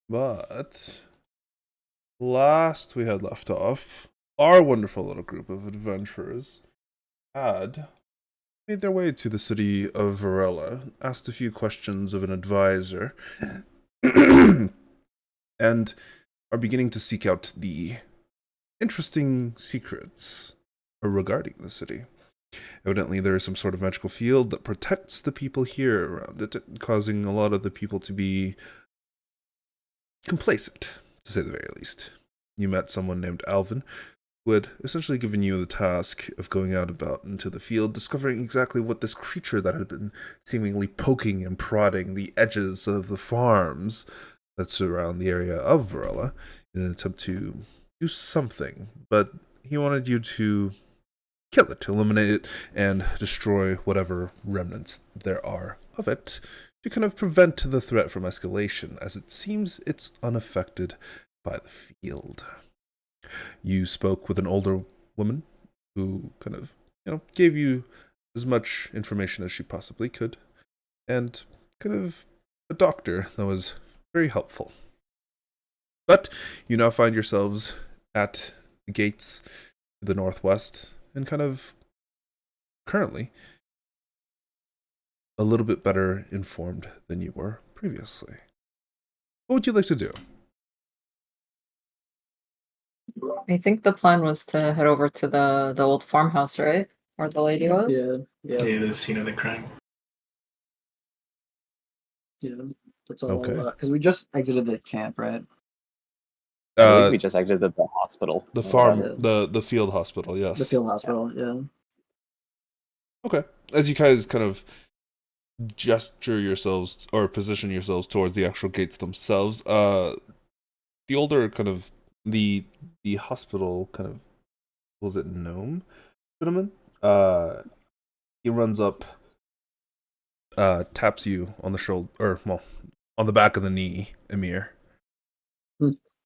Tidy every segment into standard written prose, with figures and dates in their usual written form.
But last we had left off, our wonderful little group of adventurers had made their way to the city of Varela, asked a few questions of an advisor, and are beginning to seek out the interesting secrets regarding the city. Evidently, there is some sort of magical field that protects the people here around it, causing a lot of the people to be complacent, to say the very least. You met someone named Alvin, who had essentially given you the task of going out about into the field, discovering exactly what this creature that had been seemingly poking and prodding the edges of the farms that surround the area of Varela in an attempt to do something. But he wanted you to kill it, eliminate it, and destroy whatever remnants there are of it to kind of prevent the threat from escalation, as it seems it's unaffected by the field. You spoke with an older woman who kind of, gave you as much information as she possibly could, and kind of a doctor that was very helpful. But you now find yourselves at the gates to the northwest, and kind of currently a little bit better informed than you were previously. What would you like to do? I think the plan was to head over to the old farmhouse, right? Where the lady was? Yeah, the scene of the crime. Yeah, that's all. Okay. Because we just exited the camp, right? I believe we just exited the hospital. The farm, Yeah. the field hospital, yes. The field hospital, yeah. Okay. As you guys kind of gesture yourselves or position yourselves towards the actual gates themselves, the older kind of the hospital kind of, was it gnome gentleman? He runs up, taps you on the shoulder, or well, on the back of the knee, Emir.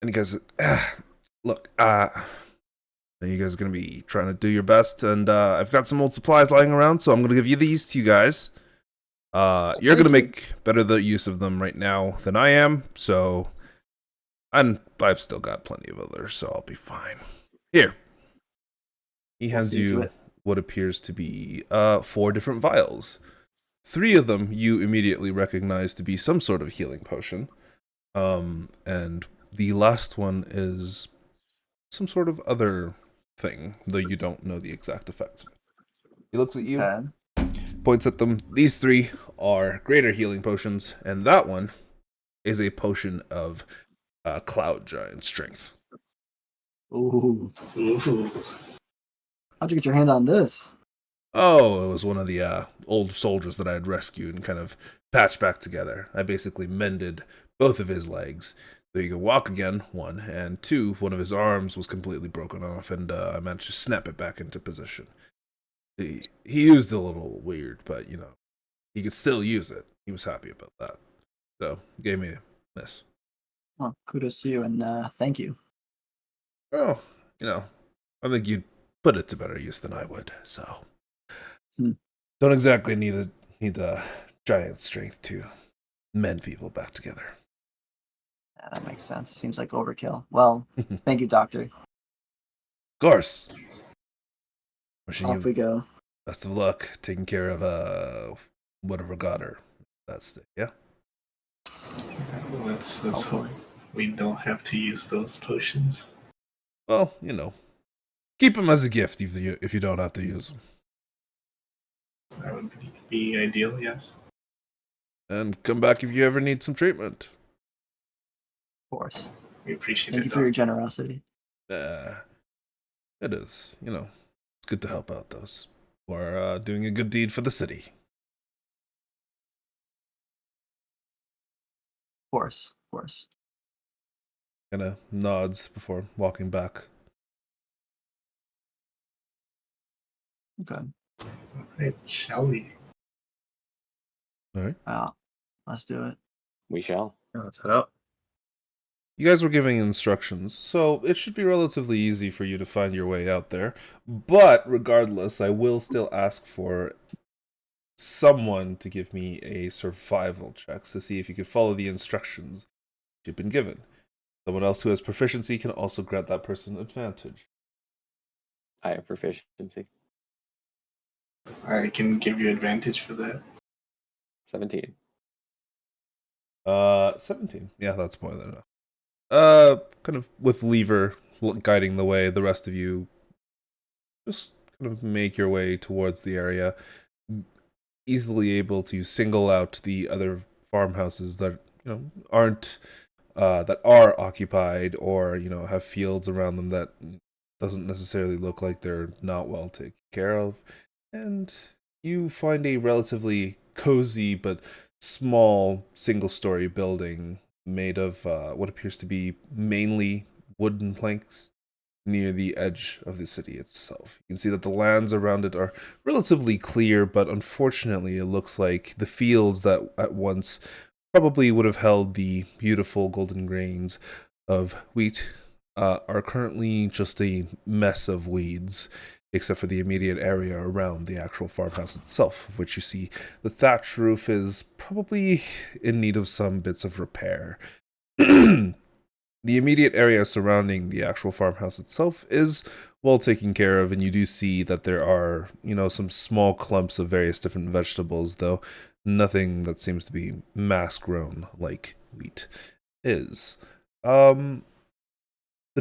And he goes, look, you guys are going to be trying to do your best, and I've got some old supplies lying around, so I'm going to give you these to you guys. You're going to make better the use of them right now than I am, so... And I've still got plenty of others, so I'll be fine. Here. He hands you what appears to be 4 different vials. 3 of them you immediately recognize to be some sort of healing potion. And the last one is some sort of other thing, though you don't know the exact effects of it. He looks at you, points at them. These 3 are greater healing potions, and that one is a potion of cloud giant strength. Ooh. How'd you get your hand on this? Oh, it was one of the old soldiers that I had rescued and kind of patched back together. I basically mended both of his legs so he could walk again, 1, and 2, one of his arms was completely broken off, and I managed to snap it back into position. He used it a little weird, but, he could still use it. He was happy about that. So, he gave me this. Well, kudos to you, and thank you. Well, I think you'd put it to better use than I would, so... Don't exactly need a giant strength to mend people back together. Yeah, that makes sense. Seems like overkill. Well, thank you, Doctor. Of course. Wishing Off we go. Best of luck taking care of whatever got her. That's it, yeah? Well, let's hope we don't have to use those potions. Well, keep them as a gift if you don't have to use them. That would be ideal, yes. And come back if you ever need some treatment. Of course. We appreciate it. Thank you for your generosity. It is, it's good to help out those who are doing a good deed for the city. Of course. Kind of nods before walking back. Okay. Alright, shall we? Alright. Let's do it. We shall. Yeah, let's head out. You guys were giving instructions, so it should be relatively easy for you to find your way out there. But regardless, I will still ask for someone to give me a survival check to see if you could follow the instructions you've been given. Someone else who has proficiency can also grant that person advantage. I have proficiency. I can give you advantage for that. 17. 17. Yeah, that's more than enough. Kind of with Lever guiding the way, the rest of you just kind of make your way towards the area, easily able to single out the other farmhouses that aren't that are occupied, or have fields around them that doesn't necessarily look like they're not well taken care of, and you find a relatively cozy but small single-story building made of what appears to be mainly wooden planks near the edge of the city itself. You can see that the lands around it are relatively clear, but unfortunately it looks like the fields that at once probably would have held the beautiful golden grains of wheat are currently just a mess of weeds, except for the immediate area around the actual farmhouse itself, of which you see the thatch roof is probably in need of some bits of repair. The immediate area surrounding the actual farmhouse itself is well taken care of, and you do see that there are, some small clumps of various different vegetables, though nothing that seems to be mass grown like wheat is. The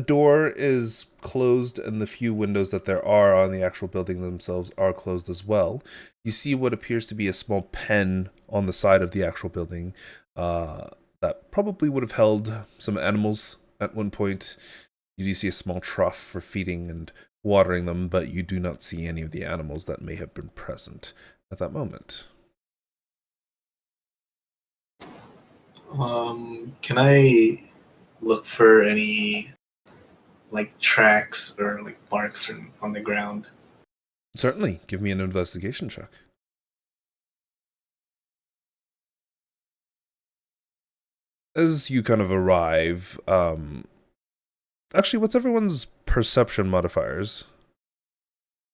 door is closed, and the few windows that there are on the actual building themselves are closed as well. You see what appears to be a small pen on the side of the actual building, that probably would have held some animals at one point. You do see a small trough for feeding and watering them, but you do not see any of the animals that may have been present at that moment. Can I look for any tracks or marks on the ground? Certainly. Give me an investigation check. As you kind of arrive, actually, what's everyone's perception modifiers?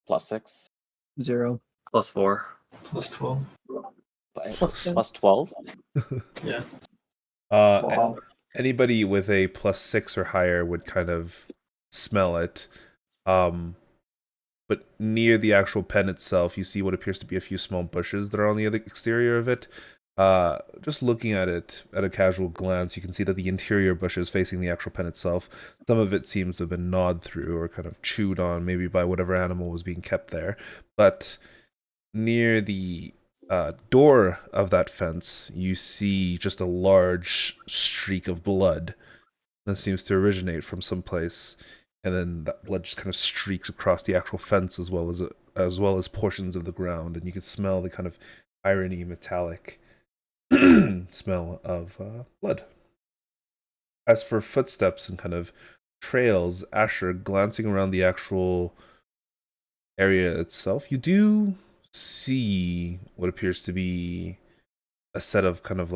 +6. 0. +4. Plus 12. Plus 12. Yeah. Wow. Anybody with a +6 or higher would kind of smell it. But near the actual pen itself, you see what appears to be a few small bushes that are on the other exterior of it. Just looking at it at a casual glance, you can see that the interior bushes facing the actual pen itself, some of it seems to have been gnawed through or kind of chewed on, maybe by whatever animal was being kept there. But near the door of that fence, you see just a large streak of blood that seems to originate from someplace, and then that blood just kind of streaks across the actual fence as well as portions of the ground, and you can smell the kind of irony metallic smell of blood. As for footsteps and kind of trails, Asher, glancing around the actual area itself, you do see what appears to be a set of kind of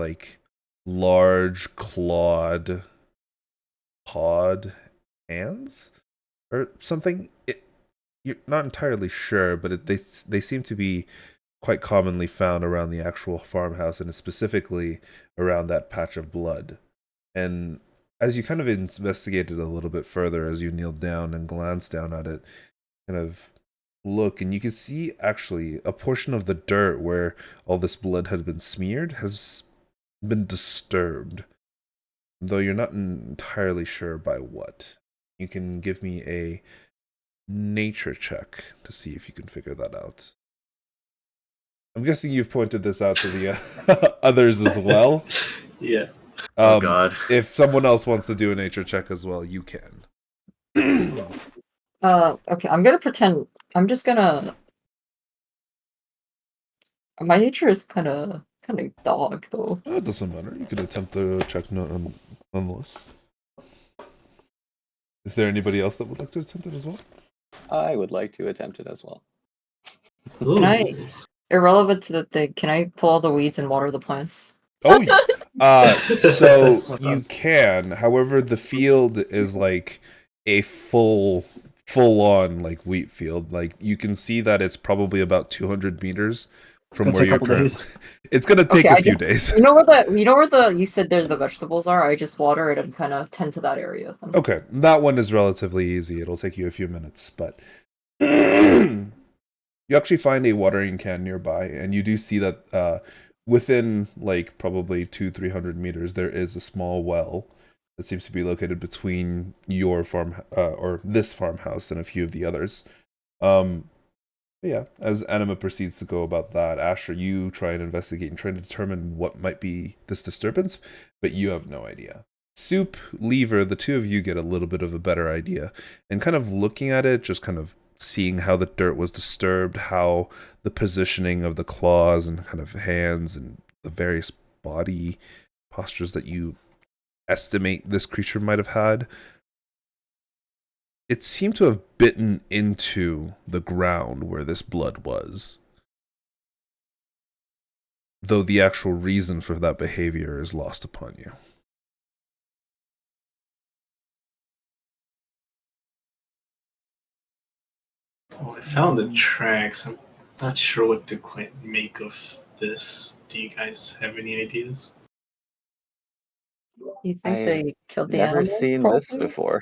large clawed pawed hands or something. You're not entirely sure, but they seem to be quite commonly found around the actual farmhouse, and specifically around that patch of blood. And as you kind of investigated a little bit further, as you kneeled down and glanced down at it, kind of look, and you can see actually a portion of the dirt where all this blood had been smeared has been disturbed, though you're not entirely sure by what. You can give me a nature check to see if you can figure that out. I'm guessing you've pointed this out to the others as well. Yeah. Oh God. If someone else wants to do a nature check as well, you can. Okay, I'm gonna pretend. I'm just gonna. My nature is kind of dog though. It doesn't matter. You could attempt the check nonetheless. Is there anybody else that would like to attempt it as well? I would like to attempt it as well. Ooh. Can I, irrelevant to the thing, can I pull all the weeds and water the plants? Oh, so you can. However, the field is like a full on wheat field. Like you can see that it's probably about 200 meters from Gonna where take a you're couple currently. days. It's gonna take Okay, a I few just days. you said there's the vegetables are. I just water it and kind of tend to that area. Then. Okay, that one is relatively easy. It'll take you a few minutes, but you actually find a watering can nearby, and you do see that within like probably 300 meters there is a small well that seems to be located between your farm or this farmhouse and a few of the others. Um, yeah, as Anima proceeds to go about that, Asher, you try and investigate and try to determine what might be this disturbance, but you have no idea. Soup, Lever, the two of you get a little bit of a better idea, and kind of looking at it, just kind of seeing how the dirt was disturbed, how the positioning of the claws and kind of hands and the various body postures that you estimate this creature might have had, it seemed to have bitten into the ground where this blood was. Though the actual reason for that behavior is lost upon you. Well, I found the tracks. I'm not sure what to quite make of this. Do you guys have any ideas? You think I've they killed the never animal? seen this probably? before.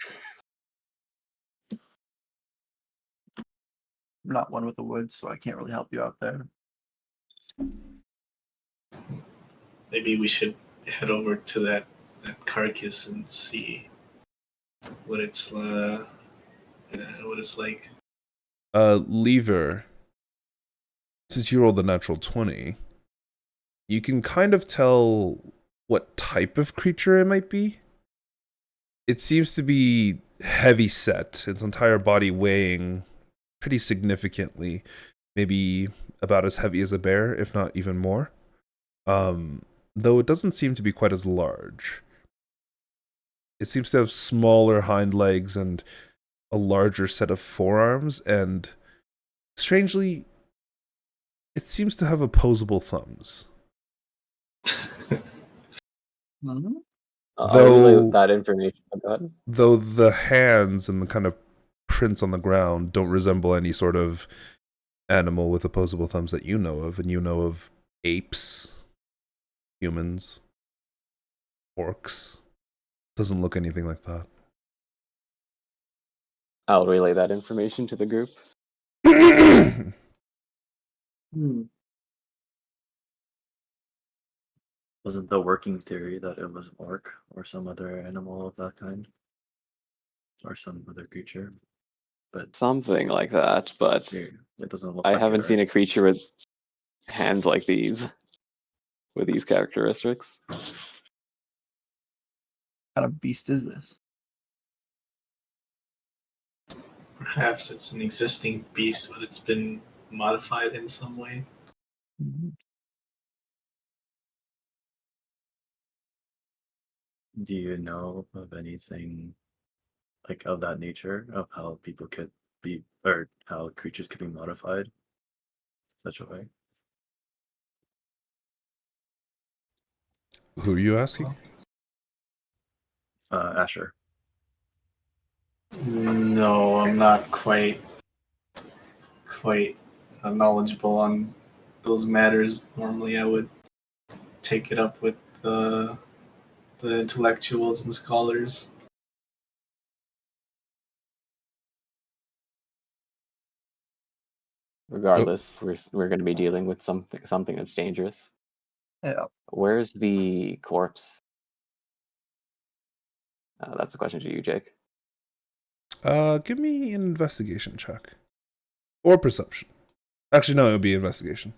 I'm not one with the woods, so I can't really help you out there. Maybe we should head over to that carcass and see what it's like. Lever, since you rolled the natural 20, you can kind of tell what type of creature it might be. It seems to be heavy set, its entire body weighing pretty significantly, maybe about as heavy as a bear, if not even more. Though it doesn't seem to be quite as large. It seems to have smaller hind legs and a larger set of forearms, and strangely, it seems to have opposable thumbs. Mm-hmm. I'll relay that information. Go ahead. Though the hands and the kind of prints on the ground don't resemble any sort of animal with opposable thumbs that you know of, and you know of apes, humans, orcs. Doesn't look anything like that. I'll relay that information to the group. Wasn't the working theory that it was an orc or some other animal of that kind? Or some other creature? But Something like that, but it doesn't look I like haven't it, seen right? a creature with hands like these, with these characteristics. What kind of beast is this? Perhaps it's an existing beast, but it's been modified in some way. Do you know of anything like of that nature, of how people could be, or how creatures could be modified in such a way? Who are you asking? Asher. No, I'm not quite knowledgeable on those matters. Normally, I would take it up with the intellectuals and scholars. Regardless, we're going to be dealing with something that's dangerous. Yeah. Where's the corpse? That's a question to you, Jake. Give me an investigation check. Or perception. Actually, no, it would be investigation.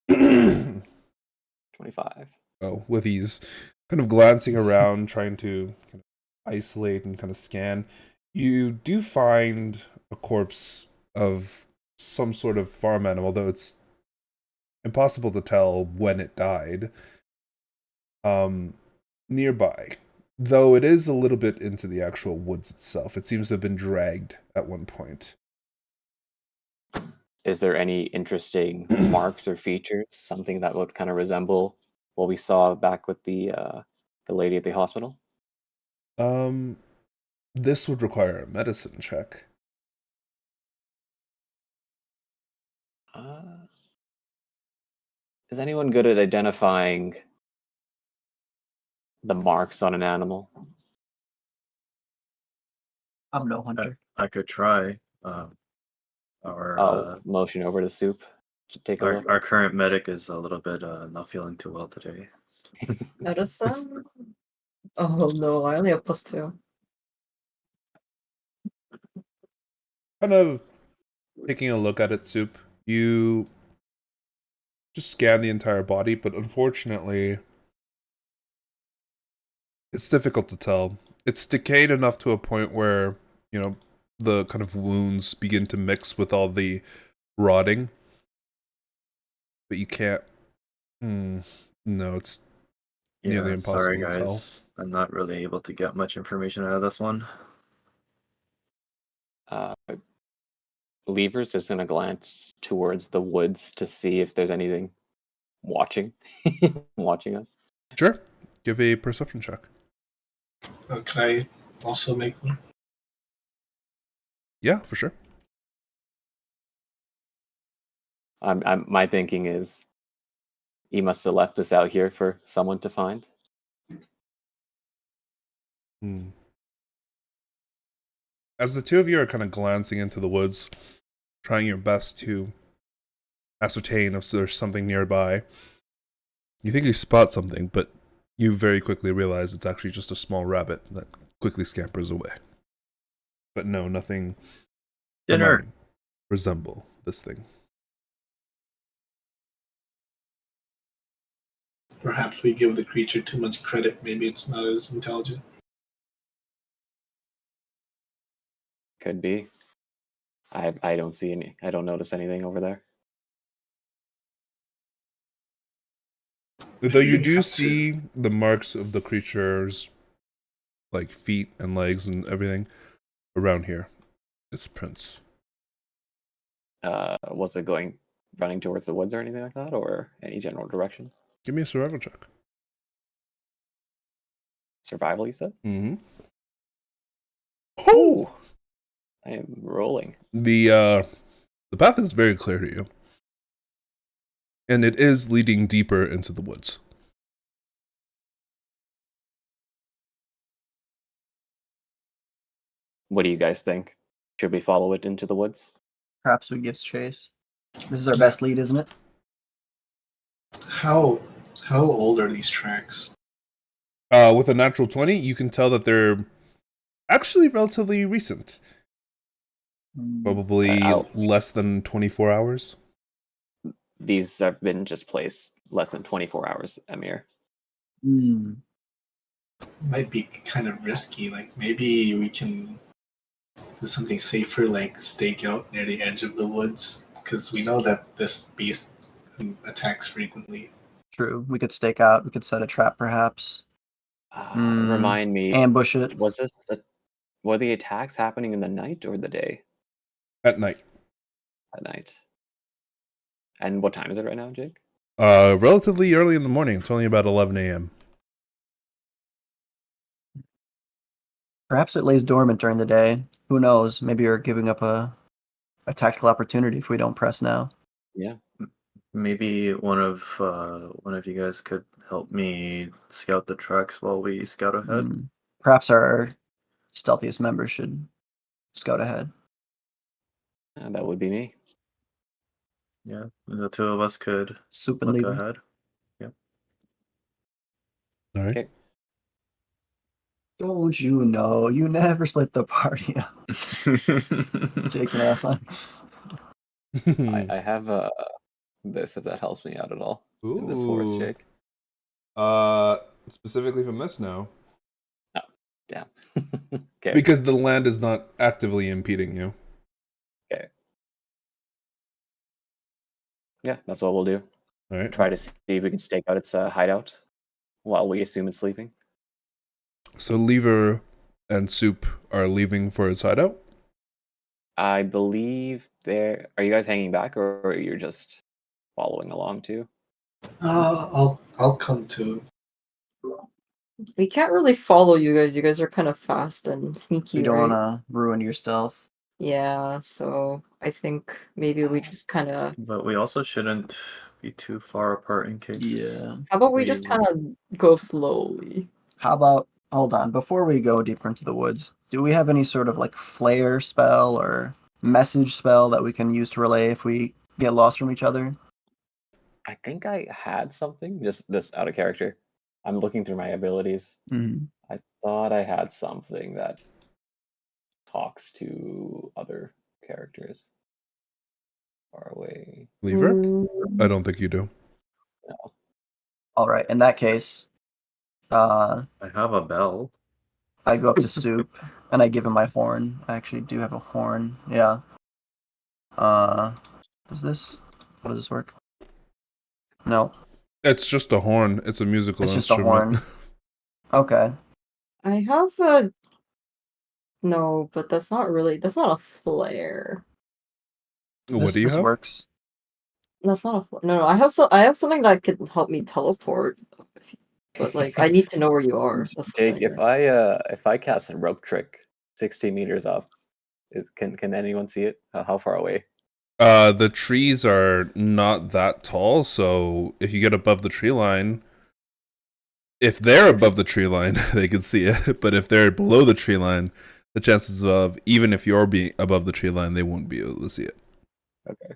25. Oh, with ease. Kind of glancing around, trying to kind of isolate and kind of scan. You do find a corpse of some sort of farm animal, though it's impossible to tell when it died. Nearby. Though it is a little bit into the actual woods itself. It seems to have been dragged at one point. Is there any interesting marks or features, something that would kind of resemble what we saw back with the lady at the hospital? This would require a medicine check. Is anyone good at identifying the marks on an animal? I'm no hunter. I could try. Motion over to Soup to take a look. Our current medic is a little bit not feeling too well today. Medicine? Oh no, I only have +2. Kind of taking a look at it, Soup. You just scan the entire body, but unfortunately, it's difficult to tell. It's decayed enough to a point where, the kind of wounds begin to mix with all the rotting. But you can't... No, it's nearly impossible sorry, to tell. guys. I'm not really able to get much information out of this one. Lever's just gonna glance towards the woods to see if there's anything watching us. Sure. Give a perception check. Can I also make one? Yeah, for sure. My thinking is he must have left this out here for someone to find. As the two of you are kind of glancing into the woods, trying your best to ascertain if there's something nearby, you think you spot something, but you very quickly realize it's actually just a small rabbit that quickly scampers away. But no, nothing Dinner. resemble this thing. Perhaps we give the creature too much credit. Maybe it's not as intelligent. Could be. I don't see any. I don't notice anything over there. Though you do see the marks of the creature's feet and legs and everything around here. Its prints. Was it running towards the woods or anything like that, or any general direction? Give me a survival check. Survival, you said? Mm-hmm. Oh! I am rolling. The path is very clear to you. And it is leading deeper into the woods. What do you guys think? Should we follow it into the woods? Perhaps we give chase. This is our best lead, isn't it? How old are these tracks? With a natural 20, you can tell that they're actually relatively recent. Probably less than 24 hours. These have been just placed less than 24 hours, Amir. Might be kind of risky. Maybe we can do something safer, like stake out near the edge of the woods, because we know that this beast attacks frequently. True. We could stake out. We could set a trap, perhaps. Remind me. Ambush it. Were the attacks happening in the night or the day? At night. At night. And what time is it right now, Jake? Relatively early in the morning. It's only about 11 a.m. Perhaps it lays dormant during the day. Who knows? Maybe you're giving up a tactical opportunity if we don't press now. Yeah. Maybe one of you guys could help me scout the tracks while we scout ahead. Perhaps our stealthiest members should scout ahead. That would be me. Yeah, the two of us could Soup and look Lever. ahead. Yeah. All right. Okay. Don't you know? You never split the party up. Jake and Aslan. I have this, if that helps me out at all. In this forest, Jake. Specifically from this now. Oh, damn. Okay. Because the land is not actively impeding you. Okay. Yeah, that's what we'll do. All right. Try to see if we can stake out its hideout while we assume it's sleeping. So Lever and Soup are leaving for its hideout? I believe they're... Are you guys hanging back, or you're just following along too? I'll come too. We can't really follow you guys. You guys are kind of fast and sneaky, You don't right? want to ruin your stealth. Yeah, so I think maybe we just kind of. But we also shouldn't be too far apart in case. Yeah. How about we just kind of go slowly? How about hold on, before we go deeper into the woods, do we have any sort of like flare spell or message spell that we can use to relay if we get lost from each other? I think I had something just out of character. I'm looking through my abilities. Mhm. I thought I had something that talks to other characters far away. Lever? Mm, I don't think you do. No. All right, in that case, I have a bell. I go up to Soup and I give him my horn. I actually do have a horn. Yeah. Is this? How does this work? No, It's just a horn. It's a musical it's just a instrument. horn. Okay. I have a. No, but that's not a flare. What do you This have? works. That's not a flare. No, I have something that could help me teleport. But like, I need to know where you are. That's the Jake, thing, if I cast a rope trick 60 meters up, can anyone see it? How far away? The trees are not that tall, so if you get above the tree line, if they're above the tree line, they can see it. But if they're below the tree line, the chances of even if you're being above the tree line, they won't be able to see it. Okay.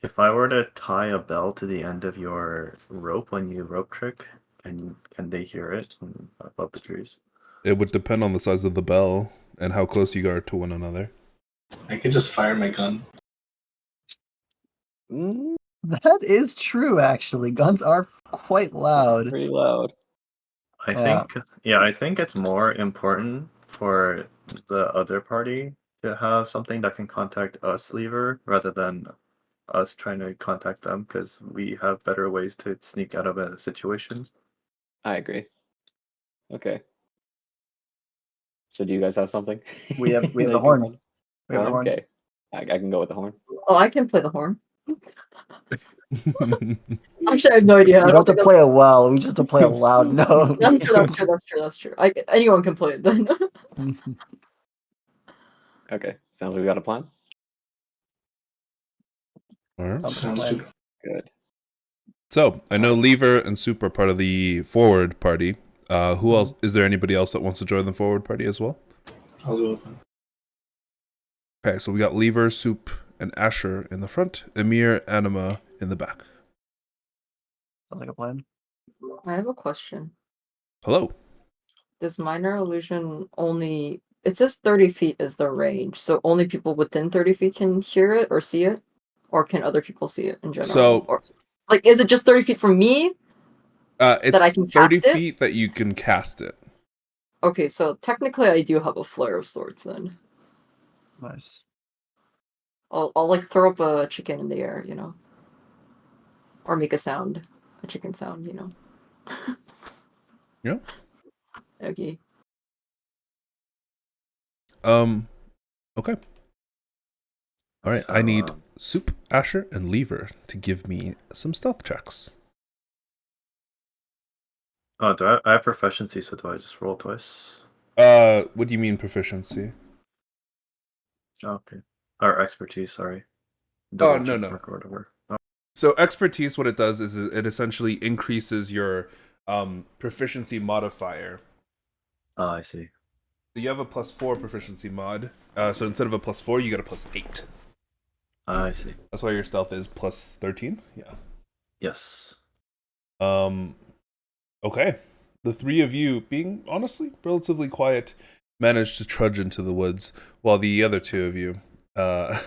If I were to tie a bell to the end of your rope when you rope trick, can they hear it from above the trees? It would depend on the size of the bell and how close you are to one another. I could just fire my gun. Mm, That is true, actually. Guns are quite loud. pretty loud. I Yeah. think it's more important for the other party to have something that can contact us, Lever, rather than us trying to contact them, because we have better ways to sneak out of a situation. I agree. Okay. So do you guys have something? We have that you the can horn. find? We have the horn. Okay. I can go with the horn. Oh, I can play the horn. Actually, I have no idea. You don't have to play it well. We just have to play a loud note. That's true. That's true. That's true. That's true. Anyone can play it then. Okay. Sounds like we got a plan. All right. Sounds good. Good. So I know Lever and Soup are part of the forward party. Who else? Is there anybody else that wants to join the forward party as well? I'll go with them. Okay, so we got Lever, Soup, and Asher in the front. Emir, Anima in the back. Sounds like a plan. I have a question. Hello. Does minor illusion only? It says 30 feet is the range, so only people within 30 feet can hear it or see it, or can other people see it in general? So, or like, is it just 30 feet from me? it's I can 30 cast it? feet that you can cast it. Okay, so technically, I do have a flare of sorts. Then Nice. I'll like throw up a chicken in the air, or make a chicken sound. Yeah. Okay. Okay. All right, So, I need Soup, Asher, and Lever to give me some stealth checks. Oh, I have proficiency, so do I just roll twice? What do you mean proficiency? Okay. Or expertise, sorry. Oh, Double no, check no. mark or whatever. Oh, So expertise, what it does is it essentially increases your proficiency modifier. I see. So you have a +4 proficiency mod. So instead of a +4, you get a +8. I see. That's why your stealth is +13. Yeah. Yes. Okay. The three of you, being honestly relatively quiet, managed to trudge into the woods, while the other two of you, Hang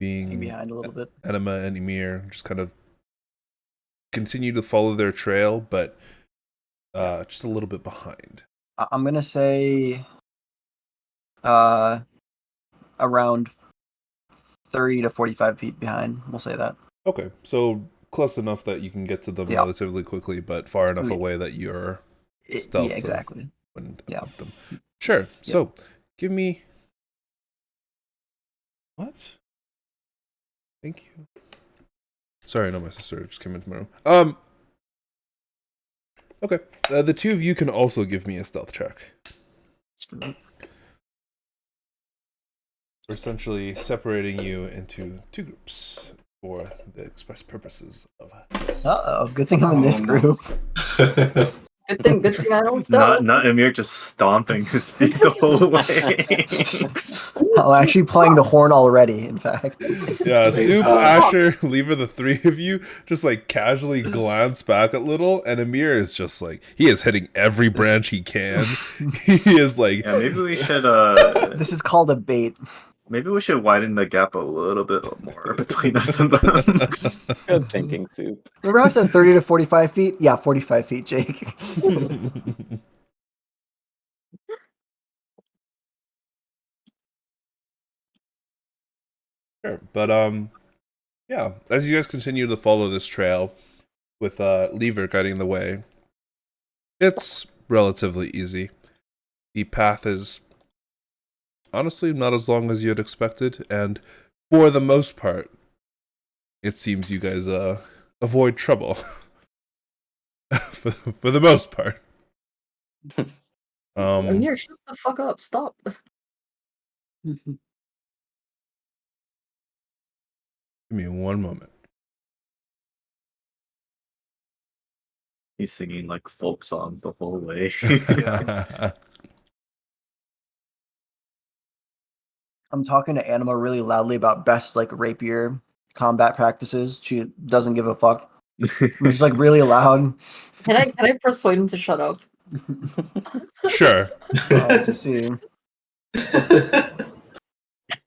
being behind a little bit. Enema and Emir, just kind of continue to follow their trail, but just a little bit behind. I'm gonna say around 30 to 45 feet behind. We'll say that. Okay, so close enough that you can get to them Yeah. relatively quickly, but far enough Yeah. away that you're Yeah, stealth. exactly. Wouldn't Yeah. affect them. Sure. So give me what? Thank you. Sorry, no, my sister just came into my room. Okay. The two of you can also give me a stealth check. We're essentially separating you into two groups for the express purposes of this. Good thing I'm in this Oh, no. group. Good thing I don't Not stealth. Amir just stomping his feet the whole way. Oh, actually playing the horn already, in fact. Yeah, Wait, Soup, uh, Asher, Lever, the three of you just like casually glance back a little, and Amir is just like, he is hitting every branch he can. He is like, Yeah, maybe we should This is called a bait. maybe we should widen the gap a little bit more between us and them. Good thinking, Soup. Remember how I said 30 to 45 feet? Yeah, 45 feet, Jake. Sure. But yeah, as you guys continue to follow this trail with Lever guiding the way, it's relatively easy. The path is honestly not as long as you had expected, and for the most part, it seems you guys avoid trouble. for the most part. Amir, shut the fuck up. Stop. Give me one moment. He's singing like folk songs the whole way. I'm talking to Anima really loudly about best like rapier combat practices. She doesn't give a fuck. I'm just like really loud. Can I persuade him to shut up? Sure. To see.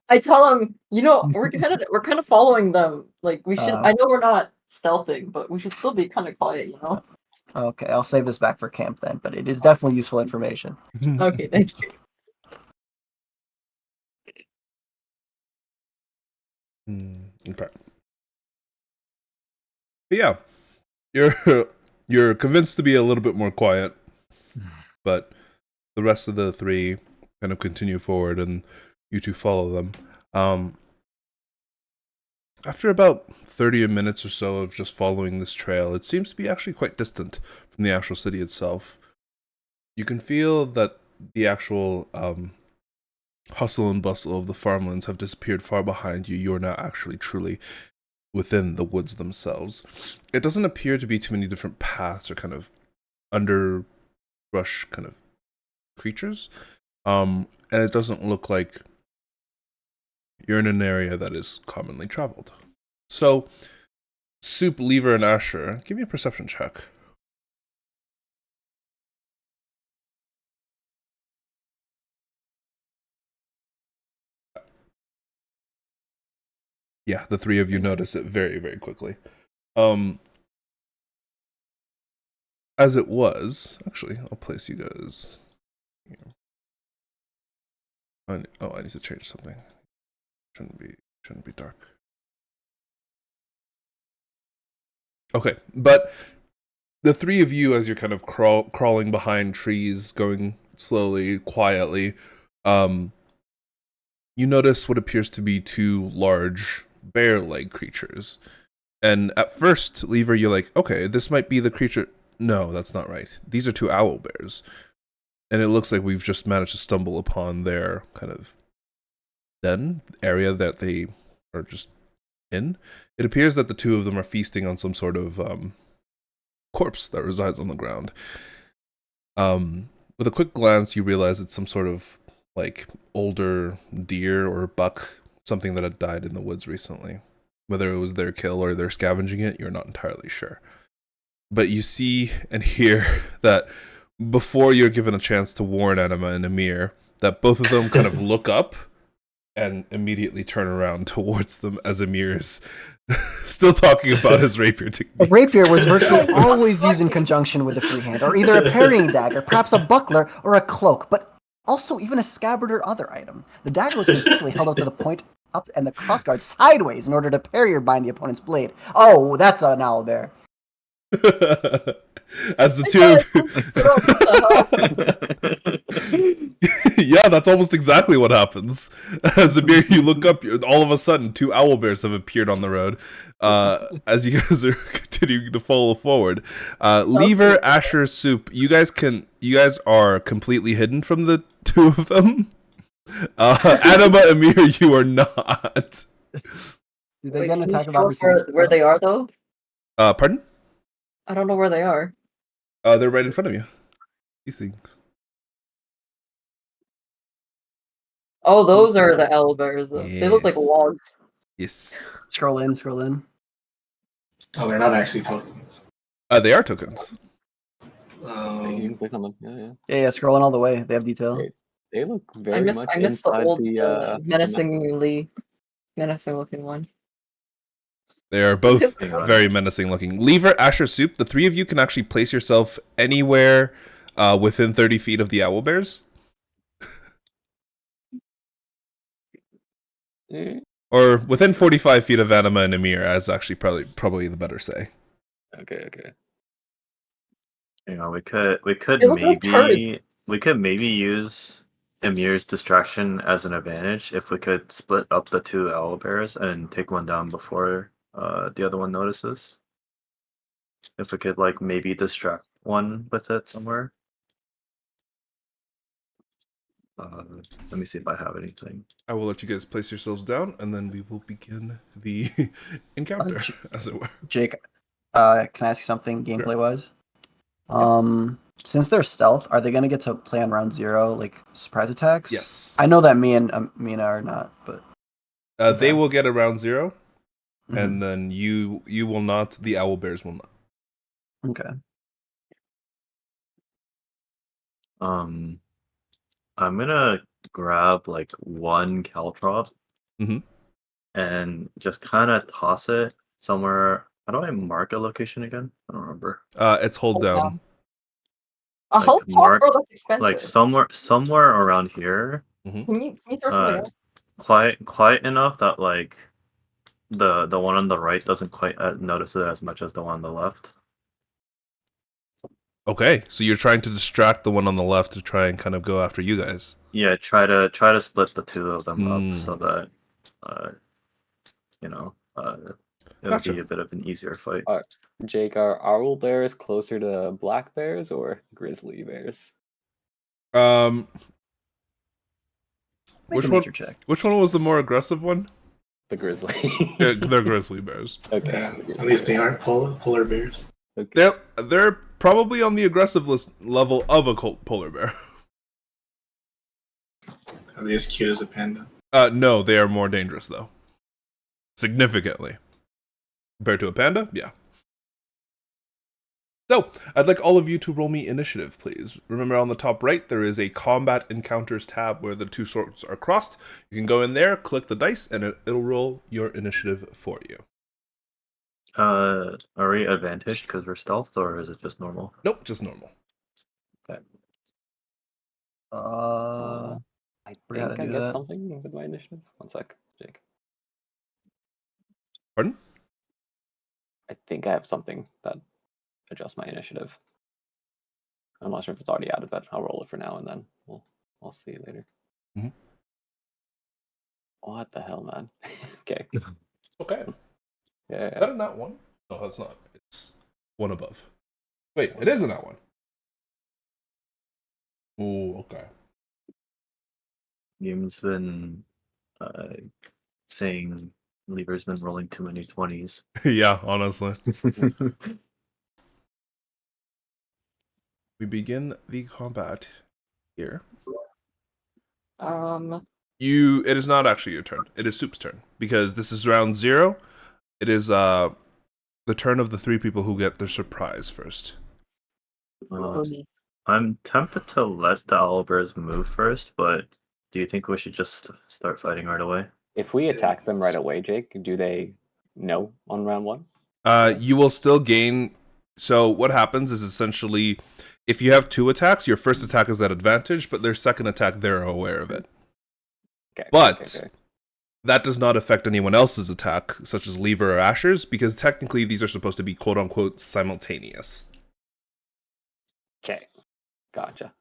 I tell him, we're kind of following them. Like we should. I know we're not stealthing, but we should still be kind of quiet. Okay, I'll save this back for camp then, but it is definitely useful information. Okay, thank you. Okay. But yeah, you're convinced to be a little bit more quiet, but the rest of the three kind of continue forward, and you two follow them. After about 30 minutes or so of just following this trail, it seems to be actually quite distant from the actual city itself. You can feel that the actual hustle and bustle of the farmlands have disappeared far behind you. You're now actually truly within the woods themselves. It doesn't appear to be too many different paths or kind of underbrush kind of creatures. And it doesn't look like you're in an area that is commonly traveled. So, Soup, Lever, and Asher, give me a perception check. Yeah, the three of you notice it very, very quickly. As it was, actually, I'll place you guys here. I need to change something. Shouldn't be dark. Okay, but the three of you, as you're kind of crawling behind trees, going slowly, quietly, you notice what appears to be two large bear-like creatures. And at first, Lever, you're like, okay, this might be the creature. No, that's not right. These are two owl bears. And it looks like we've just managed to stumble upon their kind of den area that they are just in. It appears that the two of them are feasting on some sort of corpse that resides on the ground. With a quick glance, you realize it's some sort of like older deer or buck, something that had died in the woods recently. Whether it was their kill or they're scavenging it, you're not entirely sure. But you see and hear that before you're given a chance to warn Anima and Amir, that both of them kind of look up and immediately turn around towards them as Amir is still talking about his rapier techniques. A rapier was virtually always used in conjunction with a free hand, or either a parrying dagger, perhaps a buckler, or a cloak, but also even a scabbard or other item. The dagger was consistently held up to the point up and the crossguard sideways in order to parry or bind the opponent's blade. Oh, that's an owlbear. As the two of yeah, that's almost exactly what happens. As Amir, you look up, all of a sudden, two owlbears have appeared on the road. As you guys are continuing to follow forward, Lever, Asher, Soup, you guys are completely hidden from the two of them. Anima, Amir, you are not. Did they Wait, get an can you attack of show us where opportunity? they are though? Pardon? I don't know where they are. They're right in front of you. These things. Oh, those are the owlbears though. They look like Yes. logs. Yes. Scroll in, scroll in. Oh, they're not actually tokens. They are tokens. You can click on them. Yeah. Yeah, scroll in all the way. They have detail. They look I very miss much the inside old the menacing looking one. They are both Hang on. very menacing looking. Lever, Asher, Soup, the three of you can actually place yourself anywhere within 30 feet of the owlbears. Or within 45 feet of Anima and Amir, as actually probably the better say. Okay. Hang on, we could They look like maybe use Emir's distraction as an advantage if we could split up the two owlbears and take one down before the other one notices. If we could like maybe distract one with it somewhere. Let me see if I have anything. I will let you guys place yourselves down, and then we will begin the encounter, as it were. Jake, can I ask you something gameplay wise? Since they're stealth, are they gonna get to play on round 0, like surprise attacks? Yes. I know that me and Mina are not, but They will get around 0, Mhm. and then you will not. The owlbears will not. Okay. I'm gonna grab like one caltrop Mhm. and just kind of toss it somewhere. How do I mark a location again? I don't remember. It's hold Hold down. down. A Like, health mark- pot? Oh, that's expensive. Like somewhere around here. Mhm. Can you throw something else? Quiet enough that like the one on the right doesn't quite notice it as much as the one on the left. Okay, so you're trying to distract the one on the left to try and kind of go after you guys. Yeah, try to split the two of them up Hmm. so that it'll Gotcha. be a bit of an easier fight. Jake, are owl bears closer to black bears or grizzly bears? Um, Make Which a one? nature check. Which one was the more aggressive one? The grizzly. They're grizzly bears. Okay. Yeah, at least they aren't polar bears. Okay. They're probably on the aggressive level of a polar bear. Are they as cute as a panda? No, they are more dangerous though. Significantly. Compared to a panda, yeah. So, I'd like all of you to roll me initiative, please. Remember on the top right, there is a combat encounters tab where the two swords are crossed. You can go in there, click the dice, and it'll roll your initiative for you. Are we advantaged because we're stealth, or is it just normal? Nope, just normal. Okay. Uh, I forgot think to I do get that. something with my initiative. One sec, Jake. Pardon? I think I have something that adjusts my initiative. I'm not sure if it's already added, but I'll roll it for now and then I'll see you later. Mhm. What the hell, man? Okay. Okay. Yeah. Is that a nat one? No, that's not. It's one above. Wait, it is a nat one. Ooh, okay. Game's been saying Lever's been rolling too many 20s. Yeah, honestly. We begin the combat here. It is not actually your turn. It is Soup's turn. Because this is round 0. It is the turn of the 3 people who get their surprise first. I'm tempted to let the owlbears move first, but do you think we should just start fighting right away? If we attack them right away, Jake, do they know on round 1? You will still gain. So what happens is essentially, if you have 2 attacks, your first attack is at advantage, but their second attack, they're aware of it. Okay. But okay. that does not affect anyone else's attack, such as Lever or Asher's, because technically these are supposed to be quote-unquote simultaneous. Okay. Gotcha.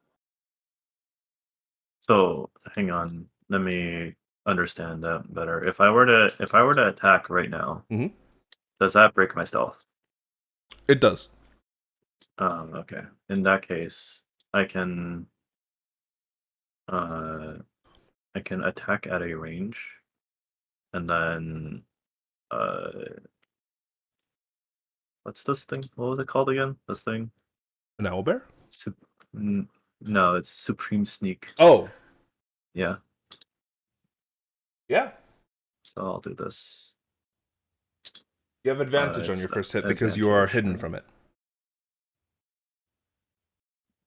So hang on, let me understand that better. If I were to attack right now, Mhm. does that break my stealth? It does. Okay. In that case, I can I can attack at a range, and then what's this thing? What was it called again? This thing? An owlbear? No, it's Supreme Sneak. Oh, Yeah. yeah. So I'll do this. You have advantage on it's your first hit because you are advantage, hidden right? from it.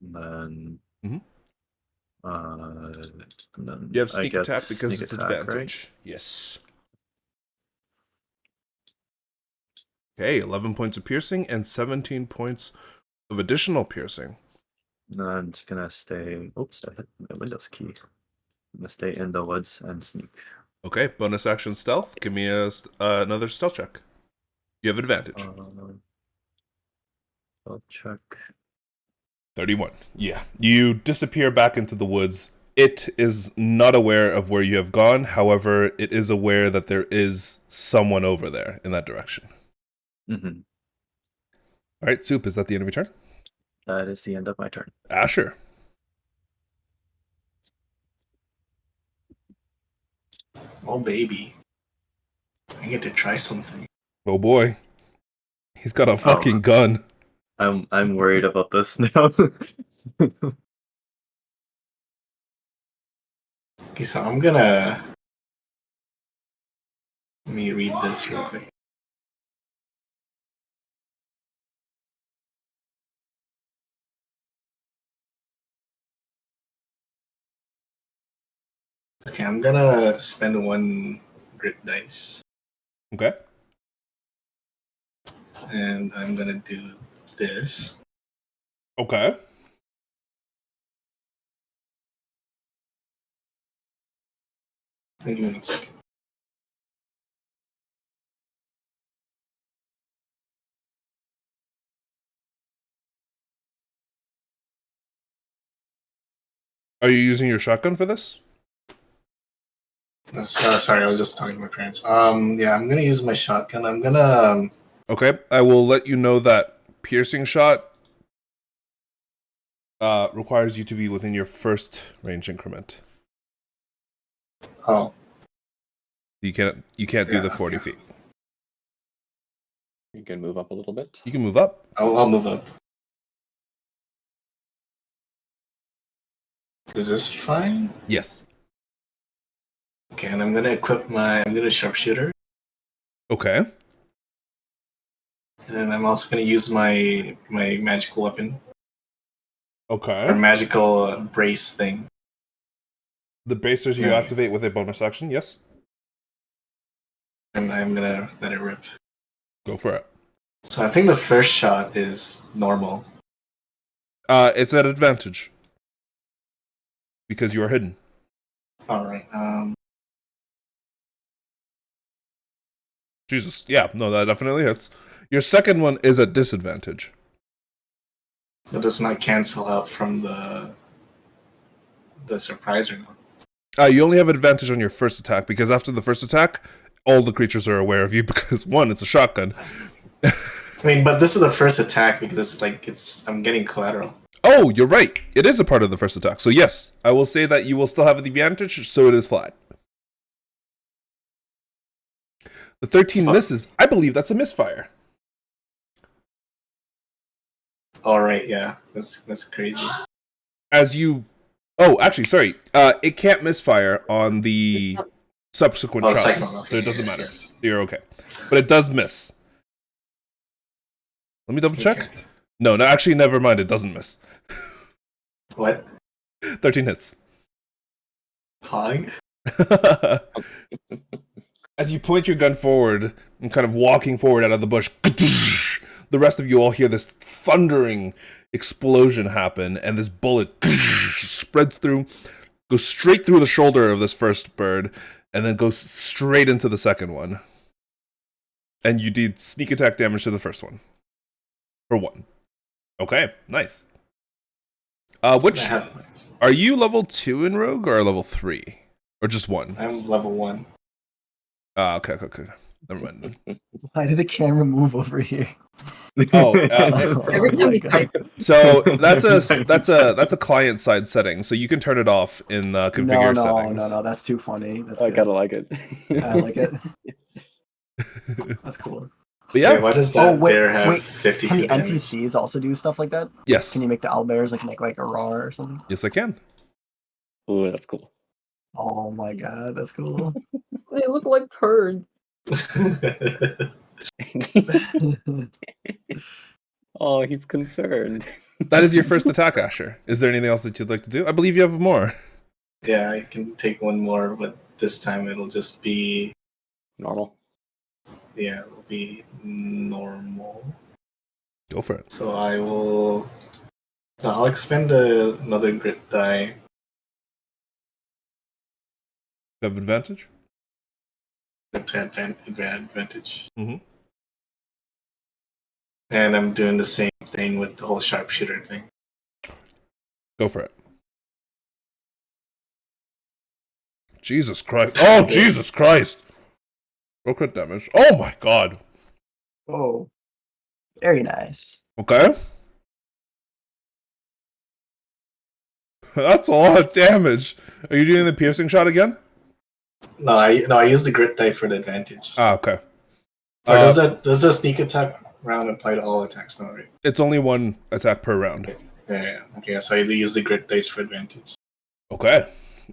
And then Mhm. And then You have I sneak get attack because sneak it's attack, advantage. Yes. Okay, 11 points of piercing and 17 points of additional piercing. Right? And I'm just gonna stay. Oops, I hit my Windows key. I'm gonna stay in the woods and sneak. Okay, bonus action stealth. Give me another stealth check. You have advantage. I'll check. 31. Yeah. You disappear back into the woods. It is not aware of where you have gone. However, it is aware that there is someone over there in that direction. Mm-hmm. All right, Soup, is that the end of your turn? That is the end of my turn. Asher. Oh baby, I get to try something. Oh boy. He's got a fucking gun. I'm worried about this now. Okay, so I'm gonna let me read this real quick. Okay, I'm gonna spend 1 grit dice, Okay. and I'm gonna do this. Okay. Give me 1 second. Are you using your shotgun for this? Sorry, I was just talking to my parents. Yeah, I'm gonna use my shotgun. I'm gonna. Okay. I will let you know that piercing shot requires you to be within your first range increment. Oh, You can't do the 40 okay. feet. You can move up a little bit. You can move up. I'll move up. Is this fine? Yes. Okay, and I'm gonna sharpshooter, Okay. and then I'm also gonna use my magical weapon or Okay. magical brace thing. The bracers you Yeah. activate with a bonus action. Yes. And I'm gonna let it rip. Go for it. So I think the first shot is normal. It's at advantage because you are hidden. All right. Jesus. Yeah. No, that definitely hits. Your second one is at disadvantage. That does not cancel out from the surprise or not. You only have advantage on your first attack because after the first attack, all the creatures are aware of you because one, it's a shotgun. I mean, but this is the first attack because I'm getting collateral. Oh, you're right. It is a part of the first attack. So yes, I will say that you will still have the advantage, so it is flat. The 13 Fuck. misses. I believe that's a misfire. All right, yeah, that's crazy. As you... Oh, actually, sorry. It can't misfire on the subsequent shots, second one, okay, so it doesn't yes, matter. yes. You're okay. But it does miss. Let me double check. Okay. No, actually, never mind. It doesn't miss. What? 13 hits. Pog? As you point your gun forward and kind of walking forward out of the bush, the rest of you all hear this thundering explosion happen, and this bullet spreads through, goes straight through the shoulder of this first bird, and then goes straight into the second one. And you did sneak attack damage to the first one. For 1. Okay, nice. Which are you level 2 in Rogue or level 3? Or just 1? I'm level 1. Okay. Never mind. Why did the camera move over here? Oh, Every time my you God. type, so that's a client side setting. So you can turn it off in configure settings. No, that's too funny. That's I good. kind of like it. I like it. That's cool. But yeah, Okay, why does that wait, bear have wait. 52 Can the damage? NPCs also do stuff like that? yes, Can you make the owlbears make like a roar or something? yes, I can. Ooh, that's cool. Oh my god, that's cool. they look like turds. Oh, he's concerned. That is your first attack, Asher. Is there anything else that you'd like to do? I believe you have more. Yeah, I can take one more, but this time it'll just be Normal. it'll be normal. Go for it. So I will. No, I'll expend another grit die. You have advantage. To advantage. Mhm. And I'm doing the same thing with the whole sharpshooter thing. Go for it. Jesus Christ! Oh, Jesus Christ! Roll crit damage. Oh my God. Oh, very nice. Okay. That's a lot of damage. Are you doing the piercing shot again? No, I use the grit die for the advantage. Ah, okay. Or does the sneak attack round apply to all attacks? No, right? It's only one attack per round. Yeah. Okay, so I do use the grit dice for advantage. Okay.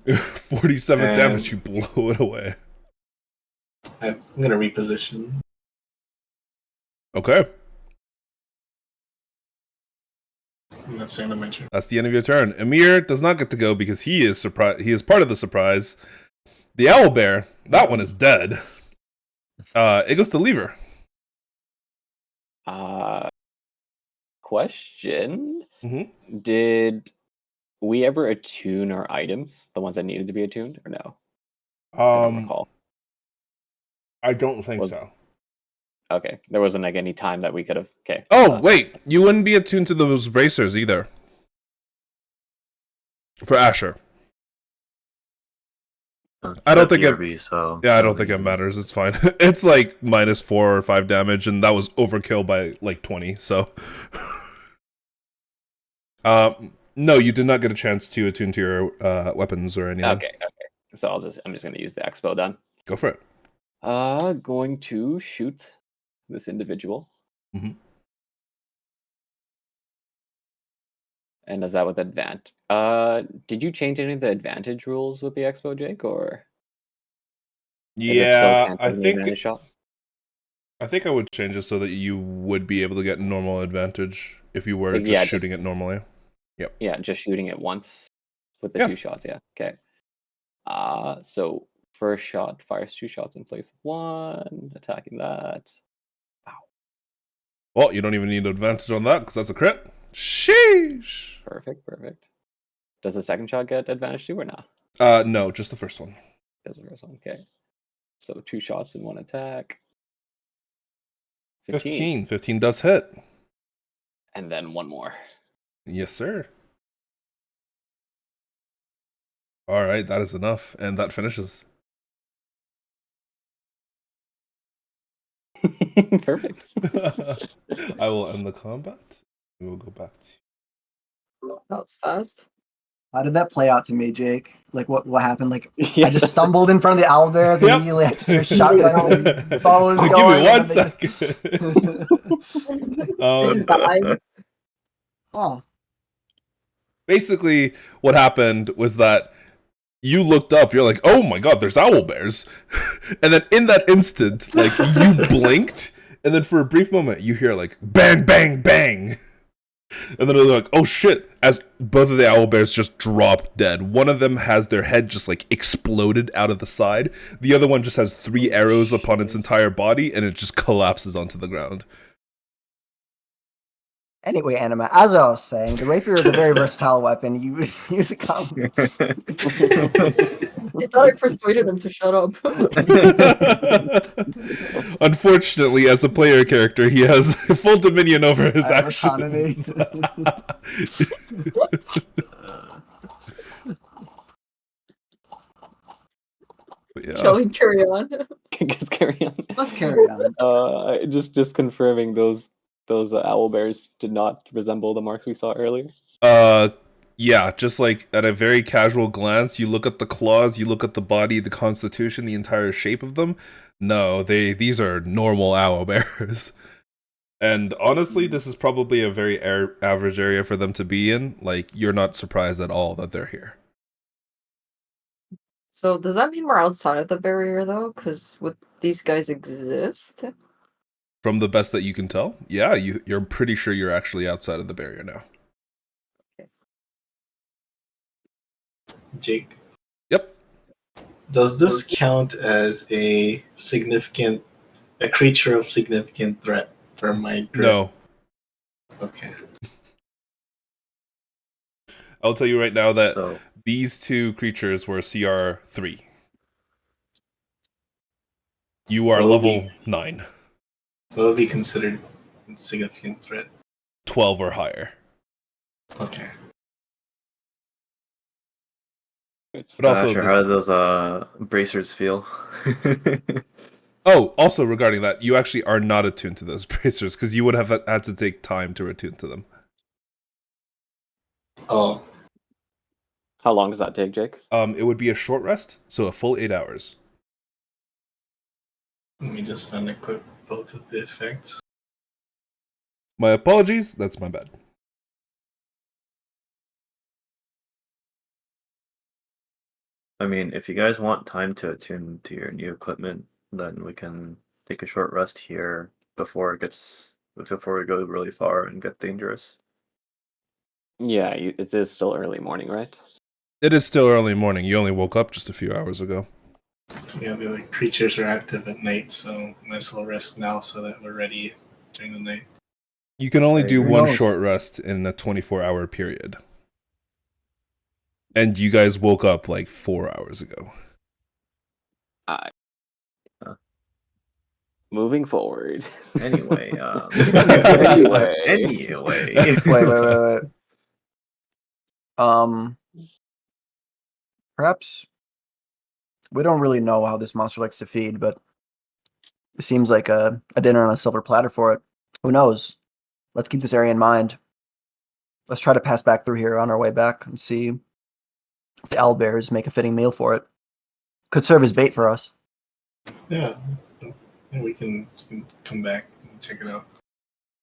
47 And- damage, you blow it away. I'm gonna reposition. Okay. And that's the end of my turn. That's the end of your turn. Emir does not get to go because he is he is part of the surprise. The owlbear, that one is dead. It goes to Lever. Question. Mhm. Did we ever attune our items, the ones that needed to be attuned, or no? I don't recall. I don't think Was- so. Okay, there wasn't like any time that we could have. Okay. Oh, wait. You wouldn't be attuned to those bracers either. For Asher. I don't think it- BRB, so Yeah, I no don't think it reason. matters. It's fine. It's like -4 or 5 damage, and that was overkill by like 20, so. No, you did not get a chance to attune to your weapons or anything. Okay. So I'm just gonna use the expo then. Go for it. Going to shoot this individual. Mhm. And is that with advantage? Did you change any of the advantage rules with the expo, Jake, or is it still Yeah, canceled I in the think advantage shot? I would change it so that you would be able to get normal advantage if you were Like, just yeah, shooting it normally. Yeah, just shooting it once with the Yeah. 2 shots. Yeah. Okay. So first shot fires 2 shots in place of 1, attacking that. Well, you don't even need advantage on that because that's a crit. Sheesh. Perfect. Does the second shot get advantage too, or not? No, just the first one. Does the first one? Okay. So 2 shots in 1 attack. 15 does hit. And then 1 more. Yes, sir. All right, that is enough, and that finishes. Perfect. I will end the combat. We will go back to. That was fast. How did that play out to me, Jake? Like what happened? Like Yeah. I just stumbled in front of the owlbears Yep. immediately. I just heard shotguns and saw what was Give going. me one and they just- second. They just died. Oh, Basically, what happened was that you looked up. You're like, "Oh my god, there's owl bears!" And then in that instant, like you blinked, and then for a brief moment, you hear like bang, bang, bang. And then they're like, "Oh shit!" As both of the owl bears just drop dead. One of them has their head just like exploded out of the side. The other one just has 3 arrows upon its entire body, and it just collapses onto the ground. anyway, Anima. As I was saying, the rapier is a very versatile weapon. You use it commonly. I thought I persuaded him to shut up. Unfortunately, as a player character, he has full dominion over his I have autonomy. actions. But yeah. Shall we carry on? guess carry on. Let's carry on. Just confirming those owl bears did not resemble the marks we saw earlier. Yeah, just like at a very casual glance, you look at the claws, you look at the body, the constitution, the entire shape of them. No, these are normal owl bears. And honestly, this is probably a very average area for them to be in. Like, you're not surprised at all that they're here. So does that mean we're outside of the barrier though? Because would these guys exist? From the best that you can tell, yeah, you're pretty sure you're actually outside of the barrier now. Jake, Yep. does this count as a creature of significant threat for my group? No. Okay. I'll tell you right now that So, these two creatures were CR 3. You are level 9. Will it be considered a significant threat? 12 or higher. Okay. But also, Asher, how do those bracers feel? oh, also regarding that, you actually are not attuned to those bracers because you would have had to take time to attune to them. Oh, How long does that take, Jake? It would be a short rest, so a full 8 hours. let me just unequip both of the effects. My apologies, that's my bad. I mean, if you guys want time to attune to your new equipment, then we can take a short rest here before we go really far and get dangerous. Yeah, it is still early morning, right? It is still early morning. You only woke up just a few hours ago. Yeah, the creatures are active at night, so might as well rest now so that we're ready during the night. You can only do Who one knows? short rest in a 24-hour period. And you guys woke up like 4 hours ago. Moving forward. Anyway, Anyway. Wait. Perhaps we don't really know how this monster likes to feed, but it seems like a dinner on a silver platter for it. Who knows? Let's keep this area in mind. Let's try to pass back through here on our way back and see if the owlbears make a fitting meal for it. Could serve as bait for us. Yeah, we can come back and check it out.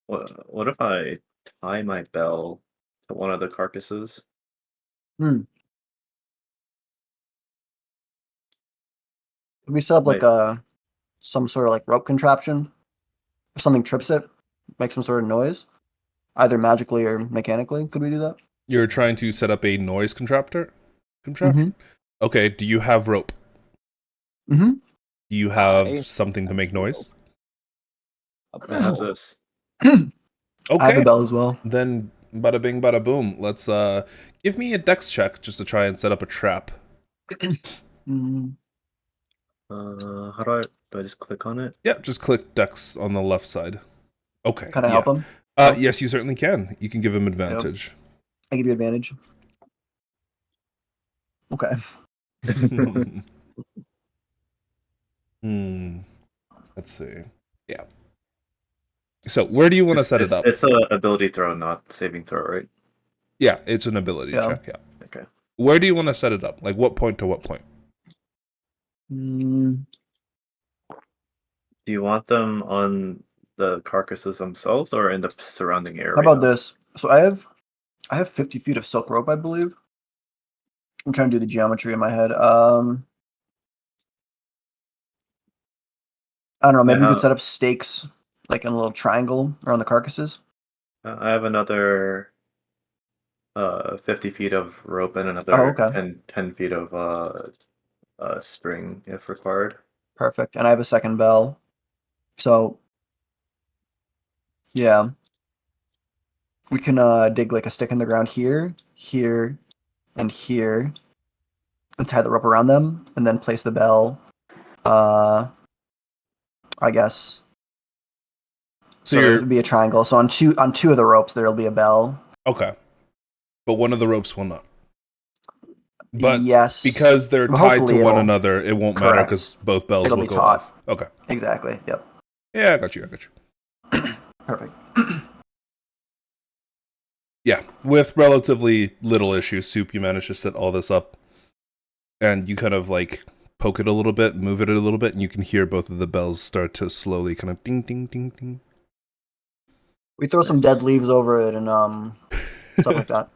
what if I tie my bell to one of the carcasses? Could we set up like some sort of like rope contraption? If something trips it, make some sort of noise, either magically or mechanically. Could we do that? You're trying to set up a noise contraption? Mhm. Okay, do you have rope? Mm-hmm. Do you have I- something to make noise? I have this. Okay. I have a bell as well. Then bada bing bada boom. Let's give me a dex check just to try and set up a trap. Mm, How do I just click on it? Yeah, just click dex on the left side. Okay. can I yeah. help him? Yes, you certainly can. You can give him advantage. I give you advantage. Okay. Let's see. Yeah. So where do you want to set it up? It's a ability throw, not saving throw, right? Yeah, it's an ability Yeah. check. Yeah. Okay. Where do you want to set it up? Like what point to what point? Mm, Do you want them on the carcasses themselves or in the surrounding area? how about this? So I have 50 feet of silk rope, I believe. I'm trying to do the geometry in my head. I don't know. Maybe we could set up stakes like in a little triangle around the carcasses. I have another 50 feet of rope and another okay. 10 feet of string if required. Perfect. And I have a second bell. So yeah. We can dig like a stick in the ground here, and here, and tie the rope around them, and then place the bell. I guess. So it would be a triangle. So on two of the ropes there'll be a bell. Okay. But one of the ropes will not. But yes, because they're tied hopefully to one it'll- another, it won't matter correct. because both bells It'll will be go taut. off. Okay. Exactly. Yep. Yeah, I got you. Perfect. Yeah, with relatively little issue, Soup, you manage to set all this up. And you kind of like poke it a little bit, move it a little bit, and you can hear both of the bells start to slowly kind of ding, ding, ding, ding. We throw some dead leaves over it and stuff like that.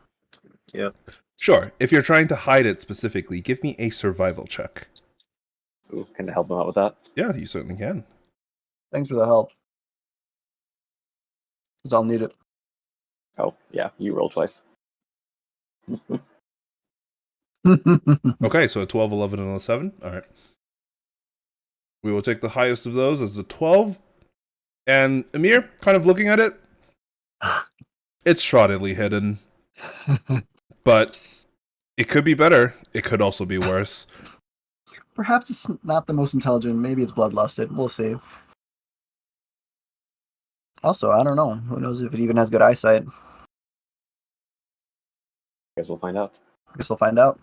Yep. Sure. If you're trying to hide it specifically, give me a survival check. Ooh, can I help him out with that? Yeah, you certainly can. Thanks for the help. Because I'll need it. Oh, yeah, you roll twice. Okay, so a 12, 11, and a 7. All right. We will take the highest of those as a 12. And Amir, kind of looking at it, it's shoddily hidden. But it could be better. It could also be worse. Perhaps it's not the most intelligent. Maybe it's bloodlusted. We'll see. Also, I don't know. Who knows if it even has good eyesight? Guess we'll find out. Guess we'll find out.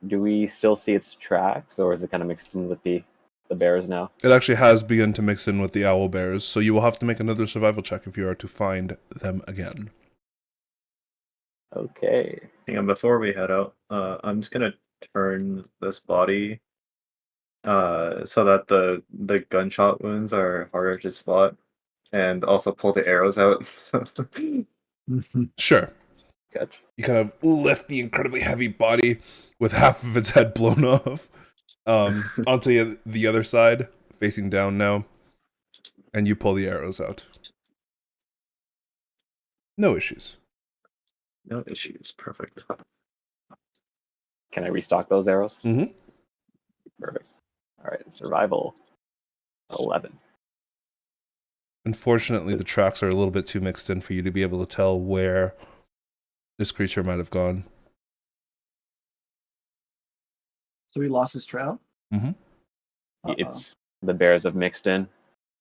Do we still see its tracks, or is it kind of mixed in with the bears now? It actually has begun to mix in with the owl bears, so you will have to make another survival check if you are to find them again. Okay. Hang on, before we head out, I'm just gonna turn this body so that the gunshot wounds are harder to spot, and also pull the arrows out. Sure. Good. You kind of lift the incredibly heavy body with half of its head blown off onto the other side, facing down now, and you pull the arrows out. No issues. No issues. Perfect. Can I restock those arrows? Mhm. Perfect. All right, survival 11. Unfortunately, the tracks are a little bit too mixed in for you to be able to tell where this creature might have gone. So he lost his trail? Mm-hmm. It's the bears have mixed in.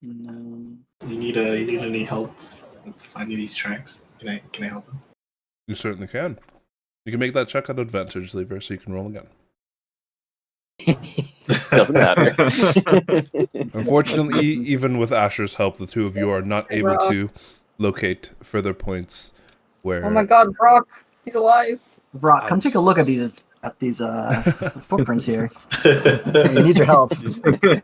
No. You need any help with finding these tracks? Can I help him? You certainly can. You can make that check at advantage, Lever, so you can roll again. Doesn't matter. Unfortunately, even with Asher's help, the two of you are not able to locate further points where... Oh my god, Brock! He's alive! Brock, come take a look at these footprints here. You need your help.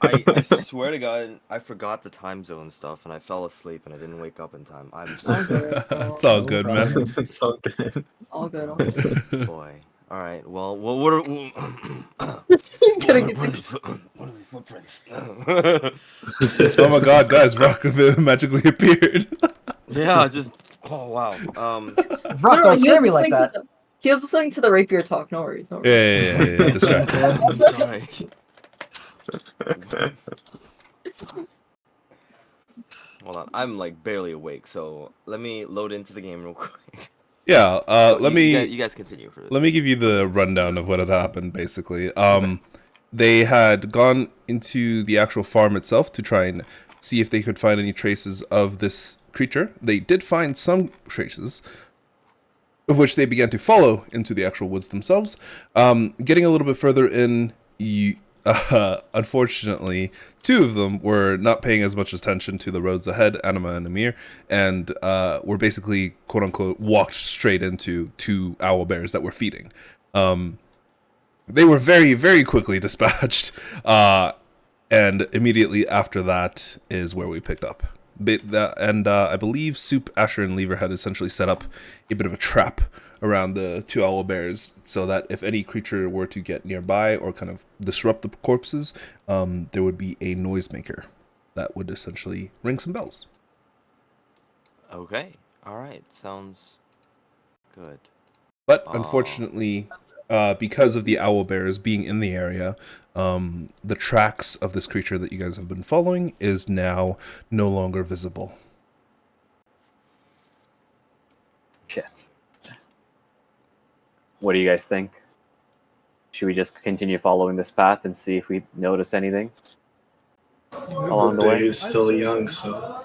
I swear to God, I forgot the time zone stuff, and I fell asleep, and I didn't wake up in time. I'm so All good. It's all good, man. It's all good. All good. All good. boy. All right. Well, what are He's gonna get what are the... these footprints? Oh my god, guys, Rock magically appeared. Yeah, just oh wow. Brock, don't scare me like that. He was listening to the rapier talk. No worries. No worries. Yeah. Distract. I'm sorry. Hold on, I'm like barely awake, so let me load into the game real quick. Yeah, You guys continue for this. Let me give you the rundown of what had happened, basically. They had gone into the actual farm itself to try and see if they could find any traces of this creature. They did find some traces, of which they began to follow into the actual woods themselves. Getting a little bit further in, unfortunately, two of them were not paying as much attention to the roads ahead, Anima and Amir, and were basically, quote-unquote, walked straight into two owl bears that were feeding. They were very, very quickly dispatched, and immediately after that is where we picked up. I believe Soup, Asher, and Lever had essentially set up a bit of a trap around the two owl bears so that if any creature were to get nearby or kind of disrupt the corpses, there would be a noisemaker that would essentially ring some bells. Okay. All right. Sounds good. But unfortunately, because of the owl bears being in the area, the tracks of this creature that you guys have been following is now no longer visible. Shit. What do you guys think? Should we just continue following this path and see if we notice anything along the way? They're still young, so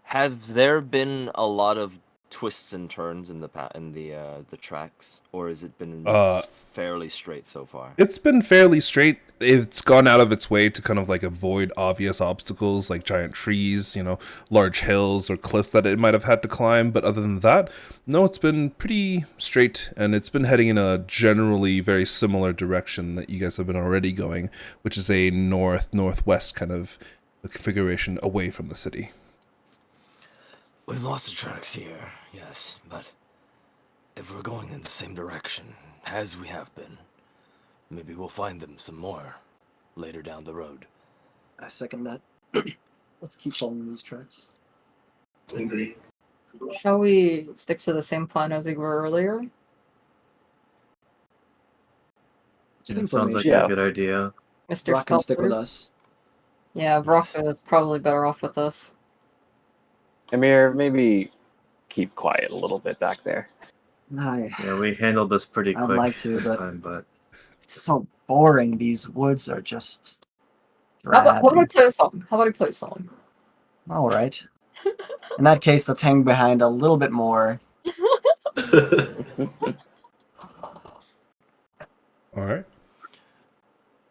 Have there been a lot of twists and turns in the tracks, or has it been Uh, fairly straight so far? It's been fairly straight. It's gone out of its way to kind of like avoid obvious obstacles like giant trees, large hills or cliffs that it might have had to climb. But other than that, no, it's been pretty straight, and it's been heading in a generally very similar direction that you guys have been already going, which is a northwest kind of configuration away from the city. We've lost the tracks here, yes, but if we're going in the same direction as we have been, maybe we'll find them some more later down the road. I second that. Let's keep following these tracks. I agree. Shall we stick to the same plan as we were earlier? It's It sounds like Yeah. a good idea. Mr. Brock can stick with Sculptors? us. Yeah, Brock is probably better off with us. Amir, maybe keep quiet a little bit back there. Yeah, we handled this pretty I'd quick like to, this but- time, but It's so boring. These woods are just How about I drab. play a song? How about I play a song? All right. In that case, let's hang behind a little bit more. All right.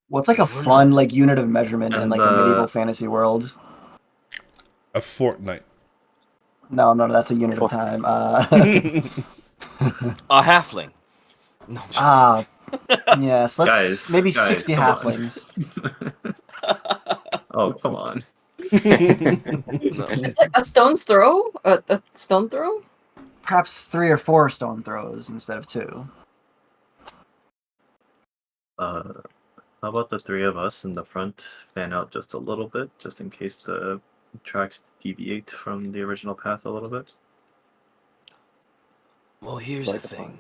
What's like a fun unit of measurement in And, like a medieval fantasy world? A fortnight. No, that's a unit of time. A halfling. No. Yes, let's Guys, maybe guys, 60 come on. halflings. oh, come on. It's like a stone's throw? A stone throw? Perhaps 3 or 4 stone throws instead of 2. How about the 3 of us in the front fan out just a little bit, just in case the tracks deviate from the original path a little bit? Well, here's Like the a thing.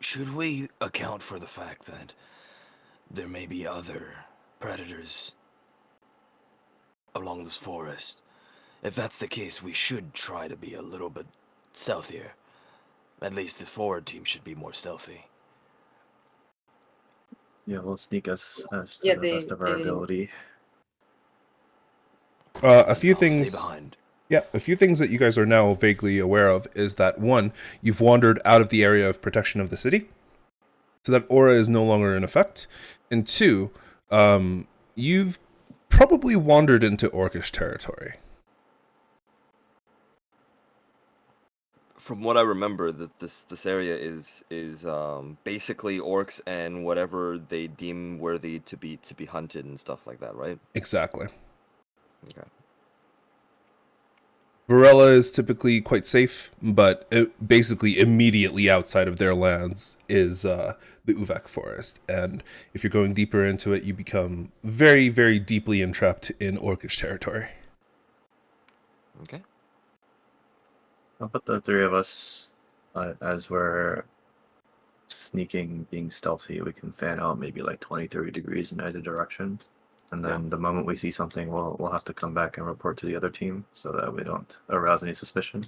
Should we account for the fact that there may be other predators along this forest? If that's the case, we should try to be a little bit stealthier. At least the forward team should be more stealthy. Yeah, we'll sneak us as to Yeah, the best of our ability. A few I'll stay things. behind. Yeah, a few things that you guys are now vaguely aware of is that, one, you've wandered out of the area of protection of the city, so that aura is no longer in effect, and 2, you've probably wandered into Orcish territory. From what I remember, that this area is basically orcs and whatever they deem worthy to be hunted and stuff like that, right? Exactly. Okay. Varela is typically quite safe, but basically immediately outside of their lands is the Uvek forest. And if you're going deeper into it, you become very, very deeply entrapped in Orcish territory. Okay. How about the 3 of us, as we're sneaking, being stealthy, we can fan out maybe like 20, 30 degrees in either direction. And then the moment we see something, we'll have to come back and report to the other team so that we don't arouse any suspicion.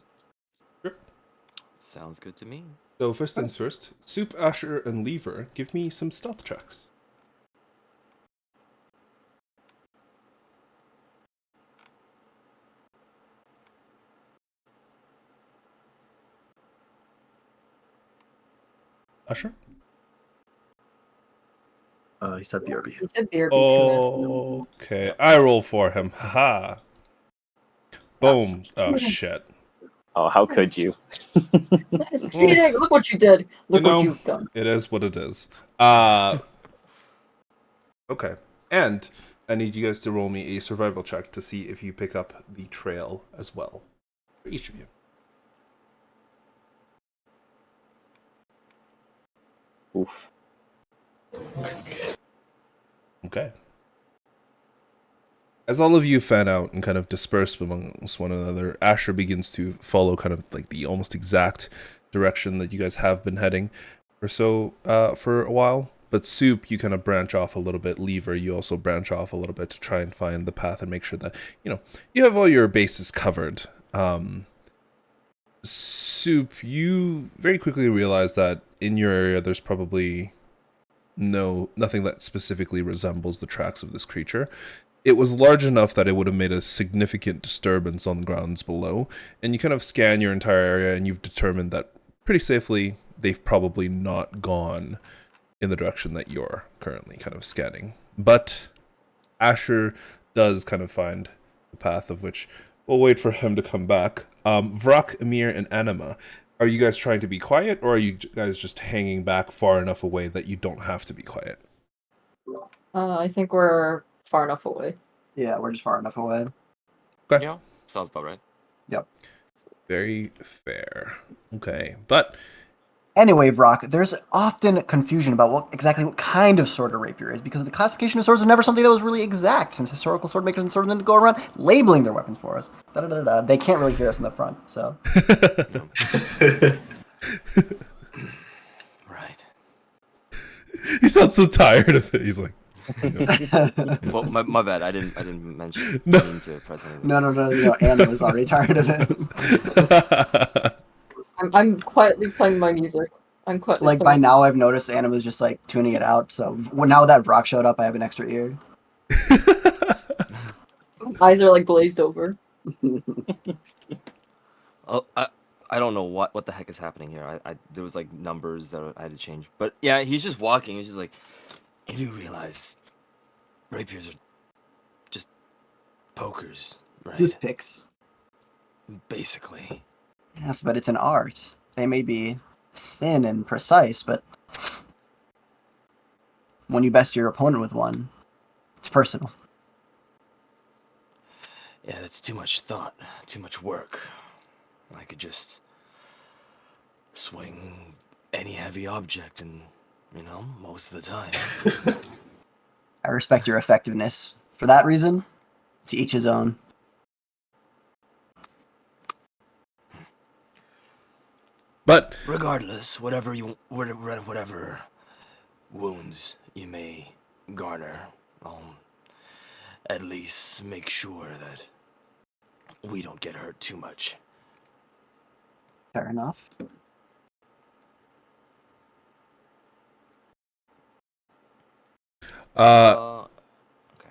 Sounds good to me. So first things first, Soup, Asher, and Lever, give me some stealth checks. Asher? He said BRB. It's a beer be 2 minutes ago. Okay, I roll for him. Haha. Boom. Oh shit. Oh, how could you? That is cheating! Look what you did! Look You know- what you've done. It is what it is. Okay. And I need you guys to roll me a survival check to see if you pick up the trail as well. For each of you. Oof. Okay. As all of you fan out and kind of disperse amongst one another, Asher begins to follow kind of like the almost exact direction that you guys have been heading for a while. But Soup, you kind of branch off a little bit. Lever, you also branch off a little bit to try and find the path and make sure that, you have all your bases covered. Soup, you very quickly realize that in your area there's probably nothing that specifically resembles the tracks of this creature. it was large enough that it would have made a significant disturbance on the grounds below. And you kind of scan your entire area, and you've determined that pretty safely they've probably not gone in the direction that you're currently kind of scanning. But Asher does kind of find the path, of which we'll wait for him to come back. Vrak, Emir, and Anima, are you guys trying to be quiet, or are you guys just hanging back far enough away that you don't have to be quiet? I think we're far enough away. Yeah, we're just far enough away. Okay. Yeah, sounds about right. Yep. Very fair. Okay, but Anyway, Vrock, there's often confusion about exactly what kind of sword a rapier is, because the classification of swords was never something that was really exact, since historical sword makers and swordsmen didn't go around labeling their weapons for us. Da-da-da-da. They can't really hear us in the front, so. Right. he sounds so tired of it. He's like, Well, my bad. I didn't mention No. to President. No, Anna was already tired of it. I'm quietly playing my music. I'm quietly Like, by playing- now I've noticed Anna was just, like, tuning it out, so now that Vrock showed up, I have an extra ear. Eyes are like glazed over. Oh, I don't know what the heck is happening here. I there was like numbers that I had to change. But yeah, he's just walking. He's just like, you do realize rapiers are just pokers, right? Toothpicks. Basically. Yes, but it's an art. They may be thin and precise, but when you best your opponent with one, it's personal. Yeah, that's too much thought, too much work. I could just swing any heavy object and, most of the time. I respect your effectiveness. For that reason, to each his own. but Regardless, whatever wounds you may garner, at least make sure that we don't get hurt too much. Fair enough. uh, Okay.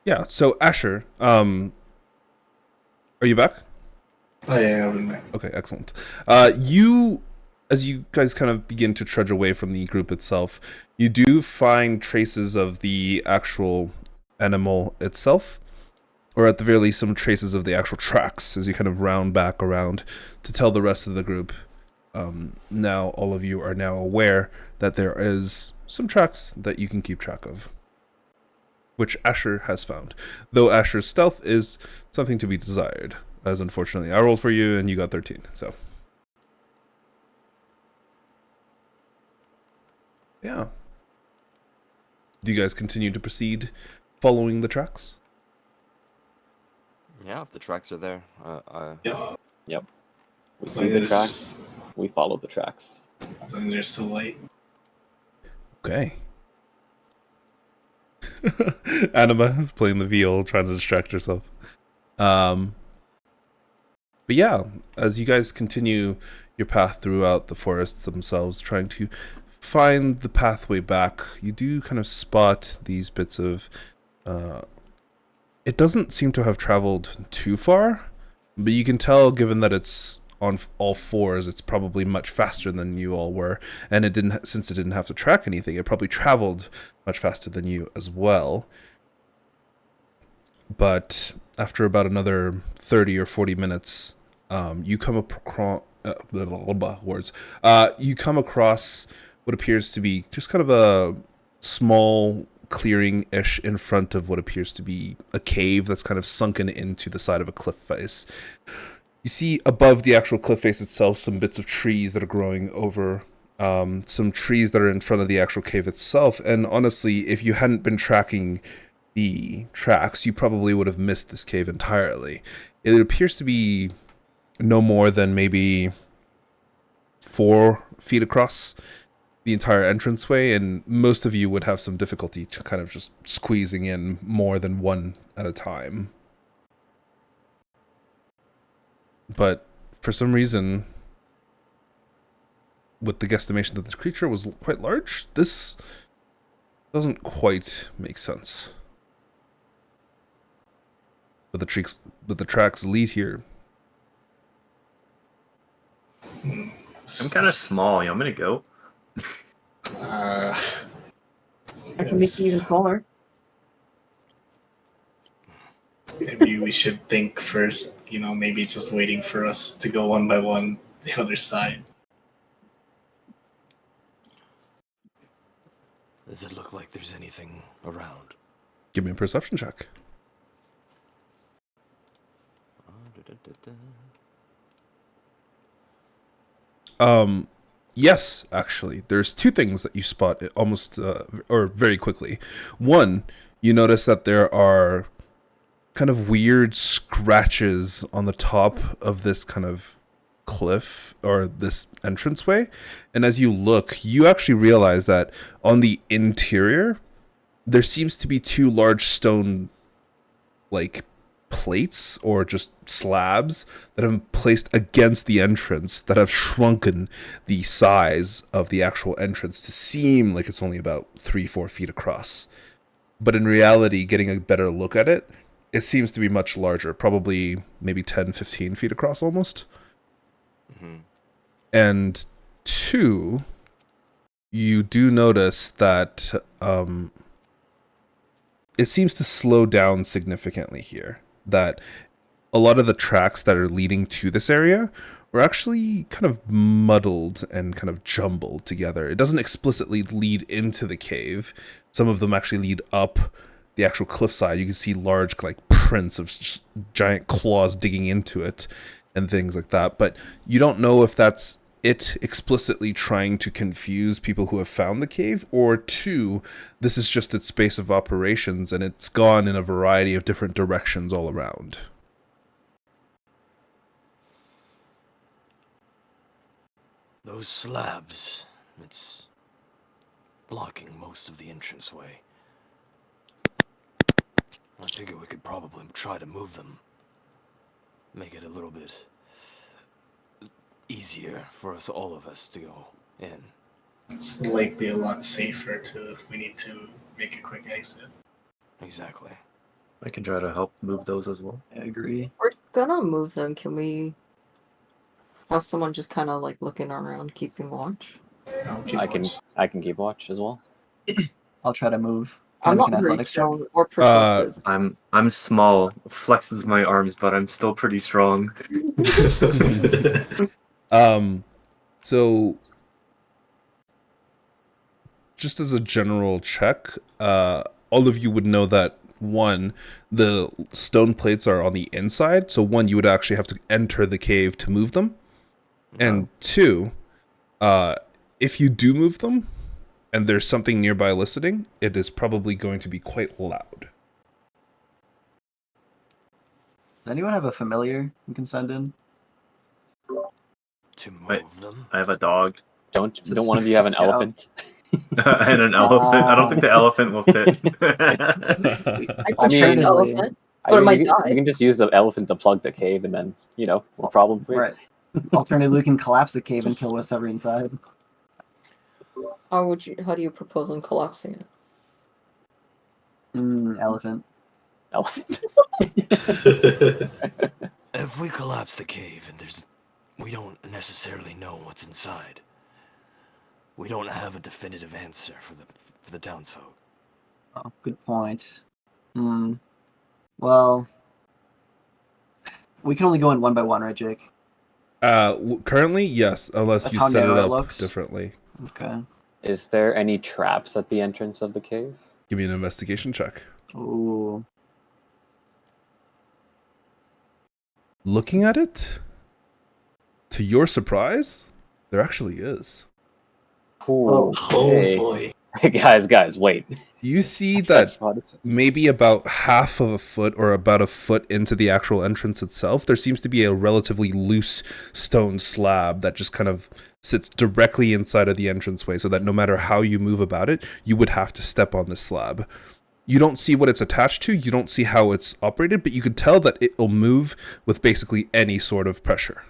yeah. So Asher, are you back? Oh yeah, I've been back. Okay, excellent. As you guys kind of begin to trudge away from the group itself, you do find traces of the actual animal itself, or at the very least, some traces of the actual tracks as you kind of round back around to tell the rest of the group. Now, all of you are now aware that there is some tracks that you can keep track of, which Asher has found. Though Asher's stealth is something to be desired, as unfortunately I rolled for you and you got 13, so. Yeah. Do you guys continue to proceed following the tracks? Yeah, if the tracks are there. Yep. Yep. We As see long the as tracks. just- We follow the tracks. as long as they're still light. Okay. Anima playing the viol, trying to distract herself. But yeah, as you guys continue your path throughout the forests themselves, trying to find the pathway back, you do kind of spot these bits of... it doesn't seem to have traveled too far, but you can tell, given that it's on all fours, it's probably much faster than you all were, and it didn't, since it didn't have to track anything, it probably traveled much faster than you as well. But after about another 30 or 40 minutes, you come across you come across what appears to be just kind of a small clearing-ish in front of what appears to be a cave that's kind of sunken into the side of a cliff face. You see above the actual cliff face itself some bits of trees that are growing over, some trees that are in front of the actual cave itself, and honestly, if you hadn't been tracking the tracks, you probably would have missed this cave entirely. It appears to be no more than maybe 4 feet across the entire entranceway, and most of you would have some difficulty to kind of just squeezing in more than one at a time. But for some reason, with the guesstimation that this creature was quite large, this doesn't quite make sense. but the tracks lead here. I'm kind of small. You want me to go? Uh, I can make it even smaller. maybe we should think first. Maybe it's just waiting for us to go one by one the other side. Does it look like there's anything around? Give me a perception check. Yes, actually. There's two things that you spot almost, or very quickly. One, you notice that there are kind of weird scratches on the top of this kind of cliff or this entranceway. And as you look, you actually realize that on the interior, there seems to be two large stone, like, plates or just slabs that have been placed against the entrance that have shrunken the size of the actual entrance to seem like it's only about 3-4 feet across. But in reality, getting a better look at it, it seems to be much larger, probably maybe 10-15 feet across almost. Mm-hmm. And two, you do notice that it seems to slow down significantly here. That a lot of the tracks that are leading to this area were actually kind of muddled and kind of jumbled together. It doesn't explicitly lead into the cave. Some of them actually lead up the actual cliffside. You can see large like prints of giant claws digging into it and things like that. But you don't know if that's it explicitly trying to confuse people who have found the cave, or two, this is just its space of operations and it's gone in a variety of different directions all around. Those slabs, it's blocking most of the entranceway. I figure we could probably try to move them. Make it a little bit easier for all of us to go in. It's likely a lot safer too if we need to make a quick exit. Exactly. I can try to help move those as well. I agree. We're gonna move them. Can we have someone just kind of like looking around, keeping watch? I'll keep I can keep watch as well. I'll try to move. Can I'm I make not an very athletics check? strong or perceptive. I'm small, flexes my arms, but I'm still pretty strong. So just as a general check, all of you would know that one, the stone plates are on the inside, so one, you would actually have to enter the cave to move them. And two, if you do move them and there's something nearby listening, it is probably going to be quite loud. Does anyone have a familiar you can send in? To move Wait. them? I have a dog Don't one of you have an Scout. elephant? and an elephant. I don't think the elephant will fit. I I can shoot an mean- elephant, I but it mean, might we die. can just use the elephant to plug the cave, and then no problem. Right. Alternatively, we can collapse the cave and kill whatever inside. How do you propose on collapsing it? Elephant. Elephant. If we collapse the cave and we don't necessarily know what's inside, we don't have a definitive answer for the townsfolk. Oh, good point. Well, we can only go in one by one, right, Jake? Currently, yes, unless That's you how set it narrow it up looks. differently. Okay. Is there any traps at the entrance of the cave? Give me an investigation check. Ooh. Looking at it, to your surprise, there actually is. Cool. Oh Okay. boy. guys, wait. You see that maybe about half of a foot or about a foot into the actual entrance itself, there seems to be a relatively loose stone slab that just kind of sits directly inside of the entranceway, so that no matter how you move about it, you would have to step on this slab. You don't see what it's attached to, you don't see how it's operated, but you can tell that it will move with basically any sort of pressure.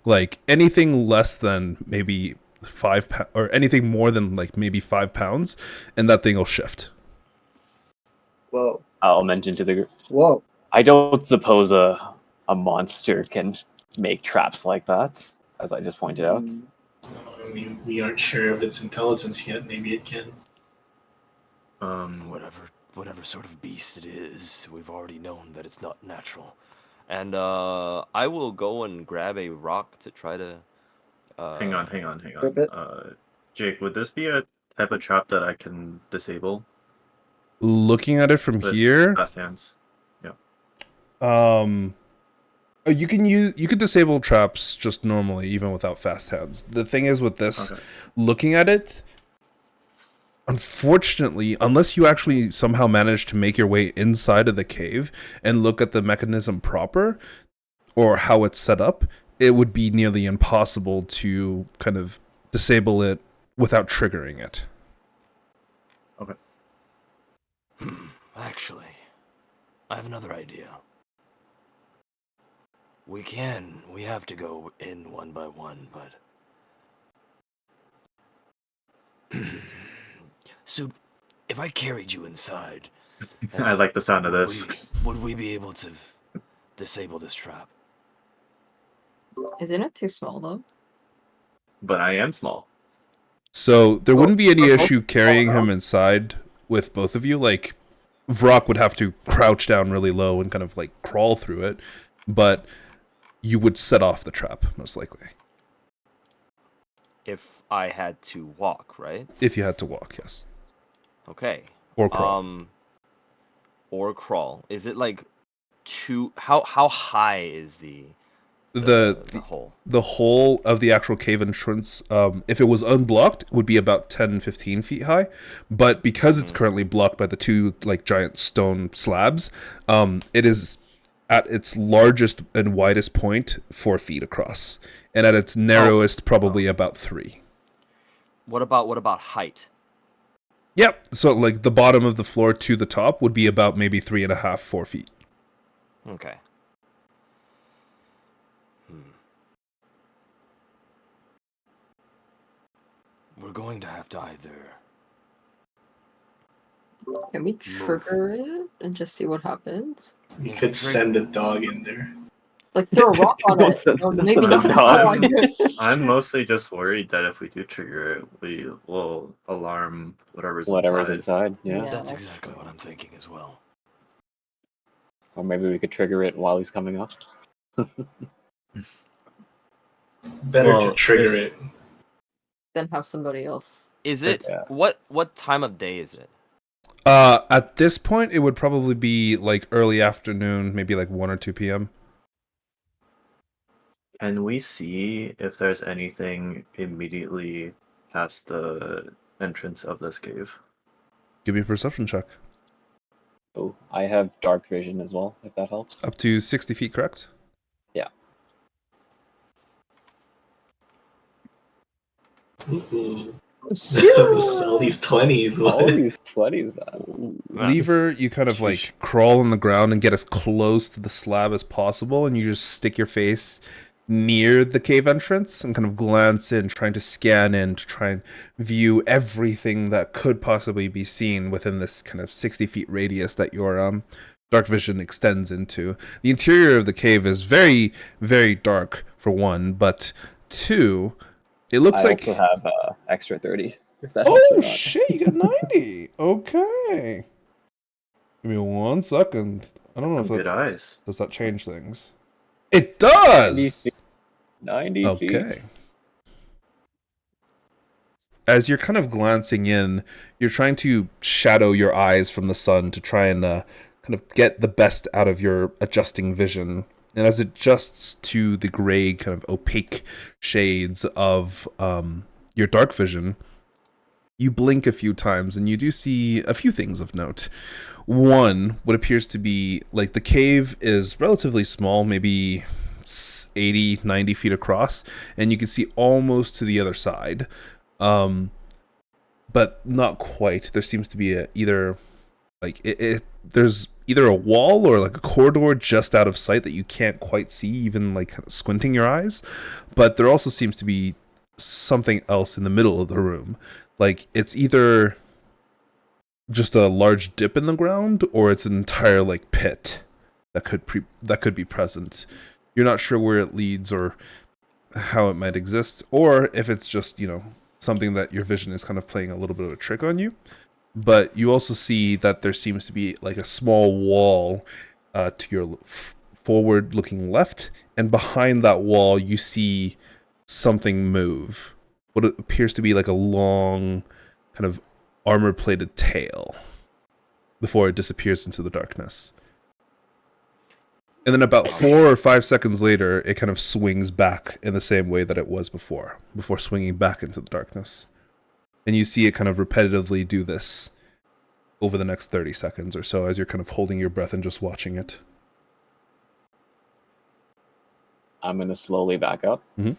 Like anything less than maybe 5 pounds, or anything more than like maybe 5 pounds, and that thing will shift. Whoa. I'll mention to the group. Whoa. I don't suppose a monster can make traps like that, as I just pointed out. I mean, we aren't sure of its intelligence yet. Maybe it can. Whatever sort of beast it is, we've already known that it's not natural. And I will go and grab a rock to try to. Hang on. For a bit. Jake, would this be a type of trap that I can disable Looking at it from with here, fast hands? you could disable traps just normally, even without fast hands. The thing is with this, Okay. looking at it, unfortunately, unless you actually somehow manage to make your way inside of the cave and look at the mechanism proper or how it's set up, it would be nearly impossible to kind of disable it without triggering it. Actually, I have another idea. We have to go in one by one, but... Soup, if I carried you inside... I like the sound of this. Would we be able to disable this trap? Isn't it too small though? But I am small. So there wouldn't be any Oh, issue carrying him inside with both of you. Like, Vrock would have to crouch down really low and kind of like crawl through it, but you would set off the trap, most likely. If I had to walk, right? If you had to walk, yes. Okay. Or crawl. Or crawl. Is it like how high is the hole? The whole of the actual cave entrance, if it was unblocked, would be about 10-15 feet high. But because it's currently blocked by the two like giant stone slabs, it is at its largest and widest point 4 feet across, and at its narrowest probably about 3. What about height? Yep. So like the bottom of the floor to the top would be about maybe 3.5-4 feet. Okay. We're going to have to either... Can we trigger it and just see what happens? We could send a dog in there. Like throw a rock on Don't it. send Or it maybe to the not. dog. Oh my goodness. I'm mostly just worried that if we do trigger it, we will alarm whatever's inside. inside. Yeah. Yeah. That's exactly what I'm thinking as well. Or maybe we could trigger it while he's coming up. Better to Well, trigger it. Then have somebody else. Is it Yeah. what time of day is it? At this point, it would probably be like early afternoon, maybe like 1 or 2 p.m. Can we see if there's anything immediately past the entrance of this cave? Give me a perception check. Oh, I have dark vision as well, if that helps. Up to 60 feet, correct? Yeah. Ooh. All these 20s. All What? these 20s, man. Lever, you kind of like crawl on the ground and get as close to the slab as possible, and you just stick your face near the cave entrance and kind of glance in, trying to scan in to try and view everything that could possibly be seen within this kind of 60 feet radius that your dark vision extends into. The interior of the cave is very, very dark, for one, but two, it looks I like... also have extra 30, if that helps or Oh not. shit, you got 90. Okay. Give me 1 second. I don't know if Good that eyes. does that change things. It does. 90 feet. Okay. As you're kind of glancing in, you're trying to shadow your eyes from the sun to try and kind of get the best out of your adjusting vision. And as it adjusts to the gray, kind of opaque shades of your dark vision, you blink a few times and you do see a few things of note. One, what appears to be like the cave is relatively small, maybe 80, 90 feet across, and you can see almost to the other side. But not quite. There seems to be there's either a wall or like a corridor just out of sight that you can't quite see, even like kind of squinting your eyes. But there also seems to be something else in the middle of the room. Like it's either just a large dip in the ground or it's an entire like pit that could be present. You're not sure where it leads or how it might exist, or if it's just, something that your vision is kind of playing a little bit of a trick on you. But you also see that there seems to be like a small wall to your forward looking left, and behind that wall you see something move. What appears to be like a long kind of armor plated tail before it disappears into the darkness. And then about 4 or 5 seconds later, it kind of swings back in the same way that it was before swinging back into the darkness. And you see it kind of repetitively do this over the next 30 seconds or so as you're kind of holding your breath and just watching it. I'm going to slowly back up Mhm.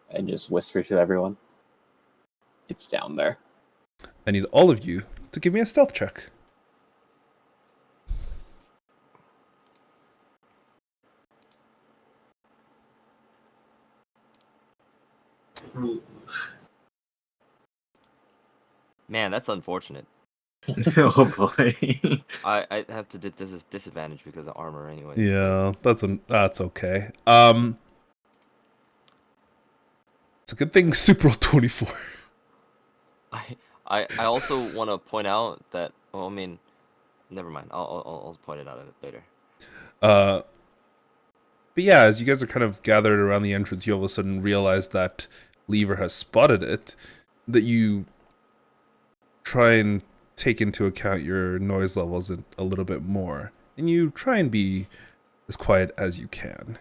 and just whisper to everyone, it's down there. I need all of you to give me a stealth check. Ooh. Man, that's unfortunate. Oh boy. I have to disadvantage because of armor anyway. Yeah, that's okay. It's a good thing Super Roll 24. I also want to point out that, well, I mean, never mind. I'll point it out later. But yeah, as you guys are kind of gathered around the entrance, you all of a sudden realize that Lever has spotted it, that you try and take into account your noise levels a little bit more, and you try and be as quiet as you can.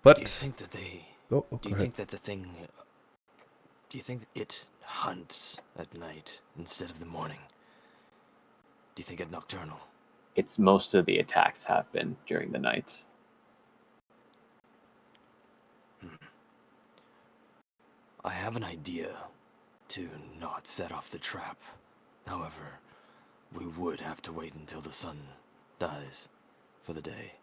But Do you think that they? do Do you think that the thing? Do you think it hunts at night instead of the morning? Do you think it nocturnal? It's most of the attacks have been during the night. I have an idea to not set off the trap. However, we would have to wait until the sun dies for the day.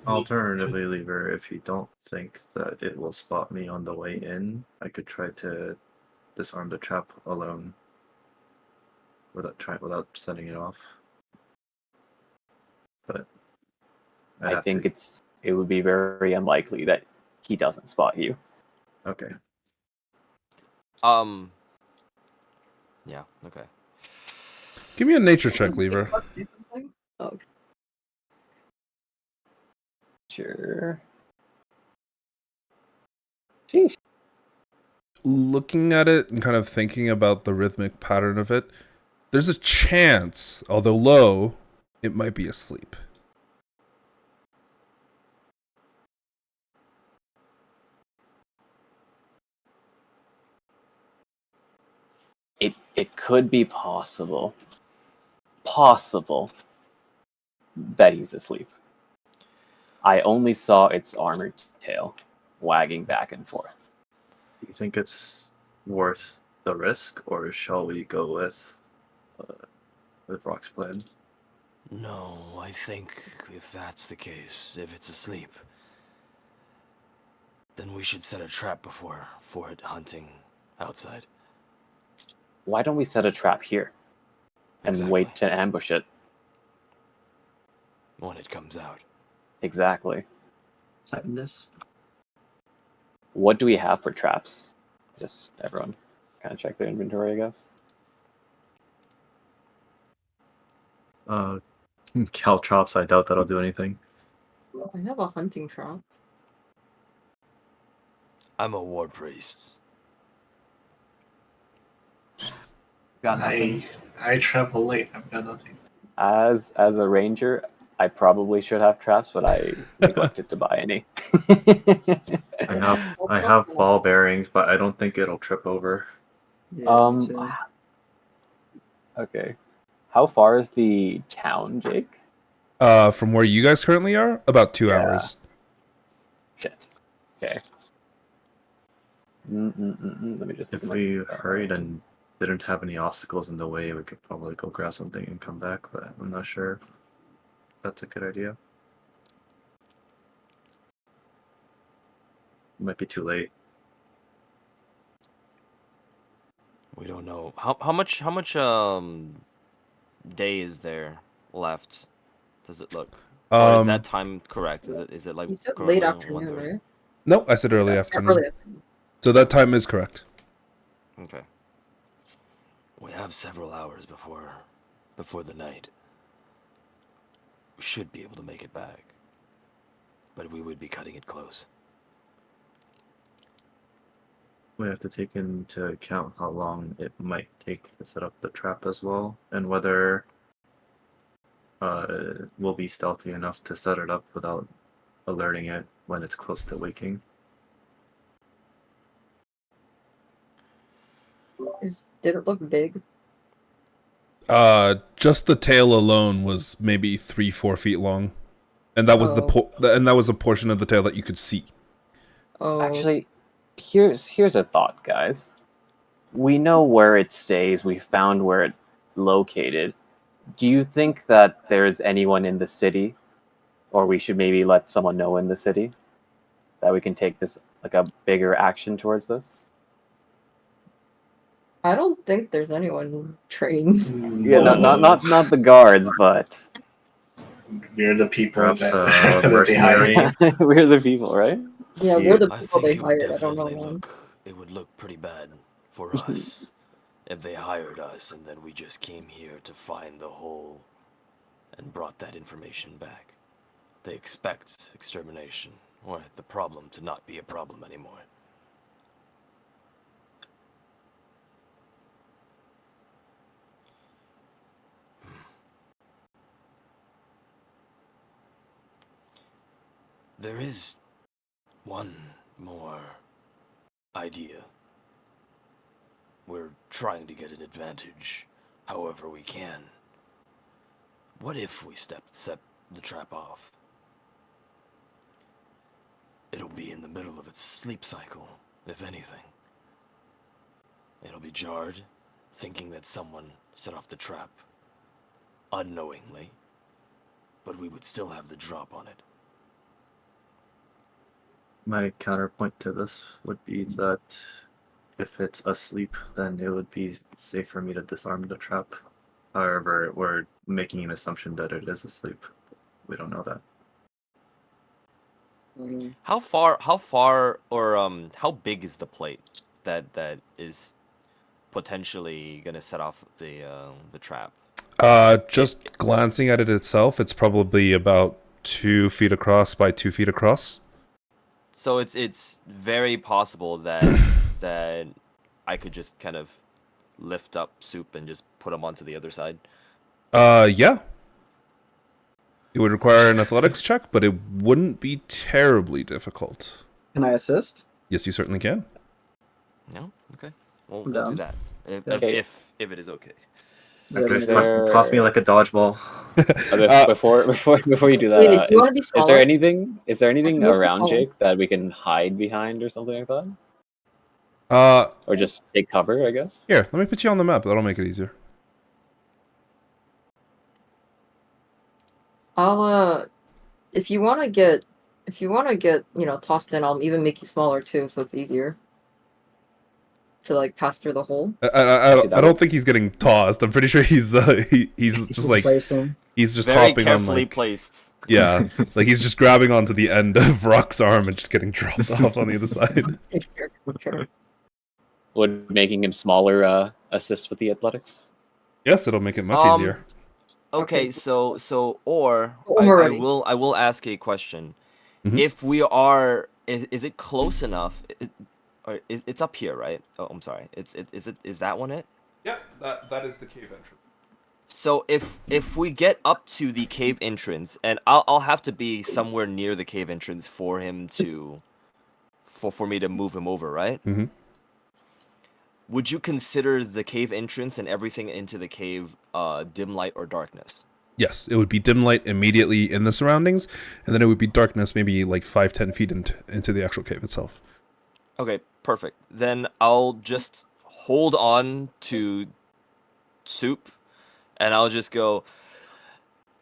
Alternatively, Lever, if you don't think that it will spot me on the way in, I could try to disarm the trap alone without setting it off. But I think it would be very unlikely that he doesn't spot you. Okay. Yeah. Okay. give me a nature check, Lever. Do something? Oh, okay. Sure. Sheesh. Looking at it and kind of thinking about the rhythmic pattern of it, there's a chance, although low, it might be asleep. It could be possible that he's asleep. I only saw its armored tail wagging back and forth. Do you think it's worth the risk, or shall we go with Rock's plan? No, I think if that's the case, if it's asleep, then we should set a trap for it hunting outside. Why don't we set a trap here and Exactly. wait to ambush it? When it comes out. Exactly. Second this. What do we have for traps? Just everyone kind of check their inventory, I guess. Caltrops, I doubt that'll do anything. I have a hunting trap. I'm a war priest. Got nothing. I travel late. I've got nothing. As a ranger, I probably should have traps, but I neglected to buy any. I have ball bearings, but I don't think it'll trip over. Yeah, me too. Okay. How far is the town, Jake? From where you guys currently are, about 2 Yeah. hours. Shit. Okay. Let me just look If at we my- hurried and didn't have any obstacles in the way, we could probably go grab something and come back, but I'm not sure if that's a good idea. It might be too late. We don't know how much day is there left? Does it look? Or is that time correct? Is it like You said late currently afternoon, 1:30? right? No, I said early Yeah, afternoon. Early afternoon. So that time is correct. Okay. We have several hours before the night. We should be able to make it back. But we would be cutting it close. We have to take into account how long it might take to set up the trap as well, and whether we'll be stealthy enough to set it up without alerting it when it's close to waking. Did it look big? Just the tail alone was maybe 3-4 feet long, and that was that was a portion of the tail that you could see. Oh. Actually, here's a thought, guys. We know where it stays. We found where it located. Do you think that there's anyone in the city, or we should maybe let someone know in the city that we can take this like a bigger action towards this? I don't think there's anyone trained. Yeah, not the guards, but We're the people Perhaps that, that they mercenary. hire. we're the people, right? Yeah, we're the I people think they it would hired. I don't know definitely why. it would look pretty bad for us if they hired us and then we just came here to find the hole and brought that information back. They expect extermination, or the problem to not be a problem anymore. There is one more idea. We're trying to get an advantage however we can. What if we set the trap off? It'll be in the middle of its sleep cycle, if anything. It'll be jarred, thinking that someone set off the trap unknowingly, but we would still have the drop on it. My counterpoint to this would be that if it's asleep, then it would be safe for me to disarm the trap. However, we're making an assumption that it is asleep. We don't know that. How far, or how big is the plate that is potentially gonna set off the trap? Just glancing at it itself, it's probably about 2 feet across by 2 feet across. So it's very possible that that I could just kind of lift up Soup and just put him onto the other side. Yeah. It would require an athletics check, but it wouldn't be terribly difficult. Can I assist? Yes, you certainly can. No, okay, we'll I'm do down. that Okay. if it is okay. Is that Okay, an Is idea? there- toss me like a dodgeball. Before you do that, Wait, do you want to be is smaller? there anything You're around smaller. Jake that we can hide behind or something like that, Uh, or just take cover? I guess. Here, let me put you on the map. That'll make it easier. I'll if you want to get tossed in, I'll even make you smaller too, so it's easier to like pass through the hole. I don't think he's getting tossed. I'm pretty sure he's he's just like Placing. he's just Very hopping on carefully like placed. yeah, like he's just grabbing onto the end of Rock's arm and just getting dropped off on the other side. Sure. Would making him smaller assist with the athletics? Yes, it'll make it much easier. Okay, Okay. so I'm ready. I will ask a question. Mhm. If we are, is it close enough? Or it's up here, right? Oh, I'm sorry. Is that one it? Yeah, that is the cave entrance. So if we get up to the cave entrance, and I'll have to be somewhere near the cave entrance for him to, for me to move him over, right? Mm-hmm. Would you consider the cave entrance and everything into the cave dim light or darkness? Yes, it would be dim light immediately in the surroundings, and then it would be darkness maybe like 5-10 feet into the actual cave itself. Okay, perfect. Then I'll just hold on to Soup, and I'll just go,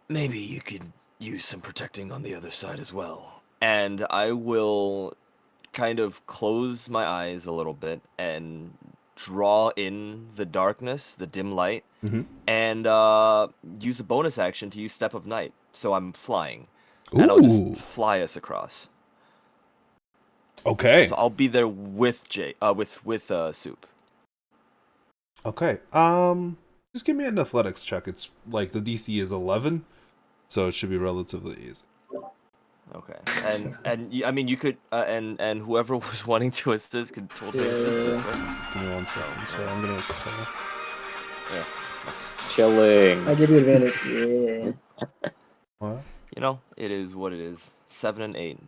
Maybe you could use some protecting on the other side as well. and I will kind of close my eyes a little bit and draw in the darkness, the dim light, Mhm. and use a bonus action to use Step of Night. So I'm flying, and I'll just Ooh. fly us across. Okay. So I'll be there with Soup. Okay. Just give me an athletics check. It's like the DC is 11, so it should be relatively easy. Okay, I mean, you could, and whoever was wanting to assist could totally assist this, right? Give me 1 second. So I'm gonna call. Yeah. Chilling. I give you advantage. Yeah. What? You know, it is what it is. 7 and 8.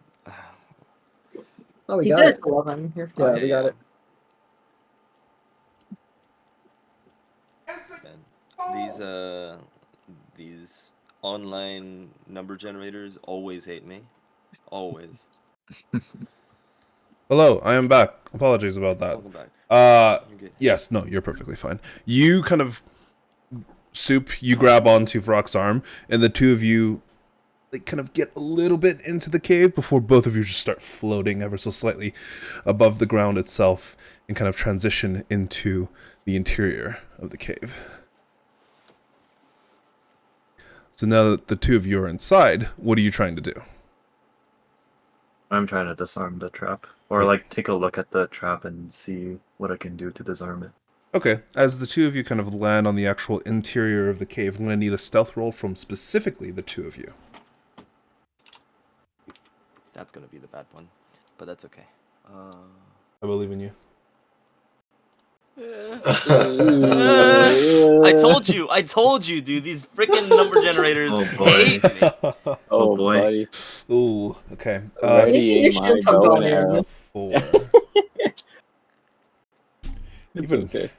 Oh, we He got said it. it's 11. You're Yeah, fine. we got it. And these online number generators always hate me. Always. Hello, I am back. Apologies about that. Welcome back. You're good. Yes, no, you're perfectly fine. You kind of Soup, you grab onto Vrock's arm, and the two of you like kind of get a little bit into the cave before both of you just start floating ever so slightly above the ground itself and kind of transition into the interior of the cave. So now that the two of you are inside, what are you trying to do? I'm trying to disarm the trap. Or like take a look at the trap and see what I can do to disarm it. Okay, as the two of you kind of land on the actual interior of the cave, I'm going to need a stealth roll from specifically the two of you. That's gonna be the bad one, but that's okay. I believe in you. I told you, dude. These freaking number generators Oh, boy. hate me. Oh, boy. buddy. Ooh, okay. Ready You my shouldn't have bow gone and in. arrow. 4. It's Even okay.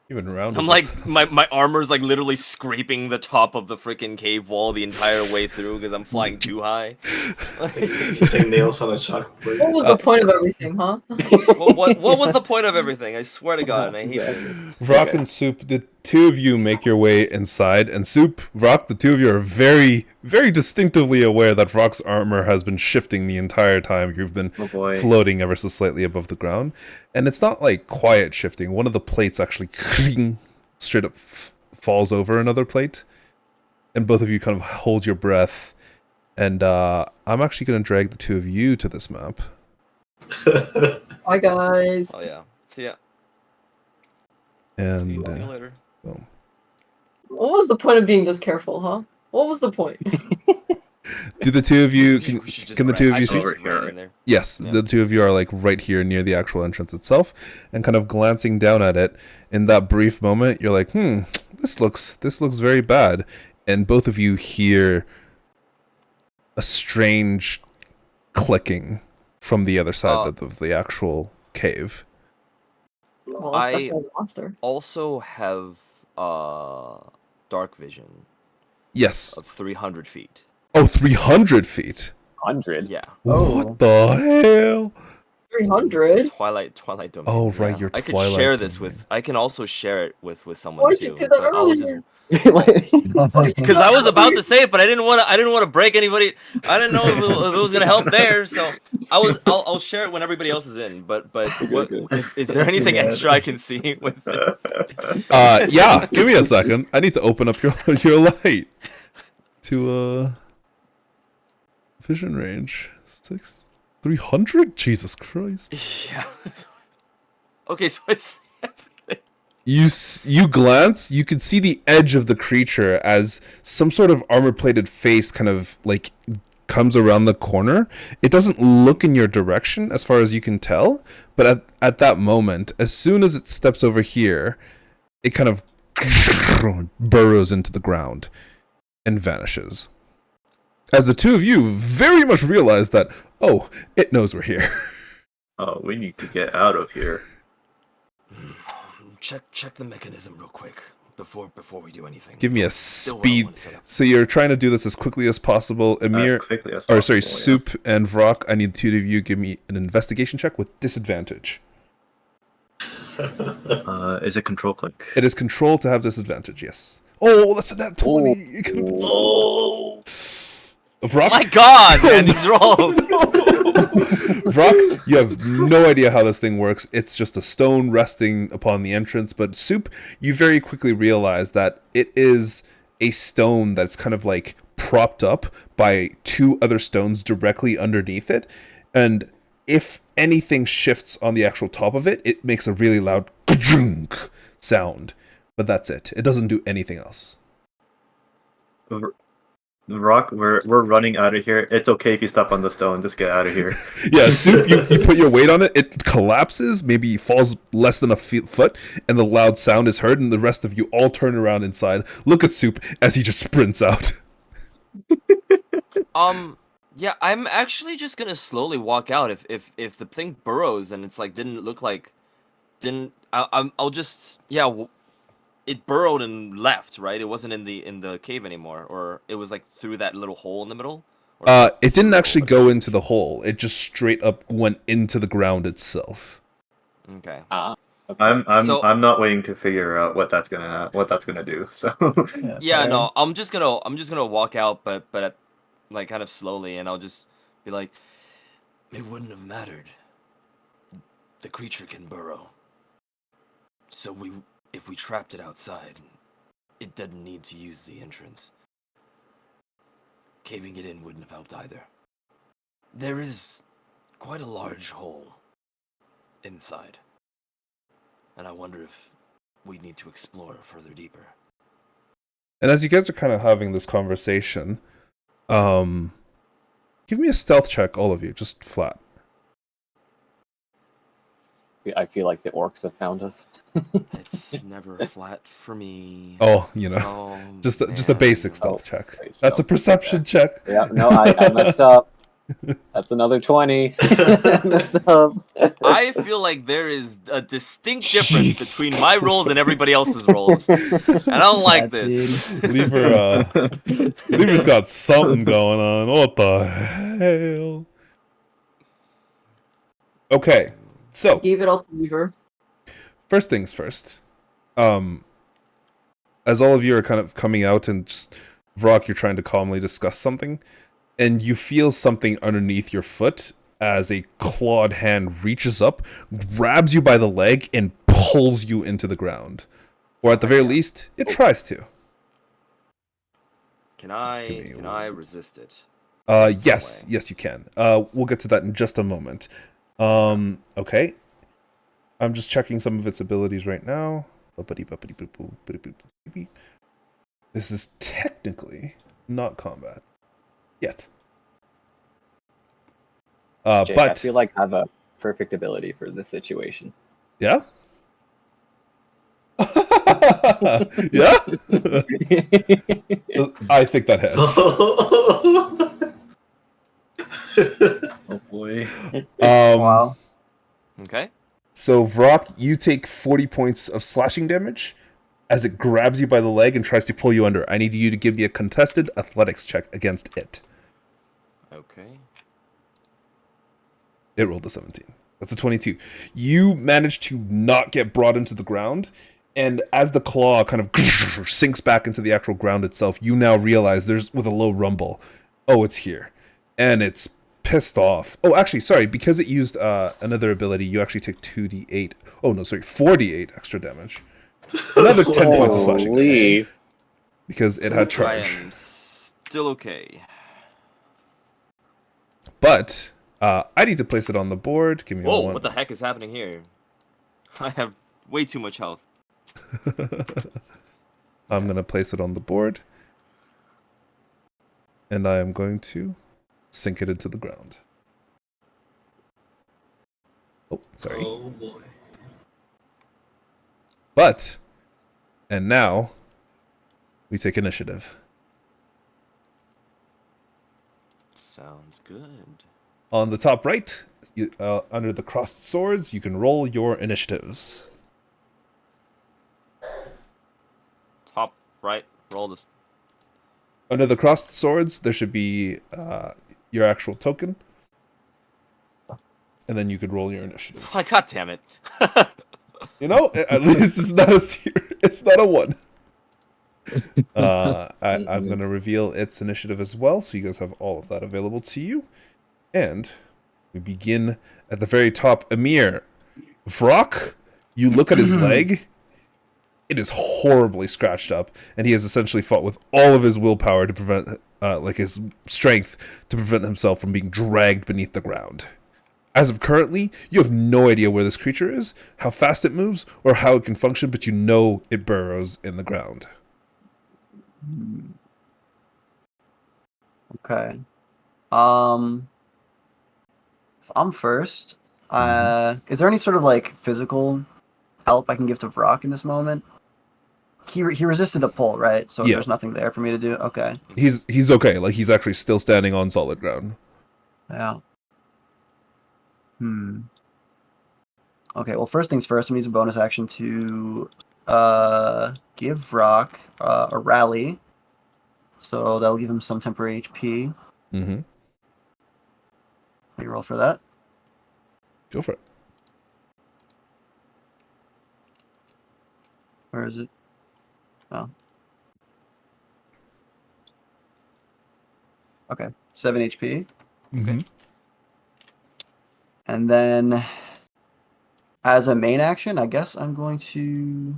even round. I'm like my armor's like literally scraping the top of the freaking cave wall the entire way through because I'm flying too high. It's like nails on a chalkboard. What was the point of everything, huh? what was the point of everything? I swear to God, and I hate this. Vrock Okay. and Soup, the two of you make your way inside, and Soup, Vrock, the two of you are very, very distinctively aware that Vrock's armor has been shifting the entire time you've been Oh boy. floating ever so slightly above the ground. And it's not like quiet shifting. One of the plates actually straight up falls over another plate. And both of you kind of hold your breath. And I'm actually going to drag the two of you to this map. Bye, guys. Oh yeah. See ya. And See you later. What was the point of being this careful, huh? What was the point? do the two of you, We should just can the ran- two of I you should see? just ran in there. Yes, Yeah. the two of you are like right here near the actual entrance itself, and kind of glancing down at it. In that brief moment, you're like, this looks very bad. And both of you hear a strange clicking from the other side of the actual cave. Well, that's I- definitely a monster. Also have dark vision Yes. of 300 feet. Oh, 300 feet. 100. Yeah. What the hell? 300? Twilight domain. Oh, right, yeah. your I could Twilight share this domain. with. I can also share it with someone Why'd too. you do that but I'll earlier? Because I was about to say it, but I didn't want to break anybody. I didn't know if it was gonna help there, so I'll share it when everybody else is in. But what is there anything extra I can see with it? Yeah, give me a second. I need to open up your light to vision range 300. Jesus Christ! Yeah. Okay, so it's. You glance, you can see the edge of the creature as some sort of armor-plated face kind of like comes around the corner. It doesn't look in your direction as far as you can tell, but at that moment, as soon as it steps over here, it kind of burrows into the ground and vanishes. As the two of you very much realize that, oh, it knows we're here. Oh, we need to get out of here. Check the mechanism real quick before we do anything. Give me a Still what I speed. wanna set up. So you're trying to do this as quickly as possible. Emir, As quickly as or sorry, possible, yeah. Soup and Vrock, I need the two of you give me an investigation check with disadvantage. Is it control click? It is control to have disadvantage, yes. Oh, that's a nat 20. You could have Vrock, My God, man, these rolls. Vrock, you have no idea how this thing works. It's just a stone resting upon the entrance. But Soup, you very quickly realize that it is a stone that's kind of like propped up by two other stones directly underneath it. And if anything shifts on the actual top of it, it makes a really loud sound. But that's it. It doesn't do anything else. Rock, we're running out of here. It's okay if you step on the stone. Just get out of here. Yeah, Soup, you put your weight on it, it collapses, maybe falls less than a foot, and the loud sound is heard, and the rest of you all turn around inside, look at Soup as he just sprints out. Yeah, I'm actually just gonna slowly walk out. If the thing burrows and it's like I'll just it burrowed and left, right? It wasn't in the cave anymore, or it was like through that little hole in the middle. It didn't actually go into the hole. It just straight up went into the ground itself. Okay. Okay. I'm not waiting to figure out what that's gonna do. So Yeah, no, I'm just gonna walk out, but like kind of slowly, and I'll just be like, It wouldn't have mattered. The creature can burrow. So if we trapped it outside, it didn't need to use the entrance. Caving it in wouldn't have helped either. There is quite a large hole inside. And I wonder if we need to explore further deeper. And as you guys are kind of having this conversation, give me a stealth check, all of you, just flat. I feel like the orcs have found us. it's never flat for me. Oh, you know, just a basic stealth check. Okay, That's a perception check. Yeah, no, I messed up. That's another 20. Messed up. I feel like there is a distinct difference between my rolls and everybody else's rolls, and I don't like this. Lever's got something going on. What the hell? Okay, so Gave it also Weaver. first things first. As all of you are kind of coming out and just Vrock, you're trying to calmly discuss something, and you feel something underneath your foot as a clawed hand reaches up, grabs you by the leg, and pulls you into the ground. Or at the very least, it tries to. Can I resist it? Yes, you can. We'll get to that in just a moment. Okay. I'm just checking some of its abilities right now. This is technically not combat yet. Jake, I But feel like I have a perfect ability for this situation. yeah. Yeah. I think that has. oh boy. Wow. Okay. So Vrock, you take 40 points of slashing damage as it grabs you by the leg and tries to pull you under. I need you to give me a contested athletics check against it. Okay. It rolled a 17. That's a 22. You manage to not get brought into the ground, and as the claw kind of sinks back into the actual ground itself, you now realize there's, with a low rumble, oh, it's here. And it's pissed off. Oh, actually, sorry, because it used another ability, you actually take 2d8. Oh, no, sorry, 4d8 extra damage. Another 10 points of slashing damage. Because it had I charge. am still okay. But I need to place it on the board. Give me Whoa, one. what the heck is happening here? I have way too much health. I'm going to place it on the board. And I am going to sink it into the ground. Oh, sorry. Oh boy. But, and now, we take initiative. Sounds good. On the top right, under the crossed swords, you can roll your initiatives. Top right, roll this. Under the crossed swords, there should be your actual token. And then you could roll your initiative. God damn it. You know, at least it's not a 1. I'm going to reveal its initiative as well, so you guys have all of that available to you. And we begin at the very top. Amir, Vrock, you look at his leg. It is horribly scratched up, and he has essentially fought with all of his willpower to prevent, his strength, to prevent himself from being dragged beneath the ground. As of currently, you have no idea where this creature is, how fast it moves, or how it can function, but you know it burrows in the ground. Okay. If I'm first, is there any sort of like physical help I can give to Vrock in this moment? He resisted the pull, right? So Yeah. there's nothing there for me to do. Okay. He's okay. Like, he's actually still standing on solid ground. Yeah. Okay, well, first things first, I'm going to use a bonus action to give Vrock a rally. So that'll give him some temporary HP. Mm-hmm. You roll for that. Go for it. Where is it? Oh. Okay, 7 HP. Mm-hmm. And then, as a main action, I guess I'm going to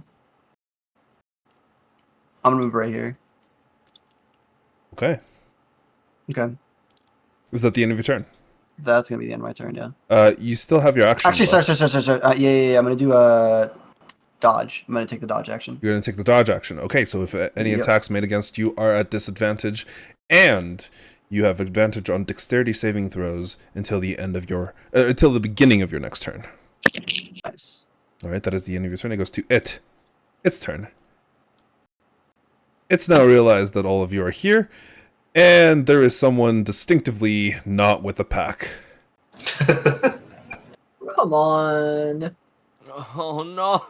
move right here. Okay. Okay, Is that the end of your turn? that's gonna be the end of my turn. Yeah. You still have your action. Actually, left. sorry. Yeah. I'm gonna do a dodge. I'm gonna take the dodge action. You're going to take the dodge action. Okay, so if any Yep. attacks made against you are at disadvantage, and you have advantage on dexterity saving throws until the end of your until the beginning of your next turn. Nice. All right, that is the end of your turn. It goes to it. Its turn. It's now realized that all of you are here, and there is someone distinctively not with the pack. Come on. Oh no.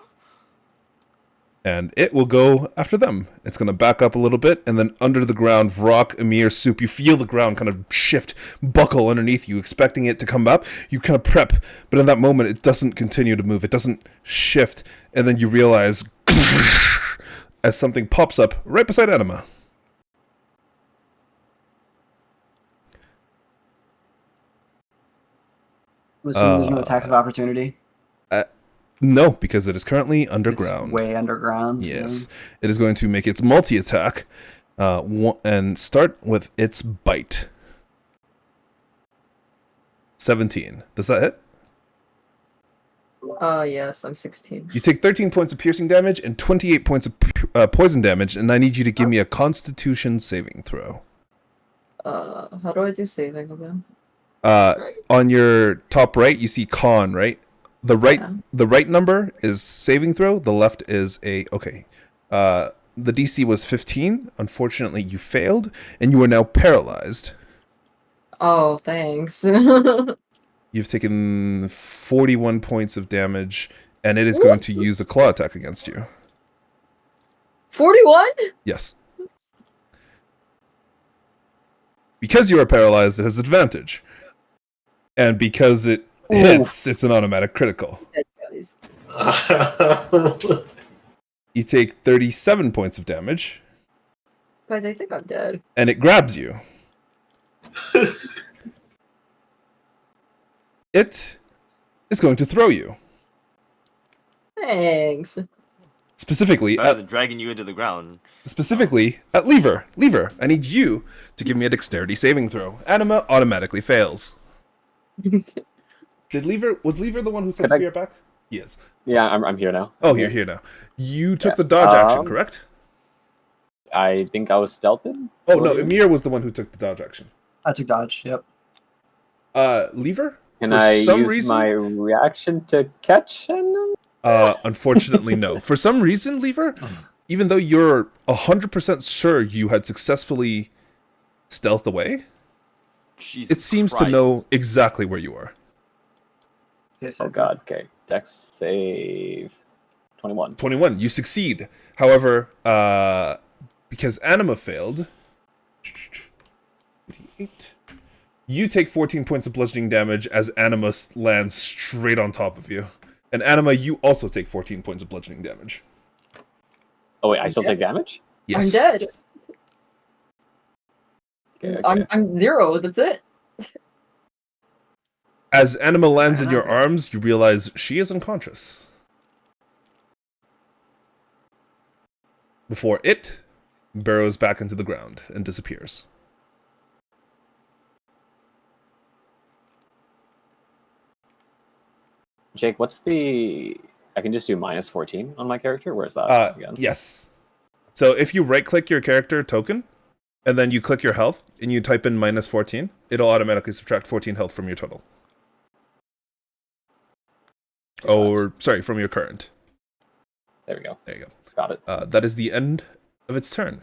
And it will go after them. It's going to back up a little bit, and then under the ground, Vrock, Amir, Soup, you feel the ground kind of shift, buckle underneath you, expecting it to come up. You kind of prep, but in that moment, it doesn't continue to move. It doesn't shift, and then you realize as something pops up right beside Anima. I'm assuming there's no attacks of opportunity. No, because it is currently underground. It's way underground. Yes. It is going to make its multi-attack and start with its bite. 17. Does that hit? Yes, I'm 16. You take 13 points of piercing damage and 28 points of poison damage, and I need you to give me a Constitution saving throw. How do I do saving again? On your top right, you see con, right? The right number is saving throw. The left is okay. The DC was 15. Unfortunately, you failed, and you are now paralyzed. Oh, thanks. You've taken 41 points of damage, and it is going to use a claw attack against you. 41? Yes. Because you are paralyzed, it has advantage. And because it hits, it's an automatic critical. Dead guys. You take 37 points of damage, Guys, I think I'm dead. and it grabs you. It is going to throw you. Thanks. Specifically Rather at, than dragging you into the ground. Lever. Lever, I need you to give me a dexterity saving throw. Anima automatically fails. Was Lever the one who sent the beer back? Yes. Yeah, I'm here now. Oh, you're here now. You took the dodge action, correct? I think I was stealthed. Oh, no, Emir was the one who took the dodge action. I took dodge. Yep. Lever? Can For I some use reason- my reaction to catch him? Unfortunately, no. For some reason, Lever, even though you're 100% sure you had successfully stealthed away, Jesus it seems Christ. to know exactly where you are. Yes, Oh god, okay. Dex save 21. 21. You succeed. However, because Anima failed, 88, you take 14 points of bludgeoning damage as Anima lands straight on top of you. And Anima, you also take 14 points of bludgeoning damage. Oh wait, I still take damage? I'm Yes. dead. Okay, I'm 0. That's it. As Anima lands in Right your on, then. arms, you realize she is unconscious. Before it burrows back into the ground and disappears. Jake, what's the? I can just do -14 on my character. Where's that again? Yes. So if you right-click your character token, and then you click your health, and you type in -14, it'll automatically subtract 14 health from your total. Or, sorry, from your current. There we go. There you go. Got it. That is the end of its turn.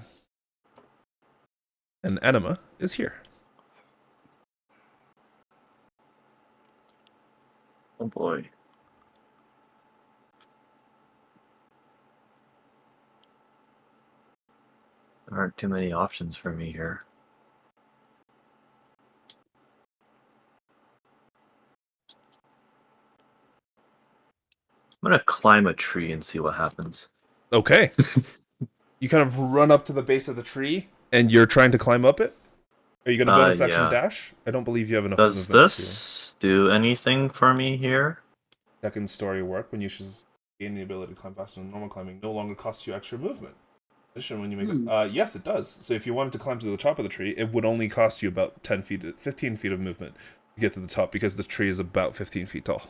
And Anima is here. Oh boy. There aren't too many options for me here. I'm gonna climb a tree and see what happens. Okay. You kind of run up to the base of the tree, and you're trying to climb up it? Are you going to bonus action Yeah. dash? I don't believe you have enough Does movement this do anything for me here? to second story work when you should gain the ability to climb faster than normal climbing no longer costs you extra movement. Addition when you make it. Yes, it does. So if you wanted to climb to the top of the tree, it would only cost you about 15 feet of movement to get to the top because the tree is about 15 feet tall.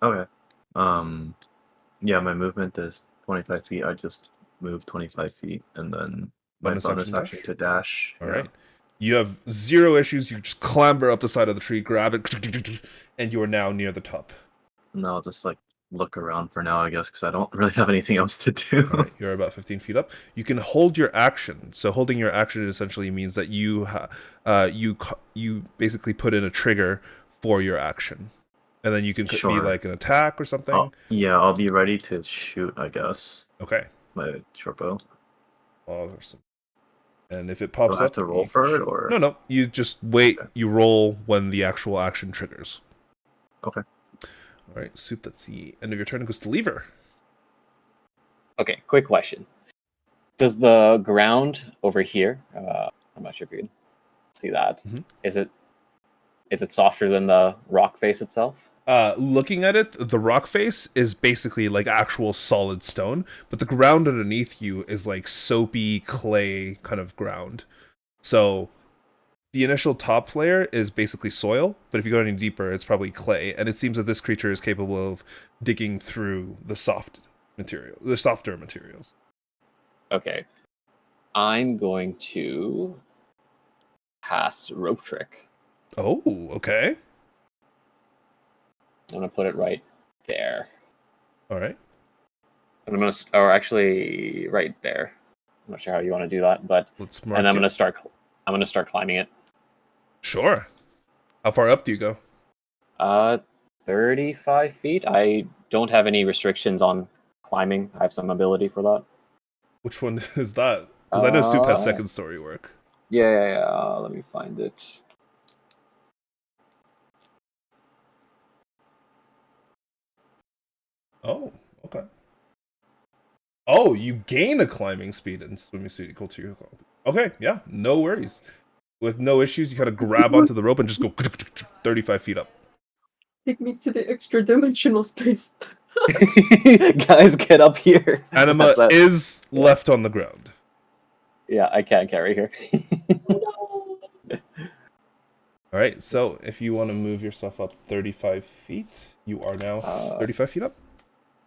Okay. Yeah, my movement is 25 feet. I just move 25 feet and then my Bonus bonus action action dash? to dash. All right. You have 0 issues. You just clamber up the side of the tree, grab it, and you are now near the top. And I'll just like look around for now, I guess, because I don't really have anything else to do. All right, you're about 15 feet up. You can hold your action. So holding your action essentially means that you you basically put in a trigger for your action, and then you can be Sure. like an attack or something. Oh, yeah, I'll be ready to shoot, I guess. Okay. My short bow. Awesome. And if it Do pops I have up, to roll you for can it, shoot. or No. You just wait. Okay. You roll when the actual action triggers. Okay. All right, Soup. That's the end of your turn. It goes to Lever. Okay, quick question. Does the ground over here, I'm not sure if you can see that, Mhm. is it softer than the rock face itself? Looking at it, the rock face is basically like actual solid stone, but the ground underneath you is like soapy clay kind of ground. So the initial top layer is basically soil, but if you go any deeper, it's probably clay. And it seems that this creature is capable of digging through the softer materials. Okay. I'm going to pass rope trick. Oh, okay. I'm going to put it right there. All right. And I'm going to, or actually right there. I'm not sure how you want to do that, but Let's mark and I'm it. going to start climbing it. Sure. How far up do you go? 35 feet. I don't have any restrictions on climbing. I have some ability for that. Which one is that? Because I know Soup has Uh, second story work. Yeah. Let me find it. Oh, okay. Oh, you gain a climbing speed and swimming speed equal to your. Okay, yeah, no worries. With no issues, you kind of grab onto the rope and just go 35 feet up. Take me to the extra dimensional space. Guys, get up here. Anima That's- is left on the ground. Yeah, I can't carry her. All right, so if you want to move yourself up 35 feet, you are now 35 feet up.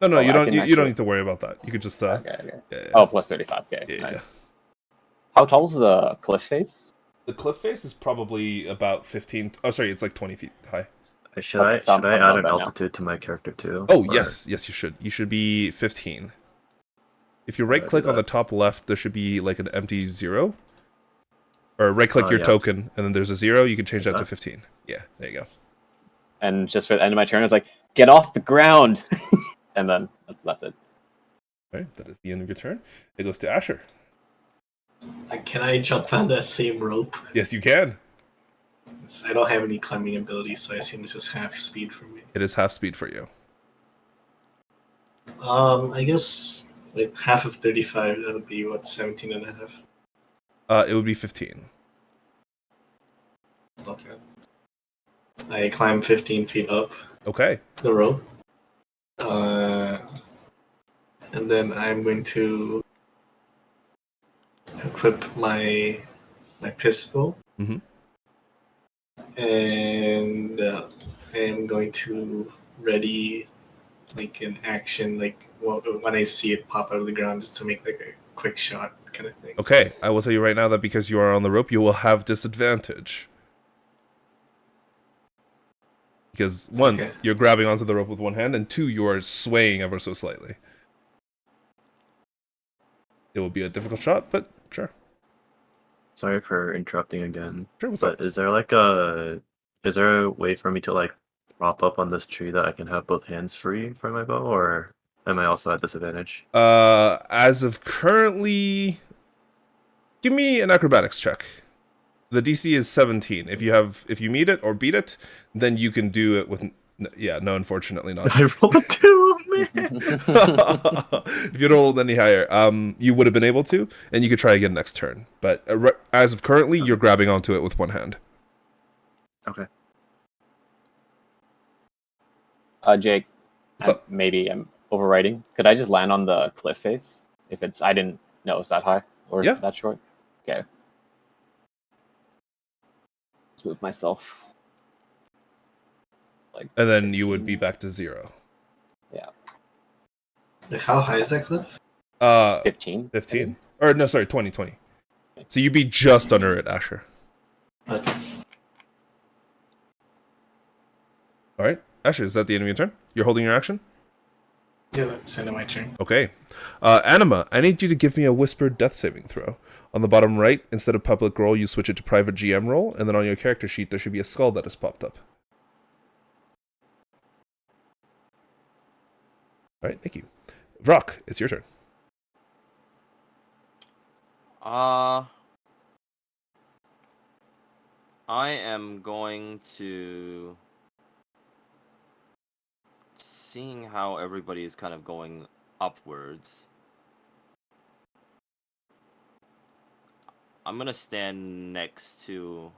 No, you I don't. can You actually- don't need to worry about that. You could just. Okay. Yeah. Oh, plus 35. Okay, Yeah, nice. yeah. How tall is the cliff face? The cliff face is probably about 15. Oh, sorry, it's like 20 feet high. Should Okay, so I I'm add above an that now. altitude to my character too? Oh, Or- yes, you should. You should be 15. If you How do I right click do on the that? top left, there should be like an empty 0. Or right click Oh, your yeah. token, and then there's a 0. You can change that to Okay. 15. Yeah, there you go. And just for the end of my turn, it's like, get off the ground! And then that's it. All right, that is the end of your turn. It goes to Asher. Can I jump on that same rope? Yes, you can. I don't have any climbing ability, so I assume it's just half speed for me. It is half speed for you. I guess With half of 35, that would be what, 17 and a half? It would be 15. Okay. I climb 15 feet up Okay. the rope. And then I'm going to equip my pistol. Mhm. And I am going to ready like an action, like when I see it pop out of the ground, just to make like a quick shot kind of thing. Okay, I will tell you right now that because you are on the rope, you will have disadvantage. Because one, Okay. you're grabbing onto the rope with one hand, and two, you are swaying ever so slightly. It will be a difficult shot, but sure. Sorry for interrupting again. Sure, what's But up? is there a way for me to like prop up on this tree that I can have both hands free for my bow, or am I also at disadvantage? As of currently, give me an acrobatics check. The DC is 17. If you meet it or beat it, then you can do it with. No, unfortunately not. I rolled a 2, man. If you don't roll any higher, you would have been able to, and you could try again next turn. But as of currently, you're grabbing onto it with one hand. Okay. Jake, What's up? maybe I'm overwriting. Could I just land on the cliff face? If I didn't know it's that high or Yeah. that short. Okay. Let's move myself. Like, And then you would be back to 0. yeah, Like, how high is that cliff? 15. 15. Or no, sorry, 20. So you'd be just under it, Asher. Okay. All right, Asher, is that the end of your turn? You're holding your action? Yeah, that's the end of my turn. Okay. Anima, I need you to give me a whispered death saving throw. On the bottom right, instead of public roll, you switch it to private GM roll, and then on your character sheet, there should be a skull that has popped up. All right, thank you. Vrock, it's your turn. I am going to, seeing how everybody is kind of going upwards, I'm gonna stand next to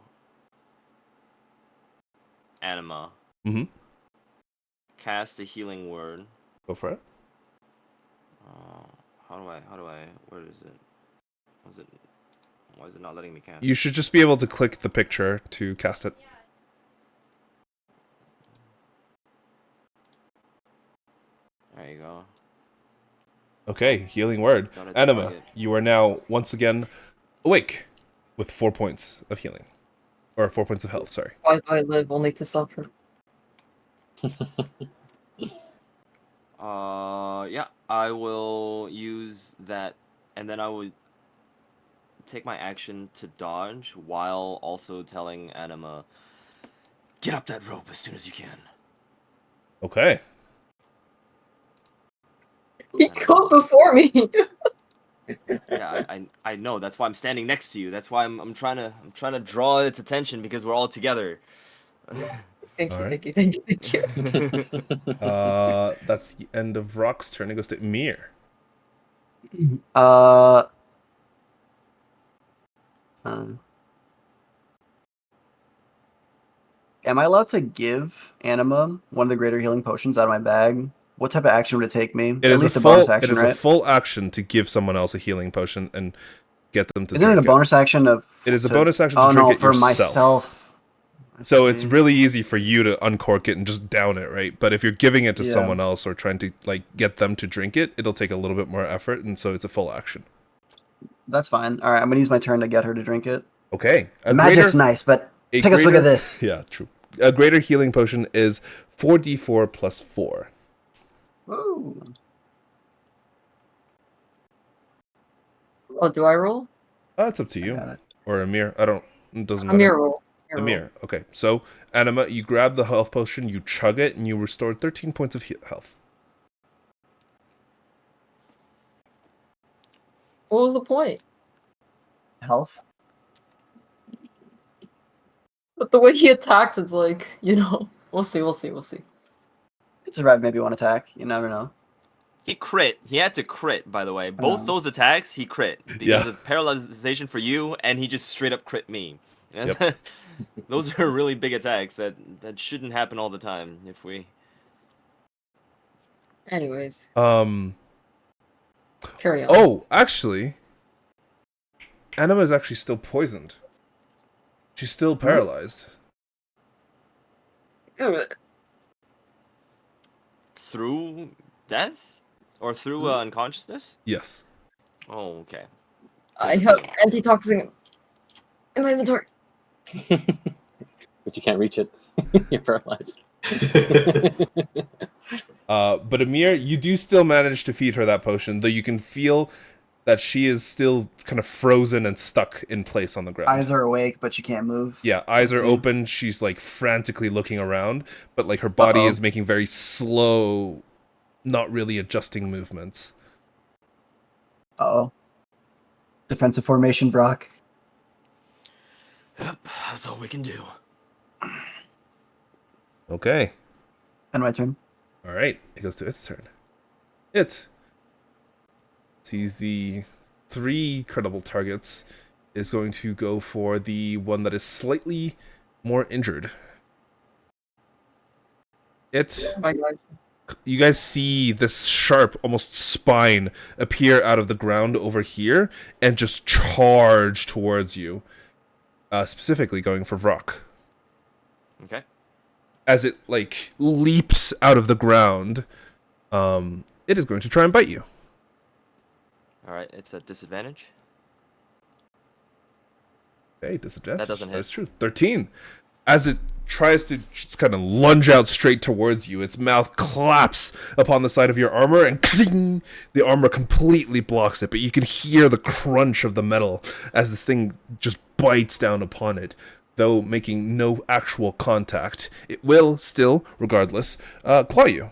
Anima. Mm-hmm. Cast a healing word. Go for it. How do I, where is it? Why is it not letting me cast? You should just be able to click the picture to cast it. There you go. Okay, healing word. Got it, Anima, target. you are now once again awake with 4 points of healing. Or 4 points of health, sorry. Why do I live only to suffer? Yeah, I will use that, and then I would take my action to dodge while also telling Anima, get up that rope as soon as you can. Okay. He got before me. Yeah, I know. That's why I'm standing next to you. That's why I'm trying to draw its attention because we're all together. Thank you, Alright. thank you. That's the end of Rock's turn. It goes to Mir. Am I allowed to give Anima one of the greater healing potions out of my bag? What type of action would it take me? It At is least a a bonus full. action, It is right? a full action to give someone else a healing potion and get them to. Isn't it a drink bonus action of? It is a bonus action to Oh drink no, it for yourself. myself. I So it's see. really easy for you to uncork it and just down it, right? But if you're giving it to Yeah. someone else or trying to like get them to drink it, it'll take a little bit more effort, and so it's a full action. That's fine. All right, I'm gonna use my turn to get her to drink it. Okay. The magic's nice, but take a swig of this. Yeah, true. A greater healing potion is 4d4 plus 4. Ooh. Oh, do I roll? It's up to I you. got it. Or Amir. I don't. It doesn't matter. Amir roll. Amir. Okay. So, Anima, you grab the health potion, you chug it, and you restore 13 points of health. What was the point? Health. But the way he attacks, it's like, we'll see. Could survive maybe one attack. You never know. He crit. He had to crit, by the way. Both those attacks, he crit. Because of paralyzation for you, and he just straight up crit me. Yep. Those are really big attacks that shouldn't happen all the time if we... Anyways, Um. carry on. Oh, actually, Anima is actually still poisoned. She's still paralyzed. Through death? Or through unconsciousness? Yes. Oh, okay. I have antitoxin in my inventory. But you can't reach it. You're paralyzed. But Amir, you do still manage to feed her that potion, though you can feel that she is still kind of frozen and stuck in place on the ground. Eyes are awake, but she can't move. Yeah, eyes are see. open. She's like frantically looking around, but like her body Uh-oh. is making very slow, not really adjusting movements. Uh-oh. Defensive formation, Brock. Yep, that's all we can do. Okay. And my turn. All right. It goes to its turn. It sees the 3 credible targets. Is going to go for the one that is slightly more injured. My God. You guys see this sharp, almost spine appear out of the ground over here and just charge towards you. Specifically going for Vrock. Okay. As it, like, leaps out of the ground, it is going to try and bite you. Alright, it's a disadvantage. Okay, disadvantage. That doesn't hit. That's true. 13. As it tries to just kind of lunge out straight towards you, its mouth claps upon the side of your armor, and cling, the armor completely blocks it, but you can hear the crunch of the metal as this thing just bites down upon it, though making no actual contact. It will still, regardless, claw you.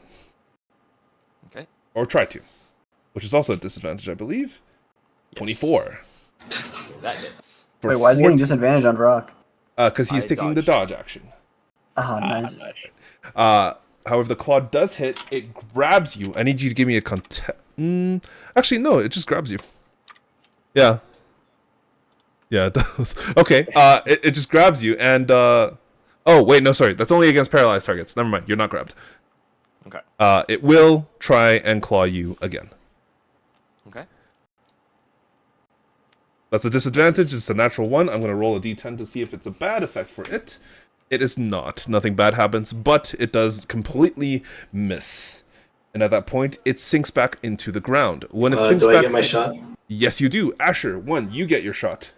Okay. Or try to. Which is also a disadvantage, I believe. Yes. 24. That hits. For Wait, why is he getting 14 disadvantage on Brock? because he's I taking the dodged. dodge action. Oh, nice. However, the claw does hit. It grabs you. I need you to give me a actually, no, it just grabs you. Yeah. Yeah, it does. Okay, it just grabs you, and, oh, wait, no, sorry. That's only against paralyzed targets. Never mind, you're not grabbed. Okay. It will try and claw you again. Okay. That's a disadvantage. It's a natural 1. I'm going to roll a d10 to see if it's a bad effect for it. It is not. Nothing bad happens, but it does completely miss. And at that point, it sinks back into the ground. When it sinks do back, I get my shot? yes, you do. Asher, 1, you get your shot.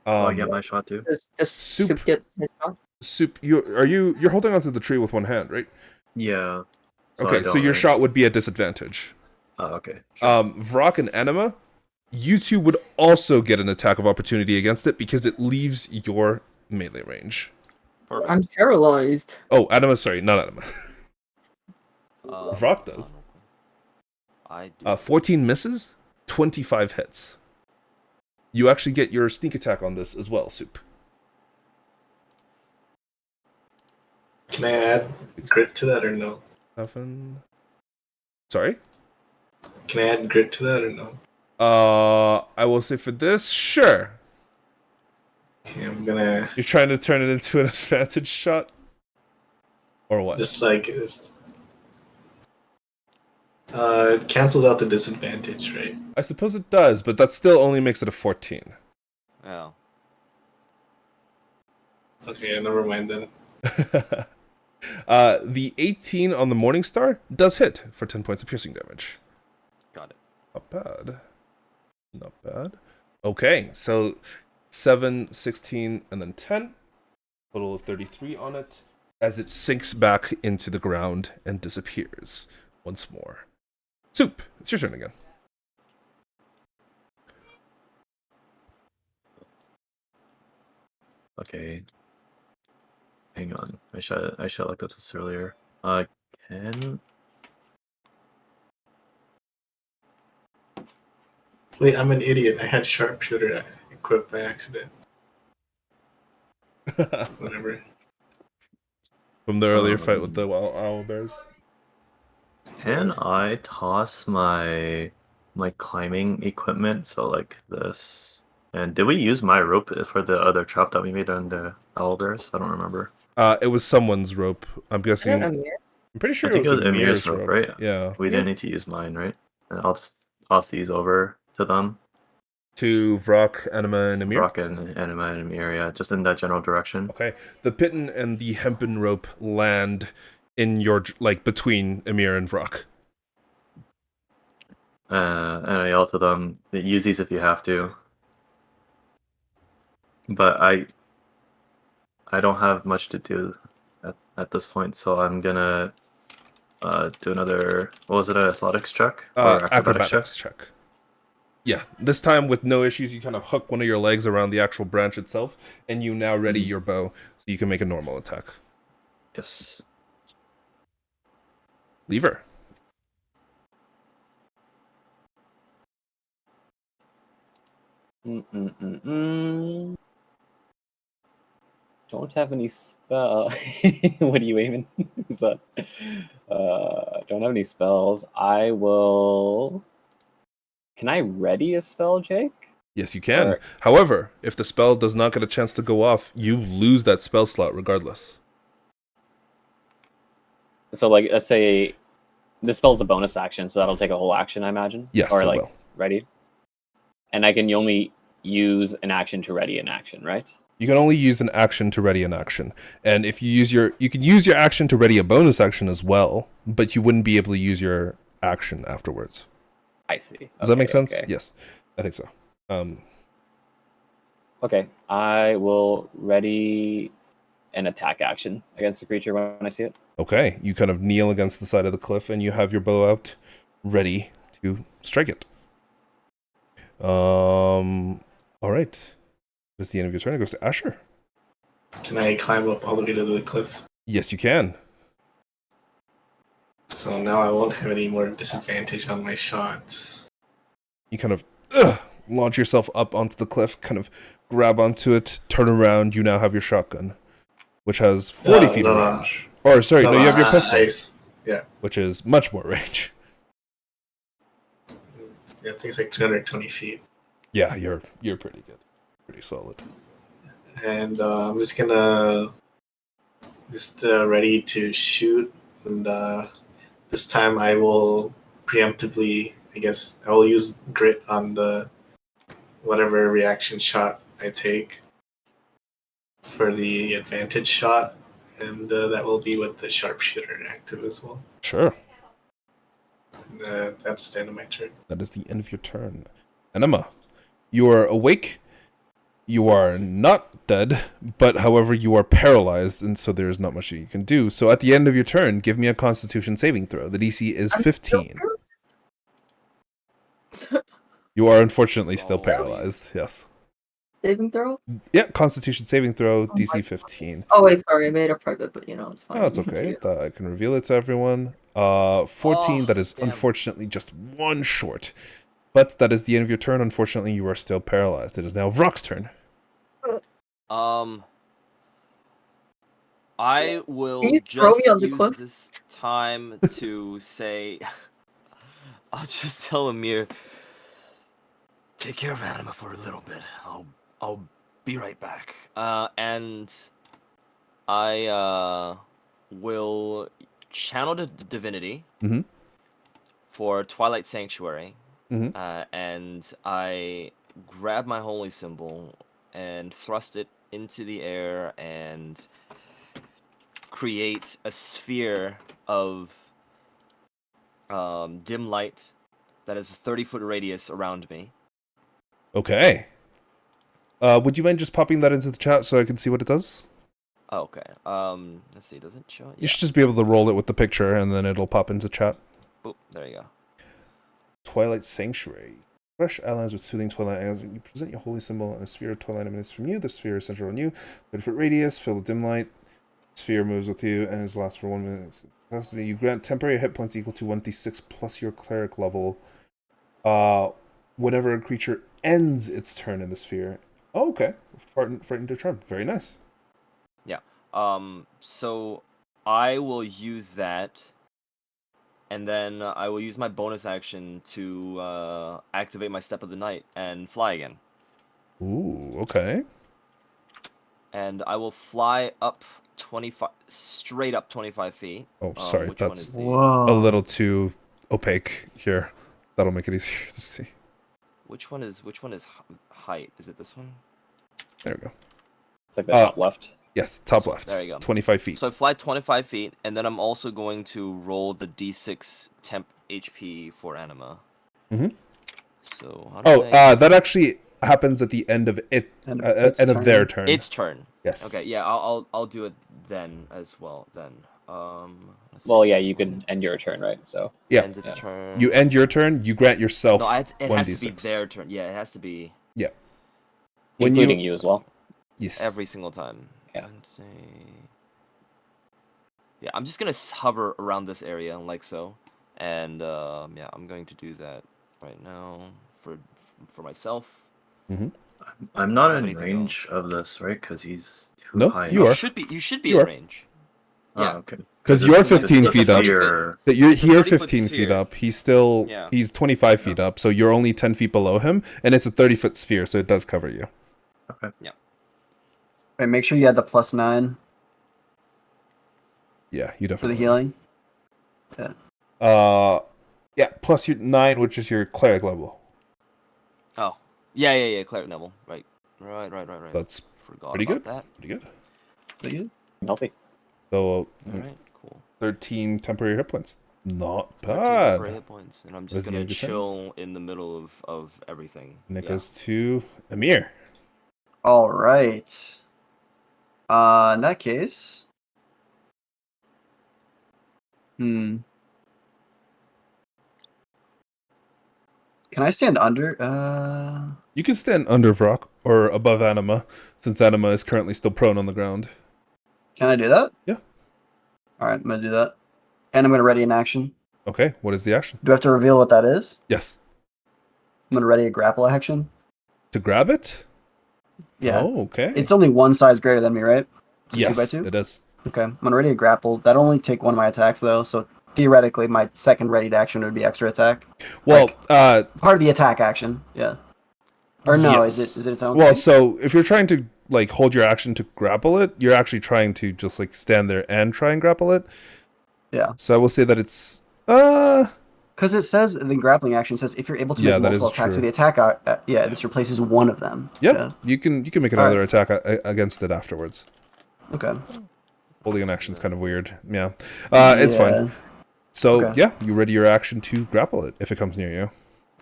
I get my shot too. Does Soup. Soup get hit off? Soup, you're holding onto the tree with one hand, right? Yeah. I Okay, so don't, your right? shot would be a disadvantage. Oh, okay. Sure. Vrock and Enema, you two would also get an attack of opportunity against it because it leaves your melee range. Perfect. I'm paralyzed. Oh, Enema, sorry, not Enema. Vrock does. hold on real quick. I do. 14 misses, 25 hits. You actually get your sneak attack on this as well, Soup. Can I add grit to that or no? 7. Sorry? Can I add grit to that or no? I will say for this, sure. Okay, I'm gonna You're trying to turn it into an advantage shot? Or what? just it cancels out the disadvantage, right? I suppose it does, but that still only makes it a 14. Oh. Okay, never mind then. The 18 on the Morning Star does hit for 10 points of piercing damage. Got it. Not bad. Not bad. Okay, so 7, 16, and then 10. Total of 33 on it. As it sinks back into the ground and disappears once more. Soup, it's your turn again. Okay. Hang on. I should have looked at this earlier. Can Wait, I'm an idiot. I had sharpshooter equipped by accident. Whatever. From the earlier fight with the owl bears. Can I toss my climbing equipment? So like this. And did we use my rope for the other trap that we made on the elders? I don't remember. It was someone's rope. I'm guessing. Isn't it Amir? I'm pretty sure I think it was Amir's Amir's rope, right? Yeah. We didn't need to use mine, right? And I'll just toss these over to them. To Vrock, Anima, and Amir. Rock and Anima and Amir, yeah, just in that general direction. Okay. The Pitten and the hempen rope land in your between Amir and Vrock. And I yell to them, use these if you have to. But I don't have much to do at this point, so I'm gonna do another. What was it? An athletics check or Acrobatics check. Yeah, this time with no issues, you kind of hook one of your legs around the actual branch itself, and you now ready your bow, so you can make a normal attack. Yes. Lever. Don't have any spell. What are you aiming? Who's that? Don't have any spells. I will. Can I ready a spell, Jake? Yes, you can. Or... However, if the spell does not get a chance to go off, you lose that spell slot regardless. So, like, let's say the spell's a bonus action, so that'll take a whole action, I imagine. Yes, or it like will. ready. And I can only use an action to ready an action, right? You can only use an action to ready an action, and if you use you can use your action to ready a bonus action as well, but you wouldn't be able to use your action afterwards. I see. Does that make sense? Okay. Yes, I think so. Okay, I will ready an attack action against the creature when I see it. Okay, you kind of kneel against the side of the cliff, and you have your bow out, ready to strike it. All right. That's the end of your turn. It goes to Asher. Can I climb up all the way to the cliff? Yes, you can. So now I won't have any more disadvantage on my shots. You kind of launch yourself up onto the cliff, kind of grab onto it, turn around. You now have your shotgun, which has 40 feet of range. Or, sorry, no, you have your pistol. Yeah. Which is much more range. Yeah, I think it's like 220 feet. Yeah, you're pretty good. Pretty solid. And I'm just gonna ready to shoot, and this time I will preemptively, I guess I will use grit on the whatever reaction shot I take for the advantage shot, and that will be with the sharpshooter active as well. Sure. And that's the end of my turn. That is the end of your turn. Anima, you are awake. You are not dead, but however, you are paralyzed, and so there is not much that you can do. So at the end of your turn, give me a Constitution saving throw. The DC is 15. You are unfortunately still paralyzed. Yes. Saving throw? Yeah, Constitution saving throw, DC 15. Oh wait, sorry, I made it private, but it's fine. Oh, it's You can see okay. it. I can reveal it to everyone. 14, that is damn. unfortunately just one short. But that is the end of your turn. Unfortunately, you are still paralyzed. It is now Vrock's turn. I will Can you throw just me on the use cliff? this time to say, I'll just tell Amir, Take care of Anima for a little bit. I'll be right back. and I will channel the divinity Mhm. for Twilight Sanctuary, Mhm. and I grab my holy symbol and thrust it into the air and create a sphere of dim light that has a 30-foot radius around me. Okay. Would you mind just popping that into the chat so I can see what it does? Oh, okay. Let's see. Does it show it? You should just be able to roll it with the picture, and then it'll pop into chat. Boop, there you go. Twilight Sanctuary. Fresh allies with soothing twilight as you present your holy symbol and a sphere of twilight emanates from you. The sphere is centered on you. 30-foot radius, filled with dim light. Sphere moves with you and is lasts for 1 minute. Capacity. You grant temporary hit points equal to 1d6 plus your cleric level. Whenever a creature ends its turn in the sphere. Oh, okay. Frightened to charm. Very nice. Yeah. So I will use that and then I will use my bonus action to activate my Step of the Night and fly again. Ooh, okay. And I will fly up 25, straight up 25 feet. Oh, sorry, Which one that's is the? Whoa. a little too opaque here. That'll make it easier to see. Which one is height? Is it this one? There we go. It's like the top left. Yes, top So, left. there you go. 25 feet. So I fly 25 feet, and then I'm also going to roll the d6 temp HP for Anima. Mhm. So how do Oh, I... that actually happens at the end of it, End end of their turn. Its turn. Yes. Okay, yeah, I'll do it then as well. Then, let's Well, see. yeah, you can end your turn, right? So Yeah. Ends its turn. You end your turn. You grant yourself No, it has to be 1d6. their turn. Yeah, it has to be Yeah. When including you as well. Yes. every single time. Yeah. Let's see. Yeah, I'm just gonna hover around this area like so, and yeah, I'm going to do that right now for myself. I'm not Have in anything range of this, right? Because he's too No, high. you are. Should be. You should be You in are. range. Oh, Yeah. okay. Because it's- you're it's 15 a feet up. sphere. That you're It's a here 30-foot 15 feet sphere. up. He's still Yeah. he's 25 feet up, so you're only 10 feet below him, and it's a 30-foot sphere, so it does cover you. Right, make sure you add the +9 Yeah, you for definitely. the healing. Yeah, plus your 9, which is your cleric level. Oh. Yeah. Cleric level. Right. That's Forgot pretty about good. that. Pretty good. Pretty good. Healthy. So All right. Cool. 13 temporary hit points. Not 13 bad. temporary hit points, and I'm Was just the gonna end of your turn? chill in the middle of everything. And it Yeah. goes to Amir. All right. In that case, can I stand under? You can stand under Vrock or above Anima, since Anima is currently still prone on the ground. Can I do that? Yeah. All right, I'm gonna do that, and I'm gonna ready an action. Okay, what is the action? Do I have to reveal what that is? Yes. I'm gonna ready a grapple action. To grab it? Yeah. Oh, okay. It's only one size greater than me, right? It's a yes, 2x2? it is. Okay. I'm gonna ready a grapple. That'll only take one of my attacks though, so theoretically my second readied action would be extra attack. Well, Part of the attack action, yeah. Or no, yes. is it its own Well, thing? so if you're trying to like hold your action to grapple it, you're actually trying to just like stand there and try and grapple it. Yeah. So I will say that it's Because it says the grappling action says if you're able to Yeah, make that multiple is attacks true. with the attack, this replaces one of them. yeah, you can make All another right. attack against it afterwards. Okay. Holding an action's kind of weird. Yeah. It's fine. Yeah. So Okay. yeah, you ready your action to grapple it if it comes near you.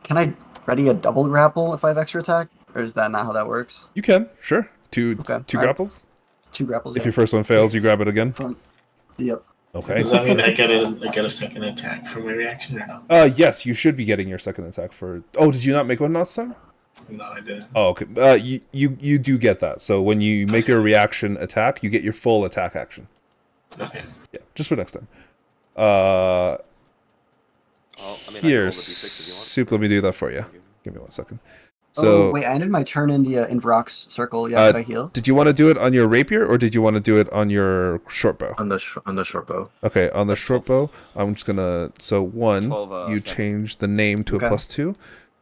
Can I ready a double grapple if I have extra attack? Or is that not how that works? You can, sure. Two Okay, alright. grapples. 2 grapples. If Yeah. your first one fails, you grab it again. Yep. Okay. Does that mean I get a second attack for my reaction or no? Yes, you should be getting your second attack for. Oh, did you not make one last time? No, I didn't. Oh, okay. You do get that. So when you make your reaction attack, you get your full attack action. Okay. Yeah, just for next time. Oh, I mean, I can Here, roll the d6 if you want. Soup. Let me do that for you. Give me 1 second. So So, wait, I ended my turn in the in Vrock's circle. Yeah, did I heal? did you want to do it on your rapier or did you want to do it on your short bow? On the short bow. Okay, on the That's short 12. bow, I'm just gonna. So 1, 12, you attack. change the name to Okay. a +2.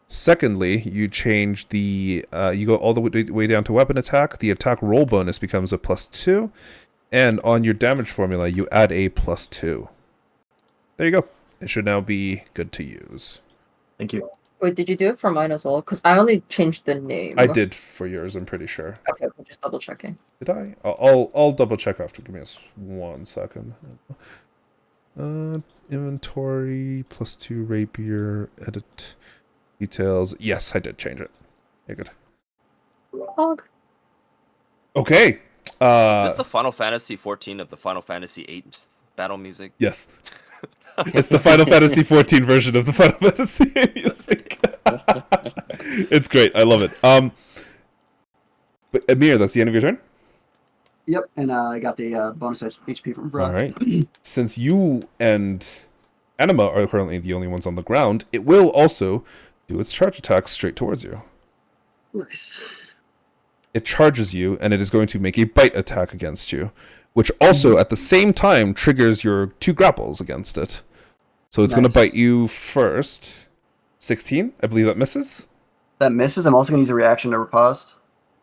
Secondly, you change the. You go all the way down to weapon attack. The attack roll bonus becomes a +2, and on your damage formula, you add a +2. There you go. It should now be good to use. Thank you. Wait, did you do it for mine as well? Because I only changed the name. I did for yours. I'm pretty sure. Okay, we're just double checking. Did I? I'll double check after. Give me 1 second. Inventory +2 rapier edit details. Yes, I did change it. Yeah, good. Hog. Okay. Is this the Final Fantasy 14 of the Final Fantasy 8 battle music? Yes. It's the Final Fantasy 14 version of the Final Fantasy music. It's great. I love it. But Amir, that's the end of your turn? Yep, and I got the bonus HP from Vrock. All right. Since you and Anima are currently the only ones on the ground, it will also do its charge attack straight towards you. Nice. It charges you, and it is going to make a bite attack against you, which also at the same time triggers your 2 grapples against it. So it's going to Nice. bite you first. 16. I believe that misses. That misses. I'm also gonna use a reaction to riposte.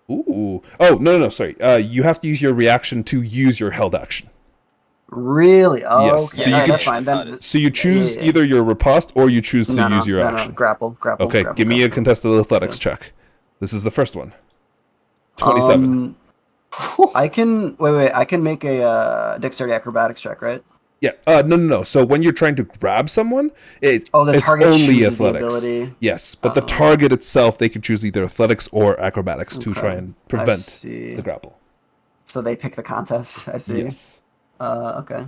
Ooh. Oh, no. Sorry. You have to use your reaction to use your held action. Really? Oh, Yes. okay. So you Alright, can that's fine. Then So you choose yeah. either your riposte or you choose to no, use your no, action. no, grapple. Okay, grapple, give me a grapple. contested athletics check. This is the first one. 27. I can wait. I can make a dexterity acrobatics check, right? Yeah. No. So when you're trying to grab someone, The it's target only chooses the athletics. ability. Yes, but the Oh. target itself, they can choose either athletics or acrobatics to Okay, try and I prevent see. the grapple. So they pick the contest. I see. Yes. Okay.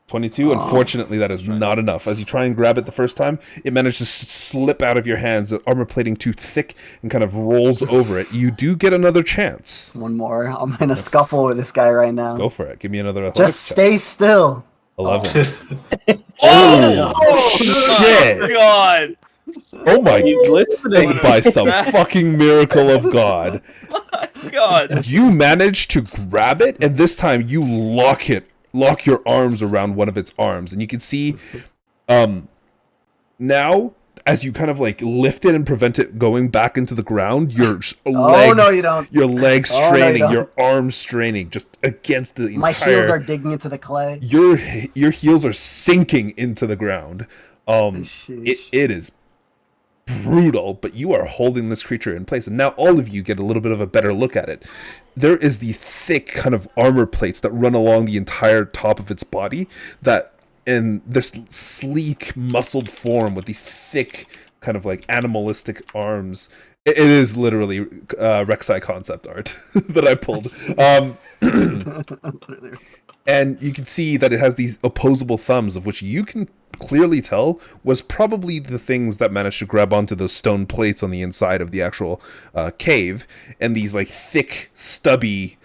22. Oh. Unfortunately, that is not enough. As you try and grab it the first time, it manages to slip out of your hands. The armor plating too thick and kind of rolls over it. You do get another chance. One more. I'm in a scuffle with this guy right now. Go for it. Give me another athletics Just check. stay still. 11. Oh, shit. God! Oh my He's listening. By some fucking miracle of God. God! You manage to grab it, and this time you lock your arms around one of its arms, and you can see now as you kind of like lift it and prevent it going back into the ground, your legs Oh no, you don't. your legs Oh, no, you straining, don't. your arms straining just against the My entire heels are digging into the clay. your heels are sinking into the ground. Sheesh. It is brutal, but you are holding this creature in place, and now all of you get a little bit of a better look at it. There is these thick kind of armor plates that run along the entire top of its body, that in this sleek muscled form with these thick kind of like animalistic arms. It is literally Rek'Sai concept art that I pulled. And you can see that it has these opposable thumbs, of which you can clearly tell was probably the things that managed to grab onto those stone plates on the inside of the actual cave, and these like thick, stubby,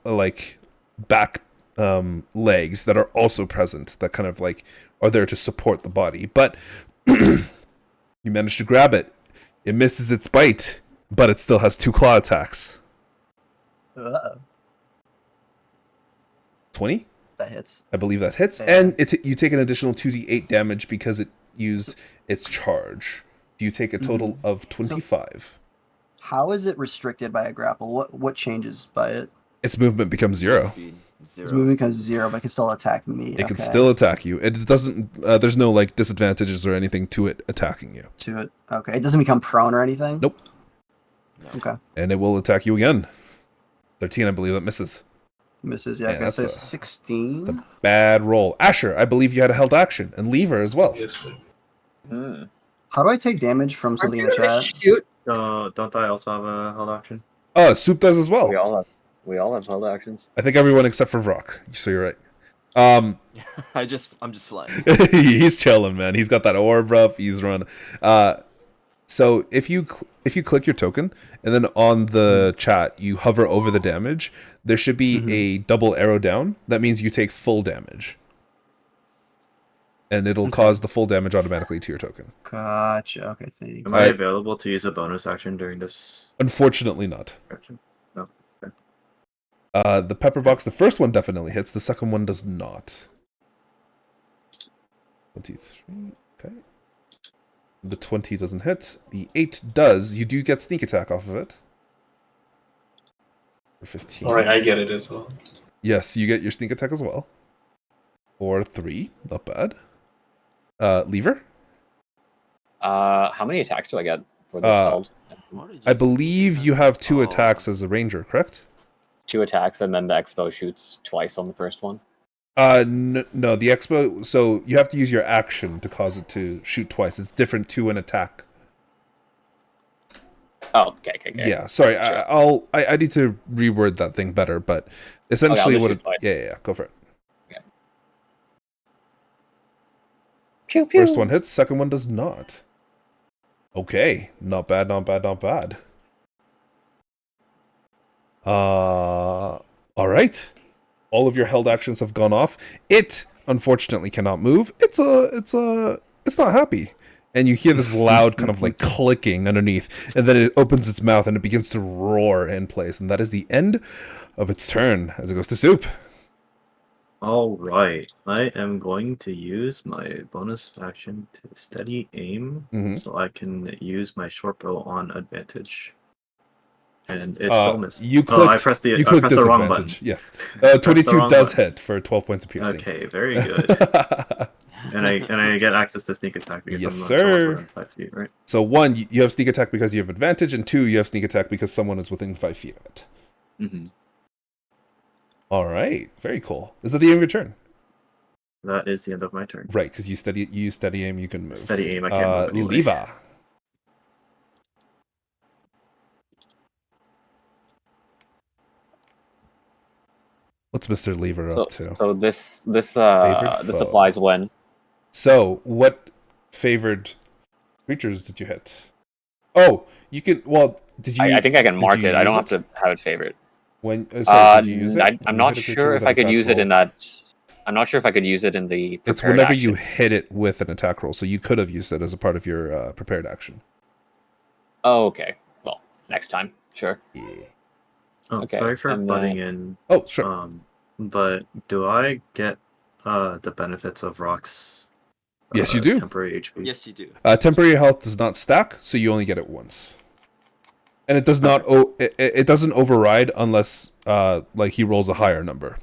like back legs that are also present, that kind of like are there to support the body. But you manage to grab it. It misses its bite, but it still has 2 claw attacks. Uh-oh. 20? That hits. I believe that hits. Yeah. And you take an additional 2d8 damage because it used its charge. You take a total of 25. How is it restricted by a grapple? What changes by it? Its movement becomes 0. Speed, 0. It's moving because 0, but it can still attack me. It can still attack you. It doesn't. There's no like disadvantages or anything to it attacking you. to it. Okay, it doesn't become prone or anything. Nope. Okay, And it will attack you again. 13, I believe that misses. misses. Yeah, Yeah, okay, that's so a- 16. Bad roll. Asher, I believe you had a held action, and Lever as well. Yes, sir. Hmm. How do I take damage from Aren't something in you the gonna chat? shoot? Don't I also have a held action? Oh, Soup does as well. We all have held actions. I think everyone except for Vrock. So you're right. I'm just flying. He's chilling, man. He's got that orb up. He's run. So if you click your token and then on the chat you hover over the damage, there should be a double arrow down. That means you take full damage, and it'll cause the full damage automatically to your token. Gotcha. Okay, thank Am you. I available to use a bonus action during this Unfortunately, not. action? No. Okay. The pepper box, the first one definitely hits. The second one does not. 23. Okay. The 20 doesn't hit. The 8 does. You do get sneak attack off of it. For 15. All right, I get it as well. Yes, you get your sneak attack as well. For 3. Not bad. Lever? How many attacks do I get for this Uh, held? I believe you have 2 Oh. attacks as a ranger, correct? 2 attacks, and then the expo shoots twice on the first one. No, the expo. So you have to use your action to cause it to shoot twice. It's different to an attack. Oh, okay. Yeah, sorry. Sure. I need to reword that thing better, but essentially just what shoot it, twice. yeah, go for it. Pew pew. First one hits, second one does not. Okay, not bad. All right. All of your held actions have gone off. It unfortunately cannot move. It's not happy. And you hear this loud kind of like clicking underneath, and then it opens its mouth and it begins to roar in place, and that is the end of its turn as it goes to Soup. All right, I am going to use my bonus action to steady aim, so I can use my short bow on advantage. And it still missed. You Oh, clicked, I pressed the you clicked the wrong button. disadvantage. Yes. Pressed the 22 wrong does button. hit for 12 points of piercing. Okay, very good. And I get access to sneak attack because Yes, I'm not sir. within 5 feet, right? So 1, you have sneak attack because you have advantage, and 2, you have sneak attack because someone is within 5 feet of it. Mm-hmm. All right, very cool. Is that the end of your turn? That is the end of my turn. Right, because you steady aim, you can move. Steady aim, I can't move anyway. Leva. What's Mr. Lever up to? So this Favorite this foe. applies when. So, what favored creatures did you hit? Oh, you can. Well, did you? I think I can did mark you it. I don't use have to have it favorite. When sorry, did you use it? I'm When you not hit a creature sure with if an I could attack use it roll? in that. I'm not sure if I could use it in the prepared It's whenever action. you hit it with an attack roll, so you could have used it as a part of your prepared action. Oh, okay. Well, next time, sure. Yeah. Oh, Okay, sorry for and butting then- in. Oh, sure. But do I get the benefits of rocks? Yes, you do. Temporary HP. Yes, you do. Temporary health does not stack, so you only get it once. And it does not. It doesn't override unless like he rolls a higher number.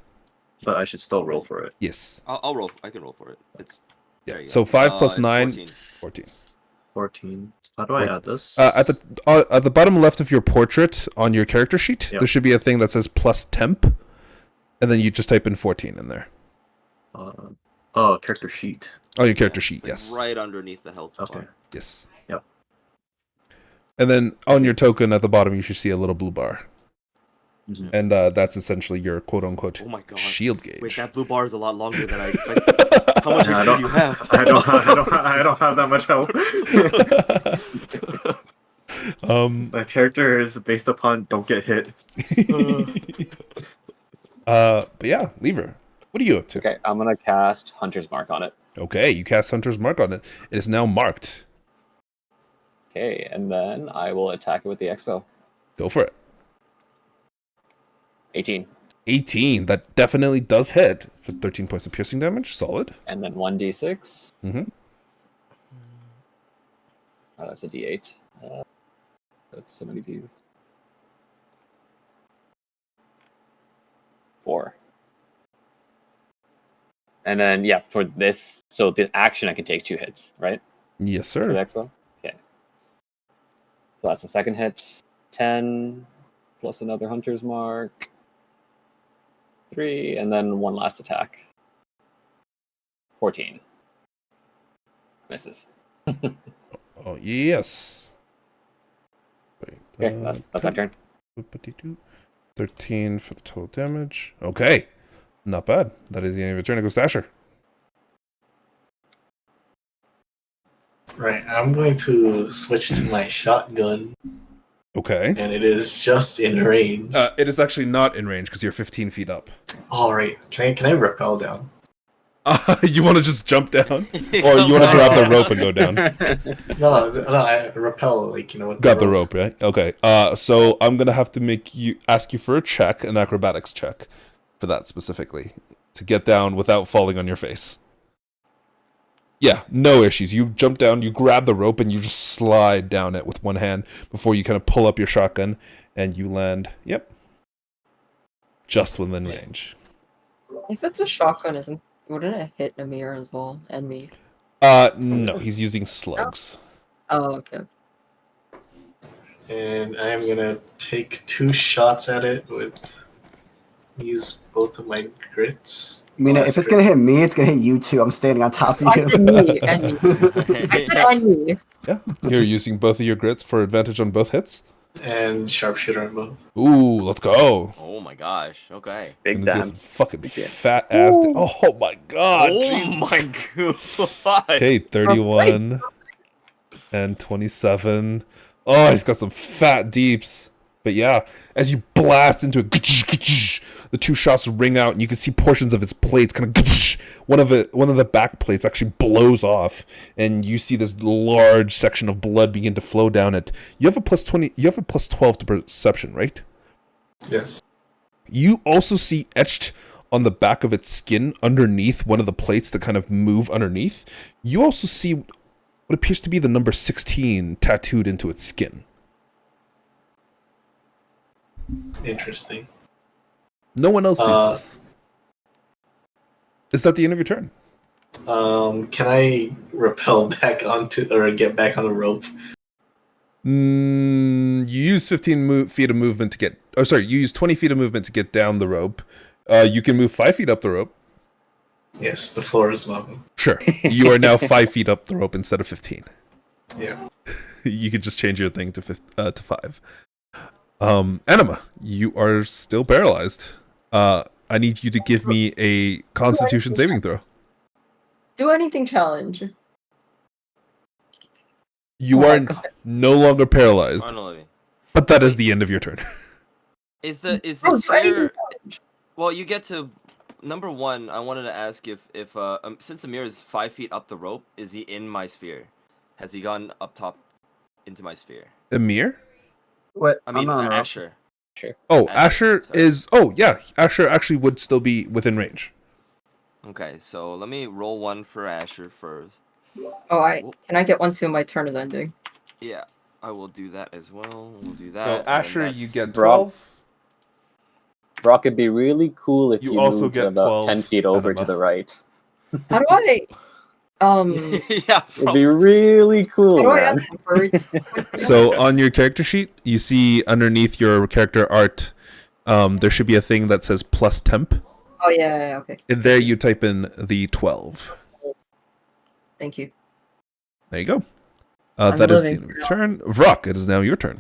But I should still roll for it. Yes. I'll roll. I can roll for it. It's Yeah. there you So go. 5 plus It's 9, 14. 14. 14. How do I add this? At the bottom left of your portrait on your character sheet, Yep. there should be a thing that says plus temp, and then you just type in 14 in there. Oh, character sheet. Oh, your character sheet, It's like yes. right underneath the health Okay. bar. Yes. Yep. And then on your token at the bottom, you should see a little blue bar. Mhm. And that's essentially your quote-unquote Oh my god. shield gauge. Wait, that blue bar is a lot longer than I expected. How much Yeah, HP do you have? I don't have that much health. My character is based upon don't get hit. But yeah, Lever, what are you up to? Okay, I'm gonna cast Hunter's Mark on it. Okay, you cast Hunter's Mark on it. It is now marked. Okay, and then I will attack it with the Expo. Go for it. 18. 18. That definitely does hit for 13 points of piercing damage. Solid. And then 1d6. Mm-hmm. Oh, that's a d8. That's so many Ds. 4. And then, yeah, for this, so the action I can take 2 hits, right? Yes, For the sir. Expo? Okay. So that's the second hit. 10 plus another Hunter's Mark. 3, and then one last attack. 14. Misses. Oh, yes. Wait, Okay, that's my turn. 13 for the total damage. Okay. Not bad. That is the end of your turn. It goes to Asher. Right, I'm going to switch to my shotgun, Okay. and it is just in range. It is actually not in range because you're 15 feet up. All right, can I rappel down? You want to just jump down? Or you want to grab the rope and go down? No, I rappel with Grab the rope, right? Okay. So I'm gonna have to ask you for a check, an acrobatics check, for that specifically, to get down without falling on your face. Yeah, no issues. You jump down, you grab the rope, and you just slide down it with one hand before you kind of pull up your shotgun, and you land. Yep. Just within range. If it's a shotgun, wouldn't it hit Amir as well and me? No, he's using slugs. Oh, okay. And I am gonna take 2 shots at it with use both of my grits. I mean, if it's gonna hit me, it's gonna hit you too. I'm standing on top of I you. said me and me. I said and me. Yeah, you're using both of your grits for advantage on both hits. And sharpshooter on both. Ooh, let's go. Oh my gosh. Okay. Big Gonna do damn. some fucking fat ass. Oh my god. Oh Jesus. my god. Okay, 31 and 27. Oh, he's got some fat deeps. But yeah, as you blast into it, the 2 shots ring out, and you can see portions of its plates kind of. One of the back plates actually blows off, and you see this large section of blood begin to flow down it. You have a plus 20. You have a plus 12 to perception, right? Yes. You also see etched on the back of its skin, underneath one of the plates that kind of move underneath, you also see what appears to be the number 16 tattooed into its skin. Interesting. No one else sees this. Is that the end of your turn? Can I rappel back onto or get back on the rope? You use 15 feet of movement to get... Oh, sorry. You use 20 feet of movement to get down the rope. You can move 5 feet up the rope. Yes, the floor is level. Sure. You are now 5 feet up the rope instead of 15. Yeah. You could just change your thing to 5. Anima, you are still paralyzed. I need you to give me a Constitution saving throw. Do anything challenge. You Oh my are God. no longer paralyzed, Finally. but that is the end of your turn. Is the Oh, do anything sphere? challenge. Well, you get to number one. I wanted to ask if since Amir is 5 feet up the rope, is he in my sphere? Has he gone up top into my sphere? Emir? What? I mean, I'm not Asher. Oh, Asher, Asher sorry. is... Oh, yeah. Asher actually would still be within range. Okay, so let me roll one for Asher first. Oh, can I get one too? My turn is ending. Yeah, I will do that as well. We'll do that. So, and then Asher, you that's- get Brock. 12. Brock, it'd be really cool if You you, also moved get about 12 10 feet over Anima. to the right. How do I? yeah, It'd be really cool, How do I man. add comfort? So, on your character sheet, you see underneath your character art, there should be a thing that says plus temp. Oh yeah, okay. And there you type in the 12. Thank you. There you go. I'm That is the living end of your now. turn. Vrock, it is now your turn.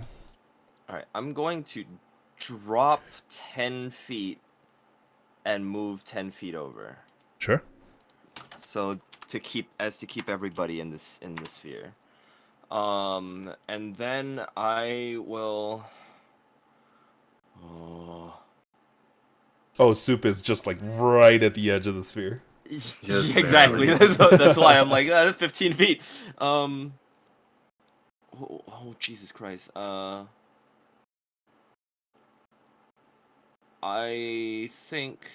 All right, I'm going to drop 10 feet and move 10 feet over. Sure. So to keep everybody in this sphere. And then I will. Oh, Soup is just like right at the edge of the sphere. Just Exactly. barely. That's why I'm like 15 feet. Oh, Jesus Christ. I think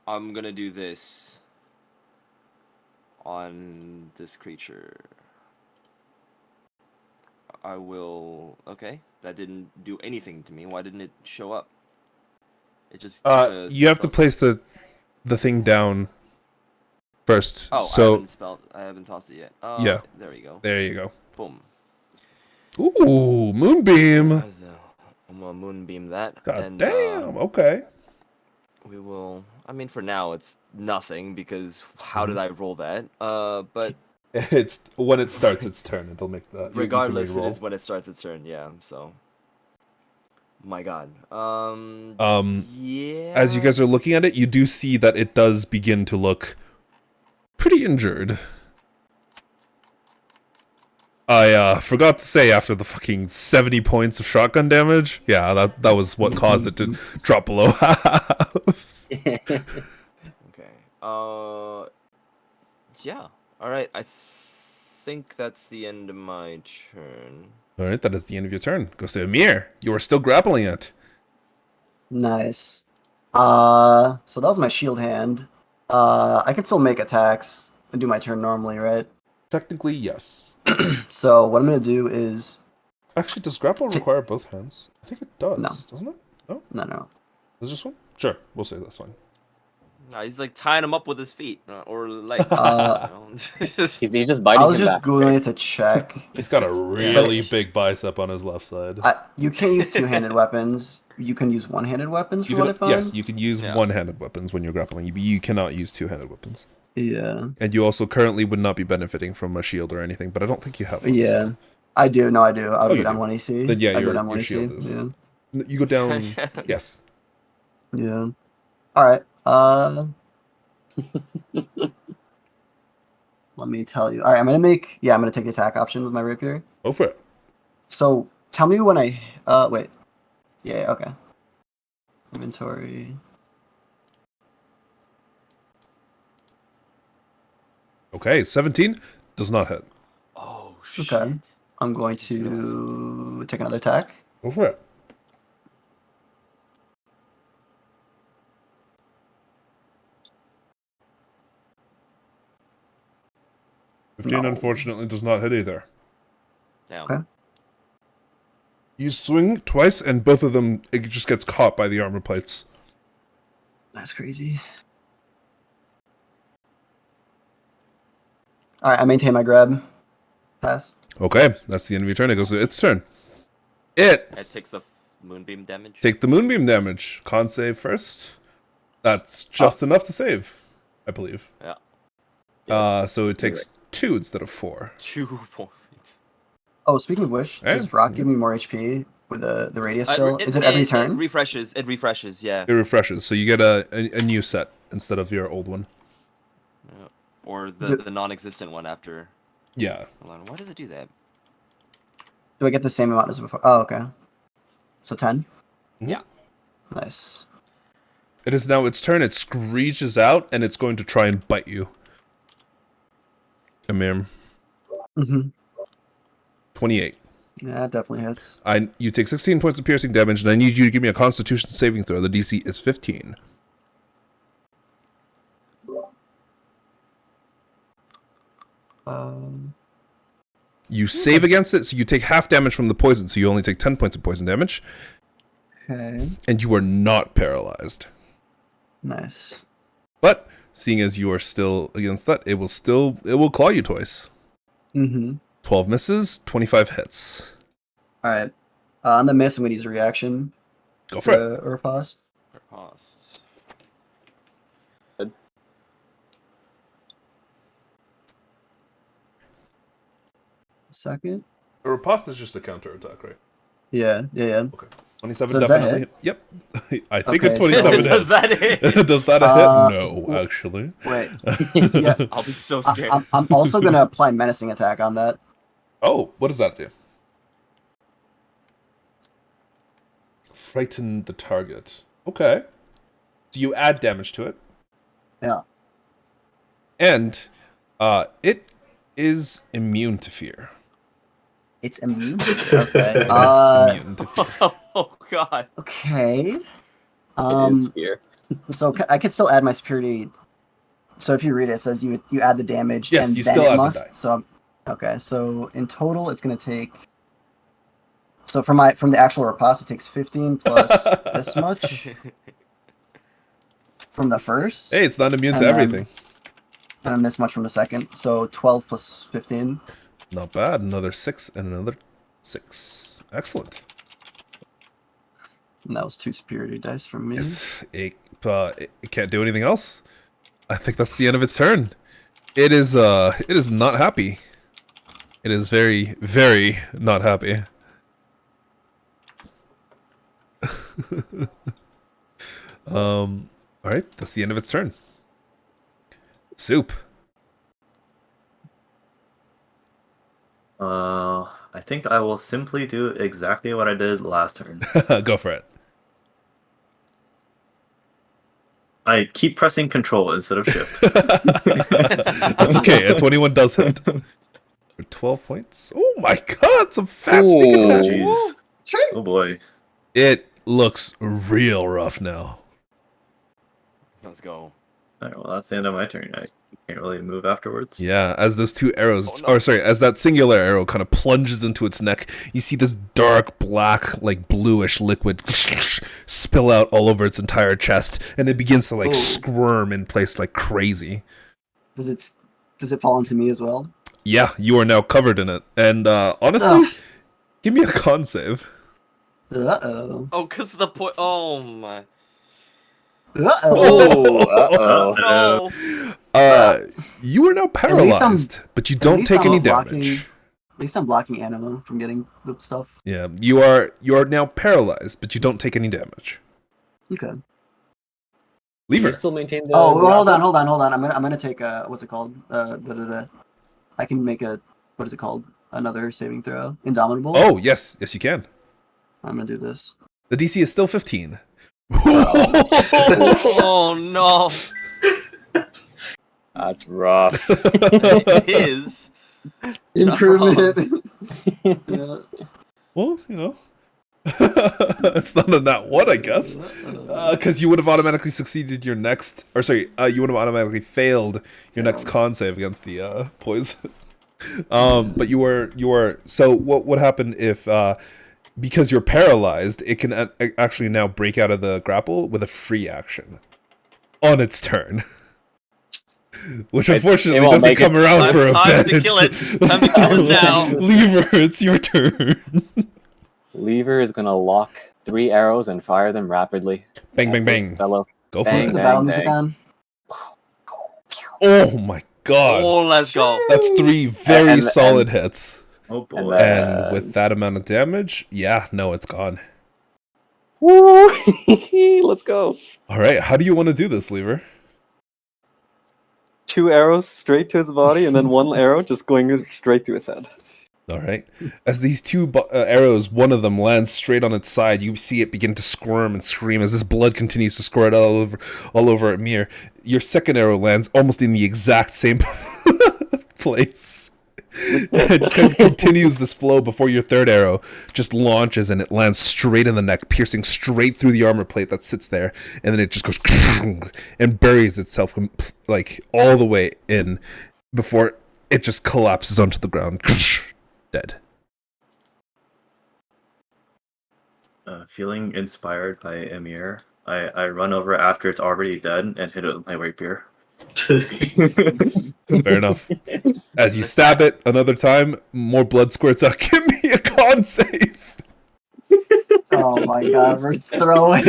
I'm gonna do this on this creature. I will. Okay, that didn't do anything to me. Why didn't it show up? It just. took a You have to spell- place the thing down first. Oh, So I haven't tossed it yet. Yeah. There we go. there you go. Boom. Ooh, moonbeam. I'm gonna moonbeam that. God and, damn. Okay. We will. I mean, for now, it's nothing because how did I roll that? But It's when it starts its turn. It'll make that. regardless, it you is when it starts its turn. Yeah. So. My God. Yeah. As you guys are looking at it, you do see that it does begin to look pretty injured. I forgot to say after the fucking 70 points of shotgun damage. Yeah, that was what caused it to drop below half. Okay. Yeah. All right. I think that's the end of my turn. All right, that is the end of your turn. Go say Amir. You are still grappling it. Nice. So that was my shield hand. I can still make attacks and do my turn normally, right? Technically, yes. So what I'm gonna do is Actually, does grapple require both hands? I think it does. No. Doesn't it? no. Is this one? Sure, we'll say that's fine. No, he's like tying him up with his feet or legs. He's just biting I was him just back. googling it to check. He's got a really big bicep on his left side. You can't use two-handed weapons. You can use one-handed weapons for You what I can, found. yes, you can use Yeah. one-handed weapons when you're grappling. You cannot use two-handed weapons. Yeah. And you also currently would not be benefiting from a shield or anything, but I don't think you have one. Yeah. I do. No, I do. I'll Oh, go you down do. one AC. Then yeah, I go your down one AC. shield is. Yeah. You go down. Yes. Yeah. All right. Let me tell you. All right, I'm gonna take the attack option with my rapier. Go for it. So tell me when I wait. Yeah, okay. Inventory. Okay, 17 does not hit. Oh shit. Okay. I'm going just realized to take another attack. Go for it. 15 No. unfortunately does not hit either. Damn. Okay. You swing twice, and both of them, it just gets caught by the armor plates. That's crazy. All right, I maintain my grab. Pass. Okay, that's the end of your turn. It goes to its turn. It It takes a moonbeam damage. take the moonbeam damage. Con save first. That's just enough to save, I believe. Yeah. Yes. So it takes 2 instead of 4. 2 points. Oh, speaking of which, Hey. does Rock give me more HP with the radius Uh, still? Is it every turn? It refreshes. It refreshes. Yeah. It refreshes, so you get a new set instead of your old one. Yeah. Or Do- the non-existent one after. Yeah. Hold on. Why does it do that? Do I get the same amount as before? Oh, okay. So 10? Yeah. Nice. It is now its turn. It screeches out, and it's going to try and bite you. Amir. Mm-hmm. 28. Yeah, that definitely hits. You take 16 points of piercing damage, and I need you to give me a Constitution saving throw. The DC is 15. You save against it, so you take half damage from the poison, so you only take 10 points of poison damage, Okay. and you are not paralyzed. Nice. But seeing as you are still against that, it will claw you twice. Mm-hmm. 12 misses, 25 hits. All right. On the miss, I'm going to use a reaction. Go for it. Or riposte. Riposte. Second. A riposte is just a counter attack, right? Yeah. 27 So does that definitely. hit? Yep. I think Okay, a 27 Does hits. that hit? Does that Uh, hit? No, actually. Wait. Yeah. I'll be so scared. I'm also going to apply menacing attack on that. Oh, what does that do? Frighten the target. Okay. So you add damage to it. Yeah. And it is immune to fear. It's immune? Okay. It is immune to fear. Oh god. Okay. It is Um, fear. so I could still add my security. So if you read it, it says you add the damage Yes, and you then still it add the must. die. So okay. So in total, it's gonna take. So from the actual riposte, it takes 15 plus this much from the first, Hey, it's not immune to And then- everything. and then this much from the second. So 12 plus 15. Not bad. Another 6 and another 6. Excellent. And that was 2 superiority dice from me. It can't do anything else. I think that's the end of its turn. It is not happy. It is very, very not happy. All right, that's the end of its turn. Soup. I think I will simply do exactly what I did last turn. Go for it. I keep pressing control instead of shift. That's okay. A 21 does hit. For 12 points. Oh my god, some fat sneak Ooh. attack. Jeez. Oh boy. It looks real rough now. Let's go. Alright, well that's the end of my turn. I can't really move afterwards. Yeah, as those two arrows, Oh, no. or sorry, as that singular arrow kind of plunges into its neck, you see this dark, black, like bluish liquid spill out all over its entire chest, and it begins to like Oh. squirm in place like crazy. Does it fall into me as well? Yeah, you are now covered in it, and honestly, Ugh. give me a con save. Uh-oh. Oh, cause of the point. Oh my. Uh-oh. Uh-oh. No. You are now least I'm- paralyzed, but you At don't least take I'm any blocking- damage. At least I'm blocking Anima from getting the stuff. Yeah, you are now paralyzed, but you don't take any damage. Okay. Leave Do her. you still maintain the Oh, well, hold grapple? on. I'm gonna take what's it called? I can make what is it called? Another saving throw. Indomitable. Oh yes, you can. I'm gonna do this. The DC is still 15. Oh no. That's rough. It is. Improvement. Yeah. Well, you know, it's not a nat one, I guess, because you would have automatically succeeded your next, or sorry, you would have automatically failed your next con save against the poison. But you are. So what would happen if because you're paralyzed, it can actually now break out of the grapple with a free action on its turn. Which unfortunately won't doesn't make come it. around for a Time bit. to kill it. Time to kill it now. Lever, it's your turn. Lever is gonna lock 3 arrows and fire them rapidly. Bang, bang, at this bang. Fellow. Go for Bang, Put it. the bang, battle music bang. on. Oh my god. Oh, let's go. That's 3 very And- solid hits. Oh boy. And with that amount of damage, yeah, no, it's gone. Woo! Let's go. All right, how do you want to do this, Lever? 2 arrows straight to his body, and then 1 arrow just going straight through his head. All right. As these 2 arrows, one of them lands straight on its side, you see it begin to squirm and scream as this blood continues to squirt all over Amir. Your second arrow lands almost in the exact same place. It just kind of continues this flow before your third arrow just launches and it lands straight in the neck, piercing straight through the armor plate that sits there, and then it just goes and buries itself like all the way in before it just collapses onto the ground, dead. Feeling inspired by Emir, I run over after it's already dead and hit it with my rapier. Fair enough. As you stab it another time, more blood squirts out. Give me a con save. Oh my god, we're throwing.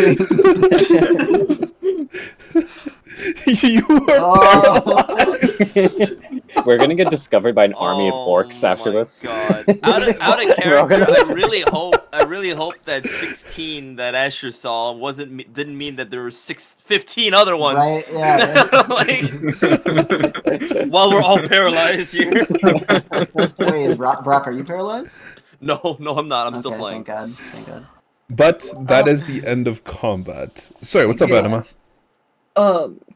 You are paralyzed. We're gonna get discovered by an army of orcs after my this. God. Out of We're all character, gonna- I really hope that 16 that Asher saw didn't mean that there were 15 other ones. Right? Yeah. Right. Like, while we're all paralyzed here. Wait, Brock, are you paralyzed? No, I'm not. I'm still Okay, flying. Thank God. Thank God. But that is the end of combat. Sorry, what's up, Yeah. Anima?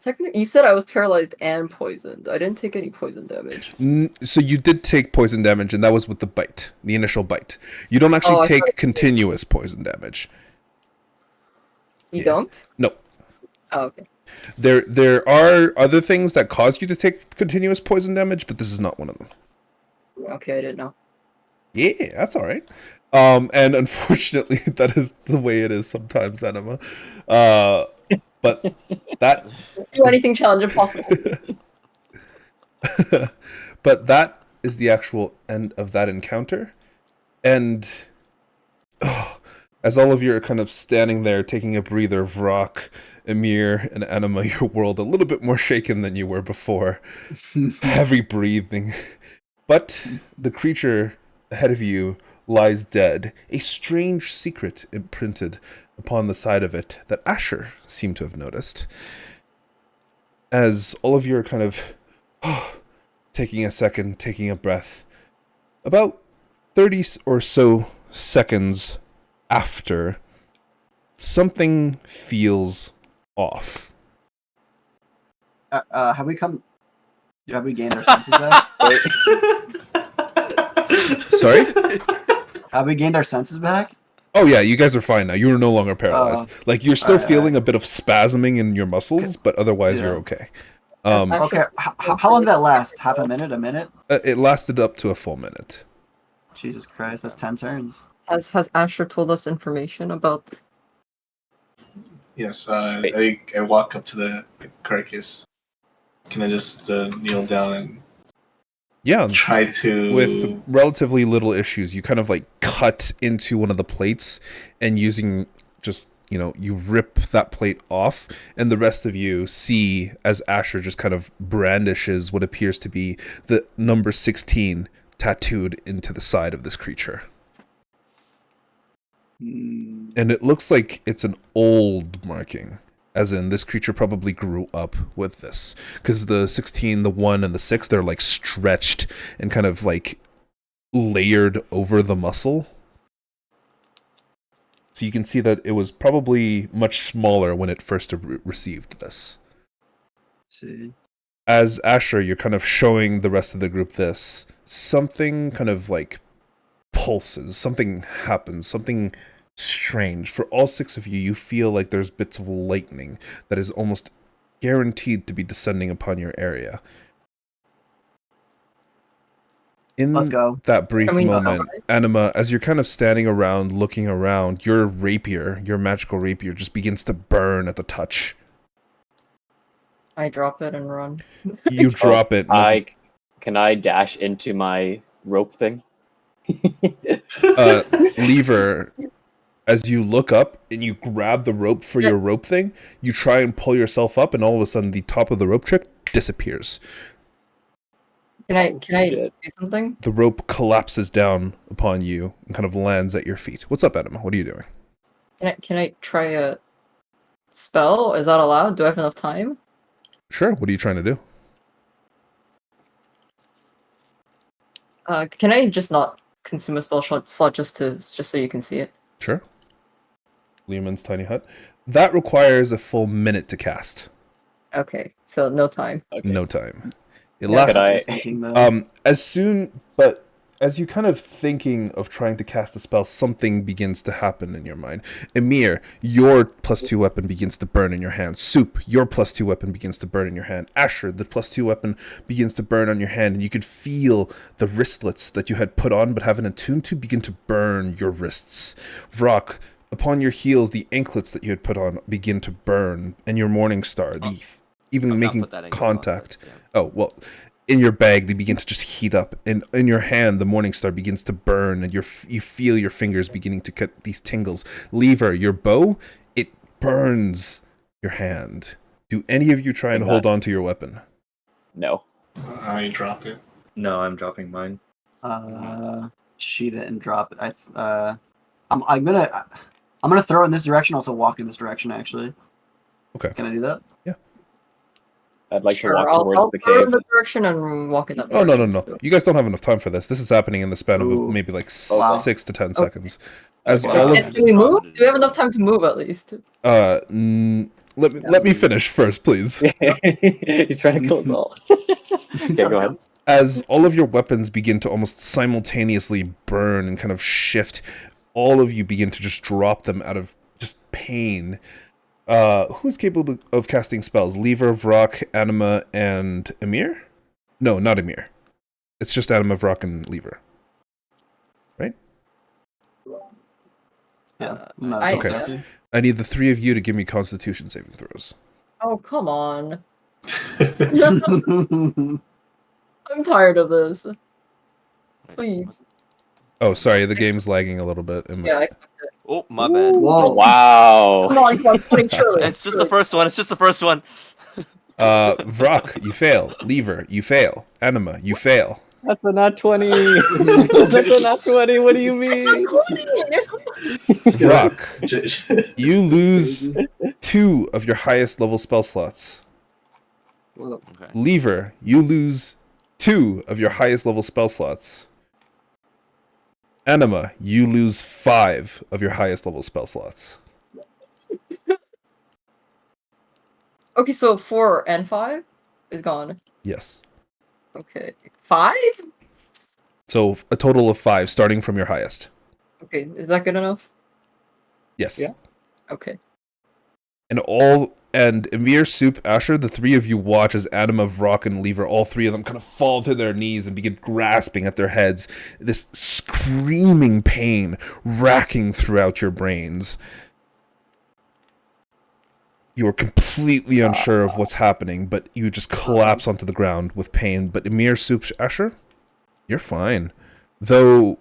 Technically, you said I was paralyzed and poisoned. I didn't take any poison damage. So you did take poison damage, and that was with the bite, the initial bite. You don't actually I take thought- continuous poison damage. You Yeah. don't? No. Oh, okay. There are other things that cause you to take continuous poison damage, but this is not one of them. Okay, I didn't know. Yeah, that's all right. And unfortunately, that is the way it is sometimes, Anima. But that Do anything challenge impossible. but that is the actual end of that encounter. And as all of you are kind of standing there taking a breather, Vrock, Emir, and Anima, your world a little bit more shaken than you were before. Heavy breathing. But the creature ahead of you lies dead, a strange secret imprinted upon the side of it that Asher seemed to have noticed. As all of you are kind of taking a second, taking a breath, about 30 or so seconds after, something feels off. Have we gained our senses back? Sorry? Have we gained our senses back? Oh yeah, you guys are fine now. You are no longer paralyzed. Like you're still alright, feeling a bit of spasming in your muscles, but otherwise Yeah. you're okay. Okay, how long did that last? Half a minute? A minute? It lasted up to a full minute. Jesus Christ, that's 10 turns. Has Asher told us information about? Yes, I walk up to the carcass. Can I just kneel down and Yeah, try to with relatively little issues, you kind of like cut into one of the plates and using just, you rip that plate off, and the rest of you see as Asher just kind of brandishes what appears to be the number 16 tattooed into the side of this creature. And it looks like it's an old marking, as in this creature probably grew up with this, because the 16, the 1, and the 6, they're like stretched and kind of like layered over the muscle. So you can see that it was probably much smaller when it first received this. See. As Asher, you're kind of showing the rest of the group this. Something kind of like pulses, something happens, something strange. For all 6 of you, you feel like there's bits of lightning that is almost guaranteed to be descending upon your area. In Let's go. that brief Can we not moment, Anima, as you're kind of standing around, looking around, your rapier, your magical rapier, just begins to burn at the touch. I drop it and run. You drop it. and Can I dash into my rope thing? Lever, as you look up and you grab the rope for your rope thing, you try and pull yourself up, and all of a sudden the top of the rope trick disappears. Can I Shit. do something? The rope collapses down upon you and kind of lands at your feet. What's up, Anima? What are you doing? Can I try a spell? Is that allowed? Do I have enough time? Sure. What are you trying to do? Can I just not consume a spell slot just so you can see it? Sure. Lehman's tiny hut. That requires a full minute to cast. Okay, so no time. Okay. No time. It Yeah, lasts. Thinking, though. As you kind of thinking of trying to cast a spell, something begins to happen in your mind. Emir, your +2 weapon begins to burn in your hand. Soup, your +2 weapon begins to burn in your hand. Asher, the +2 weapon begins to burn on your hand, and you could feel the wristlets that you had put on but haven't attuned to begin to burn your wrists. Vrock, upon your heels, the anklets that you had put on begin to burn, and your Morning Star, even I've not making put that anklets on, contact. but, yeah. Oh, well, in your bag, they begin to just heat up. And in your hand, the Morning Star begins to burn, and you feel your fingers beginning to cut these tingles. Lever, your bow, it burns your hand. Do any of you try and hold on to your weapon? No. I drop it. No, I'm dropping mine. Sheath it and drop it. I'm gonna throw in this direction. Also walk in this direction. Actually. Okay. Can I do that? I'd like Sure, to walk I'll towards the throw in cave. the direction and walk in that Oh, direction. no. You guys don't have enough time for this. This is happening in the span of Ooh. maybe like Wow. 6 to 10 Okay. seconds. As Okay. all And of... do we move? Do we have enough time to move at least? Let me finish first, please. He's trying to kill us all. Okay, go ahead. As all of your weapons begin to almost simultaneously burn and kind of shift, all of you begin to just drop them out of just pain. Who's capable of casting spells? Lever, Vrock, Anima, and Emir? No, not Emir. It's just Anima, Vrock, and Lever. Right? Yeah. I'm not I- okay. I need the three of you to give me Constitution saving throws. Oh, come on. I'm tired of this. Please. Oh, sorry, the game's lagging a little bit. Yeah, I clicked it. Oh, my bad. Whoa. Wow. Come on, come on, surely. It's just the first one. It's just the first one. Vrock, you fail. Lever, you fail. Anima, you fail. That's a nat 20. That's a nat 20. What do you mean? Vrock, you lose 2 of your highest level spell slots. Well, Okay. Lever, you lose 2 of your highest level spell slots. Anima, you lose 5 of your highest level spell slots. Okay, so 4 and 5 is gone. Yes. Okay. 5? So a total of 5, starting from your highest. Okay, is that good enough? Yes. Yeah. Okay. And Emir, Soup, Asher, the 3 of you watch as Anima, Vrock, and Lever, all 3 of them kind of fall to their knees and begin grasping at their heads. This screaming pain racking throughout your brains. You are completely unsure of what's happening, but you just collapse onto the ground with pain. But Emir, Soup, Asher, you're fine. Though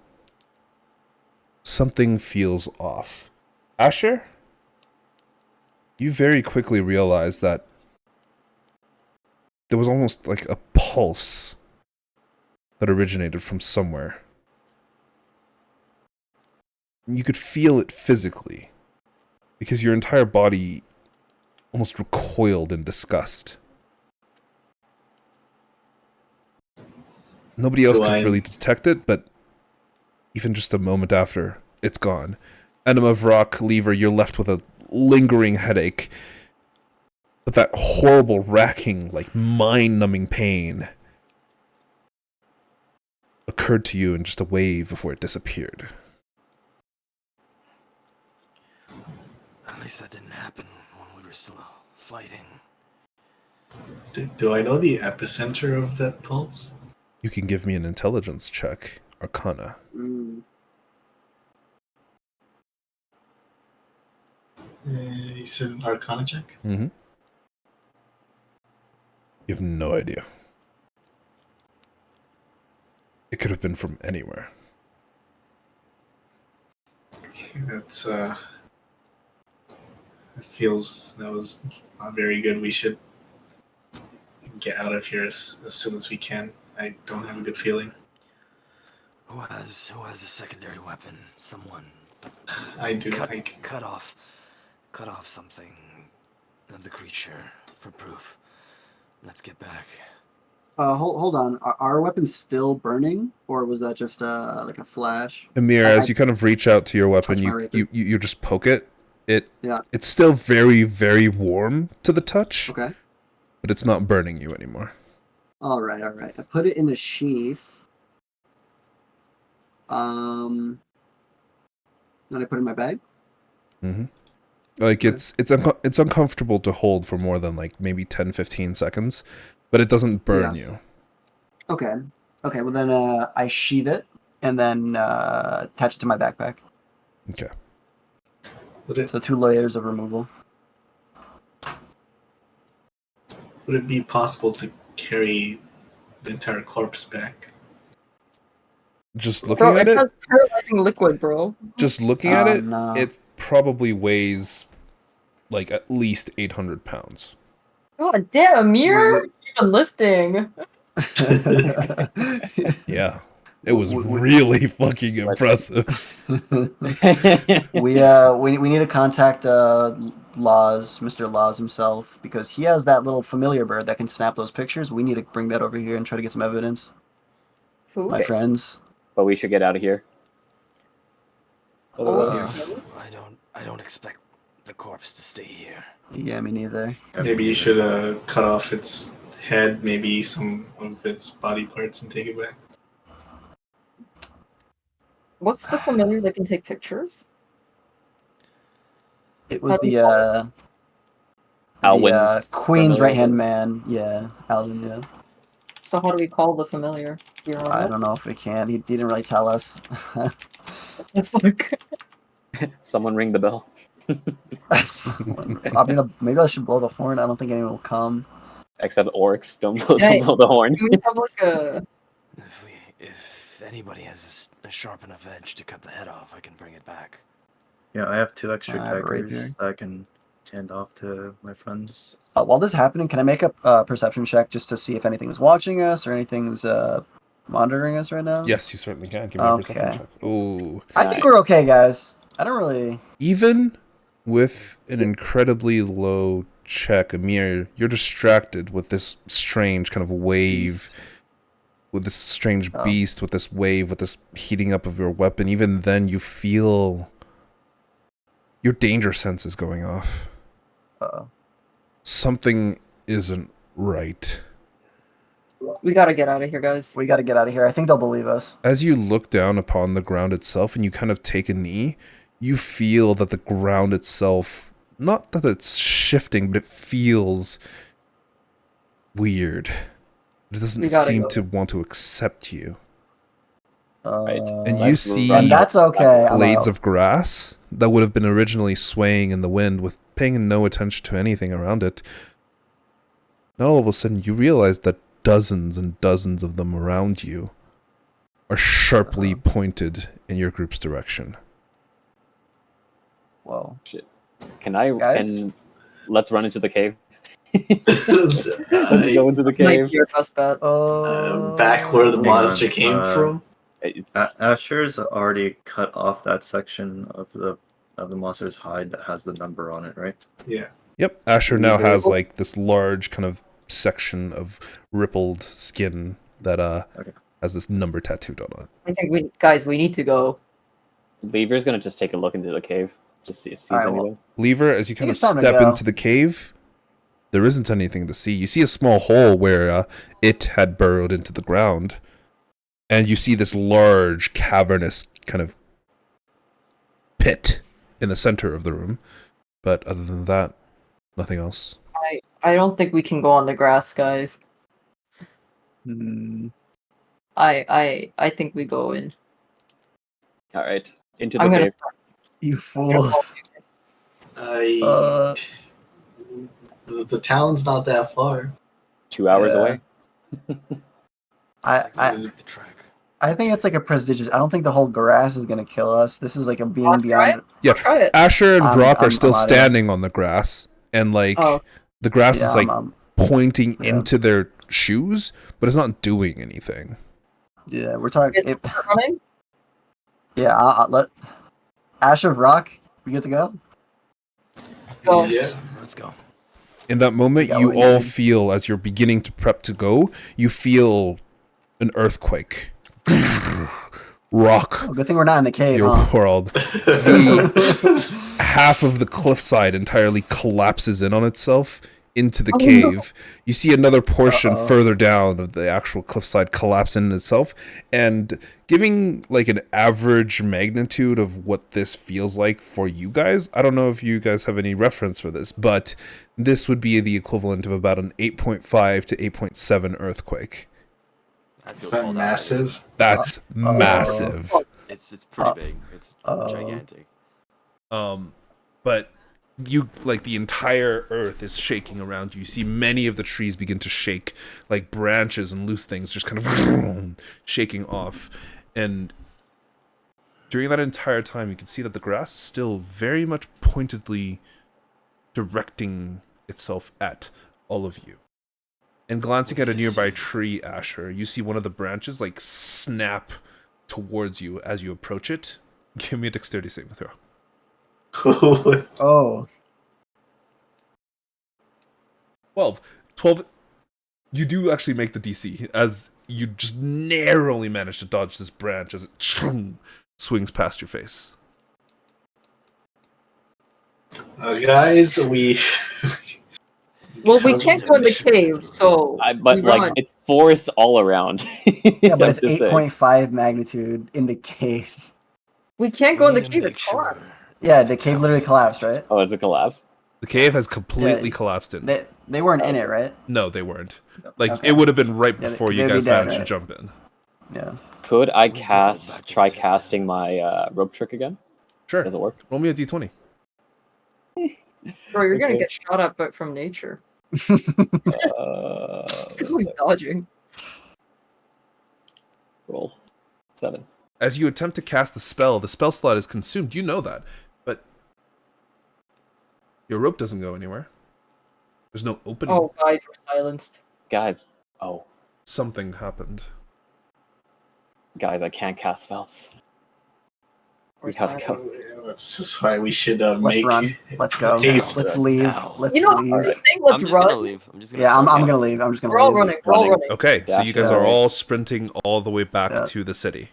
something feels off. Asher? You very quickly realize that there was almost like a pulse that originated from somewhere. You could feel it physically because your entire body almost recoiled in disgust. Nobody else could really detect it, but even just a moment after, it's gone. Anima, Vrock, Lever, you're left with a lingering headache, but that horrible, racking, like mind-numbing pain occurred to you in just a wave before it disappeared. At least that didn't happen when we were still fighting. Do I know the epicenter of that pulse? You can give me an intelligence check, Arcana. Mm. You said an Arcana check? Mm-hmm. You have no idea. It could have been from anywhere. Okay, that's it feels that was not very good. We should get out of here as soon as we can. I don't have a good feeling. Who has a secondary weapon? Someone I do. cut off something of the creature for proof. Let's get back. Hold on. Are our weapons still burning, or was that just like a flash? Amir, as you kind of reach out to your weapon, touch my rapier. you just poke it. Yeah. It's still very, very warm to the touch, Okay. but it's not burning you anymore. All right. I put it in the sheath. Then I put it in my bag. Mm-hmm. Like it's uncomfortable to hold for more than like maybe 10-15 seconds, but it doesn't burn you. Okay. Well, then I sheath it and then attach it to my backpack. Okay. So 2 layers of removal. Would it be possible to carry the entire corpse back? Just looking Bro, at it it, has paralyzing liquid, bro. just looking at it, No. it probably weighs like at least 800 pounds. God damn, Amir! Wait. Even lifting. Yeah. It was really fucking impressive. We need to contact Laws, Mr. Laws himself, because he has that little familiar bird that can snap those pictures. We need to bring that over here and try to get some evidence, Who? my friends. But we should get out of here. Yes. I don't expect the corpse to stay here. Yeah, me neither. Maybe you should cut off its head, maybe some of its body parts, and take it back. What's the familiar that can take pictures? It was How do you the Alwyn's Queen's familiar. right hand man. Yeah, Alvin. Yeah. So how do we call the familiar? Do you I remember? don't know if we can. He didn't really tell us. It's like Someone ring the bell. I mean, maybe I should blow the horn. I don't think anyone will come. Except orcs, don't blow, Hey. don't blow the horn. do we have like a If anybody has a sharp enough edge to cut the head off, I can bring it back. Yeah, I have 2 extra I have a rapier. daggers that I can hand off to my friends. While this is happening, can I make a perception check just to see if anything is watching us or anything's monitoring us right now? Yes, you certainly can. Give me a perception Okay. check. Ooh. I think we're okay, guys. I don't really. Even with an incredibly low check, Amir, you're distracted with this strange kind of wave, with this strange beast, with this wave, with this heating up of your weapon. Even then, you feel your danger sense is going off. Uh-oh. Something isn't right. we gotta get out of here, guys. We got to get out of here. I think they'll believe us. As you look down upon the ground itself and you kind of take a knee, you feel that the ground itself, not that it's shifting, but it feels weird. It doesn't We gotta seem go. to want to accept you. Right. And you Let's see run. And that's okay. I'm blades out. of grass that would have been originally swaying in the wind with paying no attention to anything around it. Now all of a sudden you realize that dozens and dozens of them around you are sharply pointed in your group's direction. Whoa. Can I? Guys? Let's run into the cave. Let's go into the Might cave. be your best bet. Back where the Hang monster on, came from. Asher's already cut off that section of the monster's hide that has the number on it, right? Yeah. Yep, Asher now has like this large kind of section of rippled skin that has this number tattooed on it. I think we need to go. Lever's gonna just take a look into the cave, just see if sees Alright, well- anything. Lever, as you kind of it's time to step go. into the cave, there isn't anything to see. You see a small hole where it had burrowed into the ground, and you see this large, cavernous kind of pit in the center of the room. But other than that, nothing else. I don't think we can go on the grass, guys. I think we go in. All right, into the I'm gonna cave. You fools. I the town's not that far. 2 hours Yeah. away. I think I we'll make the trek. I think it's like a prestigious. I don't think the whole grass is gonna kill us. This is like a being I'll try beyond. it. Yeah. I'll try it. Asher and Vrock are I'm still outta here. standing on the grass, and like Oh. the grass Yeah, is like pointing yeah. into their shoes, but it's not doing anything. yeah. We're talking. Is it running? Yeah, I'll let Ash of Rock. We get to go. Go. Yeah. Let's go. In that moment, Yeah, you we all need- feel, as you're beginning to prep to go, you feel an earthquake rock Oh, good thing we're not in the cave, your huh? world. Half of the cliffside entirely collapses in on itself into the Oh, no. cave. You see another portion Uh-oh. further down of the actual cliffside collapse in itself, and giving like an average magnitude of what this feels like for you guys. I don't know if you guys have any reference for this, but this would be the equivalent of about an 8.5 to 8.7 earthquake. I Is feel that called out. massive? That's massive. It's pretty big. It's gigantic. But you like the entire earth is shaking around you. You see many of the trees begin to shake, like branches and loose things just kind of shaking off. And during that entire time, you can see that the grass is still very much pointedly directing itself at all of you. And glancing at a nearby tree, Asher, you see one of the branches like snap towards you as you approach it. Give me a dexterity saving throw. Oh, 12. You do actually make the DC, as you just narrowly manage to dodge this branch as it swings past your face. Guys, we. Well, we can't go in the cave, so But we like run. it's forest all around. yeah, but I'm it's just saying. 8.5 magnitude in the cave. We can't go in the need to cave. make It's hard. sure Yeah, the cave literally collapsed, right? Oh, is it collapsed? The cave has completely Yeah. collapsed in. They weren't in it, right? No, they weren't. Like, Okay. it would have been right Yeah, before 'cause you they'd be guys dead, managed to right? jump in. Yeah. Could I We go back cast to try the cave. casting my rope trick again? Sure. Does it work? Roll me a d20. Bro, you're gonna Okay. get shot at but from nature. Uh, Like dodging. roll 7. As you attempt to cast the spell slot is consumed. You know that. But your rope doesn't go anywhere. There's no opening. Oh, guys, we're silenced. Guys, Something happened. guys, I can't cast spells. We're We gotta silenced. go. This is why we should Let's make. run. Let's go. Haste. Let's leave. Now. Let's You know, leave. I think let's I'm just run. gonna leave. I'm just gonna. Yeah, I'm start gonna walking. leave. I'm just gonna We're all leave. running. We're all Running. running. Okay, so you guys Yeah. are all sprinting all the way back Yeah. to the city.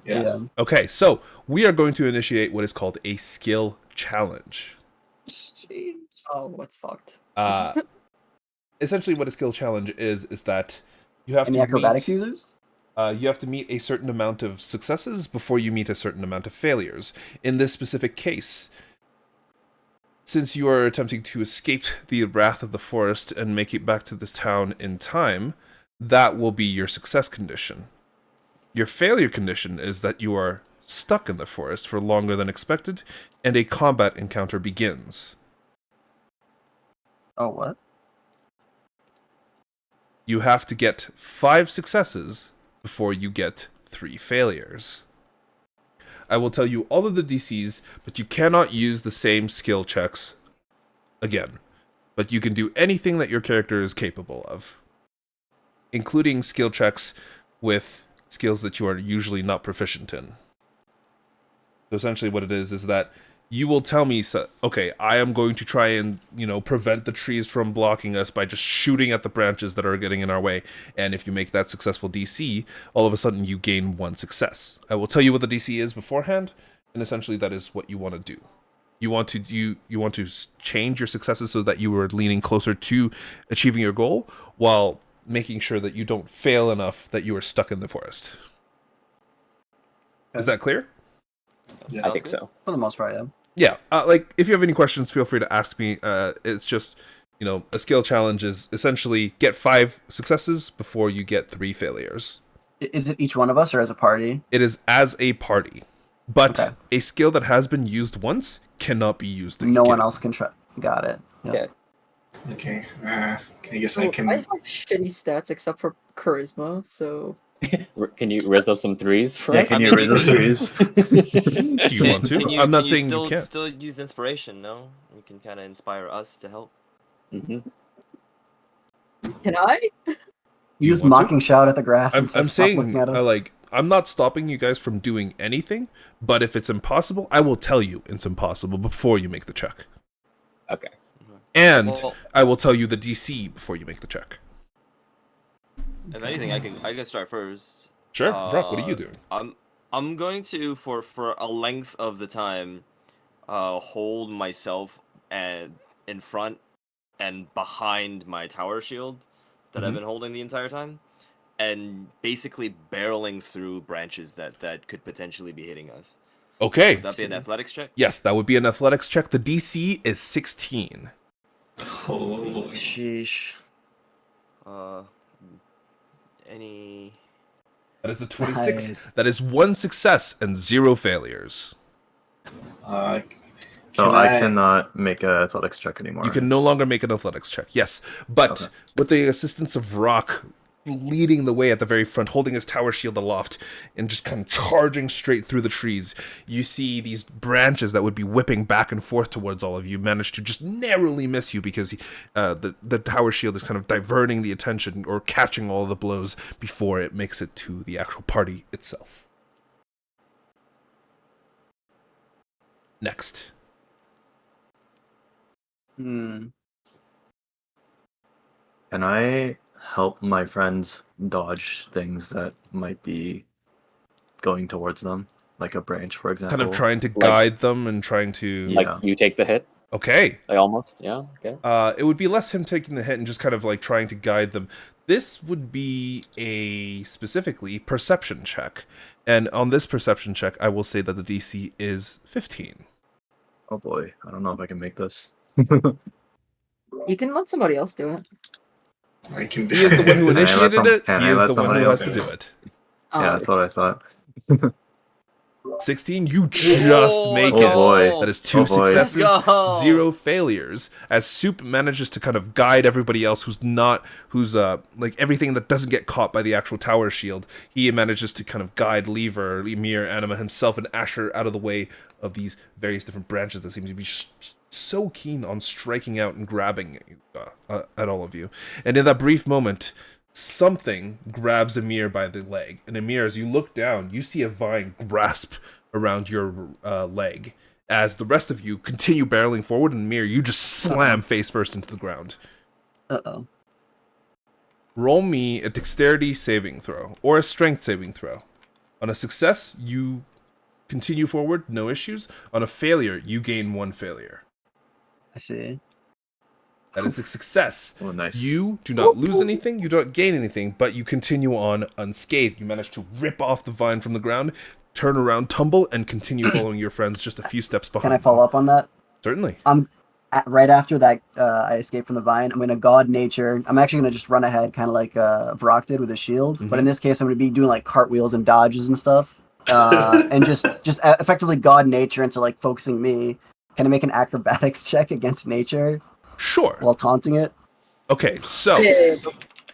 Yes. Okay, so we are going to initiate what is called a skill challenge. Oh, what's fucked? Essentially, what a skill challenge is that you have Any to acrobatics meet, users? you have to meet a certain amount of successes before you meet a certain amount of failures. In this specific case, since you are attempting to escape the wrath of the forest and make it back to this town in time, that will be your success condition. Your failure condition is that you are stuck in the forest for longer than expected, and a combat encounter begins. Oh, what? You have to get 5 successes before you get 3 failures. I will tell you all of the DCs, but you cannot use the same skill checks again. But you can do anything that your character is capable of, including skill checks with skills that you are usually not proficient in. So essentially what it is that you will tell me, okay, I am going to try and, prevent the trees from blocking us by just shooting at the branches that are getting in our way. And if you make that successful DC, all of a sudden you gain 1 success. I will tell you what the DC is beforehand, and essentially that is what you want to do. You want to change your successes so that you are leaning closer to achieving your goal, while making sure that you don't fail enough that you are stuck in the forest. Is that clear? Yeah. I think so. For the most part, yeah. Yeah, if you have any questions, feel free to ask me. It's just, a skill challenge is essentially get 5 successes before you get 3 failures. Is it each one of us or as a party? It is as a party, but Okay. a skill that has been used once cannot be used again. No one else can try. Got it. Yep. Okay. Okay. I guess So I I can. have shitty stats except for charisma, so Can you raise up some threes for Yeah, us? can I you mean, raise up trees? Do you want to? I'm not saying still, you can't. still use inspiration, no? You can kind of inspire us to help. Mhm. can I? you Use want to? mocking shout at the grass and I'm stop saying, looking at us. like, I'm not stopping you guys from doing anything, but if it's impossible, I will tell you it's impossible before you make the check. Okay. And Well, I will tell you the DC before you make the check. if anything, I can start first. Sure. Brock, what are you doing? I'm going to for a length of the time, hold myself and in front and behind my tower shield that I've Mhm. been holding the entire time, and basically barreling through branches that could potentially be hitting us. Okay. Would that be an athletics check? Yes, that would be an athletics check. The DC is 16. Oh, Sheesh. Any? That is a 26. Nice. That is 1 success and 0 failures. can So I cannot make a athletics check anymore. You can no longer make an athletics check. Yes, but Okay. with the assistance of Rock leading the way at the very front, holding his tower shield aloft and just kind of charging straight through the trees, you see these branches that would be whipping back and forth towards all of you manage to just narrowly miss you because the tower shield is kind of diverting the attention or catching all the blows before it makes it to the actual party itself. Next. Hmm. Can I help my friends dodge things that might be going towards them, like a branch, for example? Kind of trying to guide them and trying to... Yeah. Like you take the hit, Okay. like almost. Yeah. Okay. It would be less him taking the hit and just kind of like trying to guide them. This would be a specifically perception check. And on this perception check, I will say that the DC is 15. Oh boy, I don't know if I can make this. You can let somebody else do it. I can do He is the one who Can I let initiated it. can He I is let the one somebody who has else to do do it? it. Yeah, that's what I thought. 16, you just make Oh it. boy. That is 2 Oh boy. successes, Let's go. 0 failures. As Soup manages to kind of guide everybody else who's like everything that doesn't get caught by the actual tower shield. He manages to kind of guide Lever, Lemire, Anima himself, and Asher out of the way of these various different branches that seem to be so keen on striking out and grabbing at all of you. And in that brief moment, something grabs Amir by the leg. And Amir, as you look down, you see a vine grasp around your leg. As the rest of you continue barreling forward, and Amir, you just slam face first into the ground. Uh-oh. Roll me a dexterity saving throw, or a strength saving throw. On a success, you continue forward, no issues. On a failure, you gain 1 failure. I see. That is a success. Oh, nice. You do not lose anything, you don't gain anything, but you continue on unscathed. You manage to rip off the vine from the ground, turn around, tumble, and continue following your friends just a few steps behind. Can I follow up on that? Certainly. Right after that, I escape from the vine. I'm gonna God nature. I'm actually gonna just run ahead, kind of like Brock did with his shield. But in this case, I'm gonna be doing like cartwheels and dodges and stuff, and just effectively God nature into like focusing me. Can I make an acrobatics check against nature Sure. while taunting it? Okay, so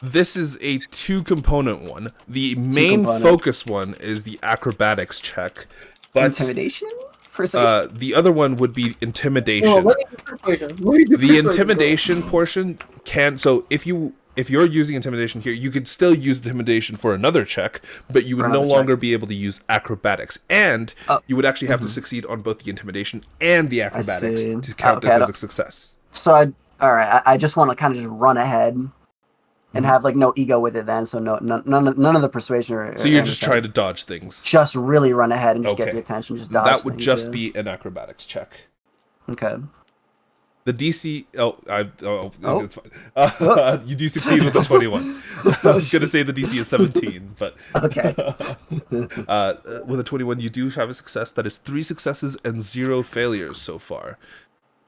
this is a 2-component one. The main Two-component. focus one is the acrobatics check, but Intimidation? Persuasion? the other one would be intimidation. Oh, let me do persuasion. Let me do The persuasion. intimidation portion can, so if you're using intimidation here, you could still use intimidation for another check, but you would no another longer be able to use acrobatics, and Oh. you would actually have to succeed on both the intimidation and the acrobatics see. to count Okay, this I as a don't- success. So I just want to kind of just run ahead and have like no ego with it then. So none of the persuasion or So you're just anything. trying to dodge things. Just really run ahead and just get Okay. the attention. Just dodge. That would things, just yeah. be an acrobatics check. Okay. The DC. Oh, Oh. it's fine. You do succeed with the 21. I was gonna say the DC is 17, but Okay. with a 21, you do have a success. That is 3 successes and 0 failures so far.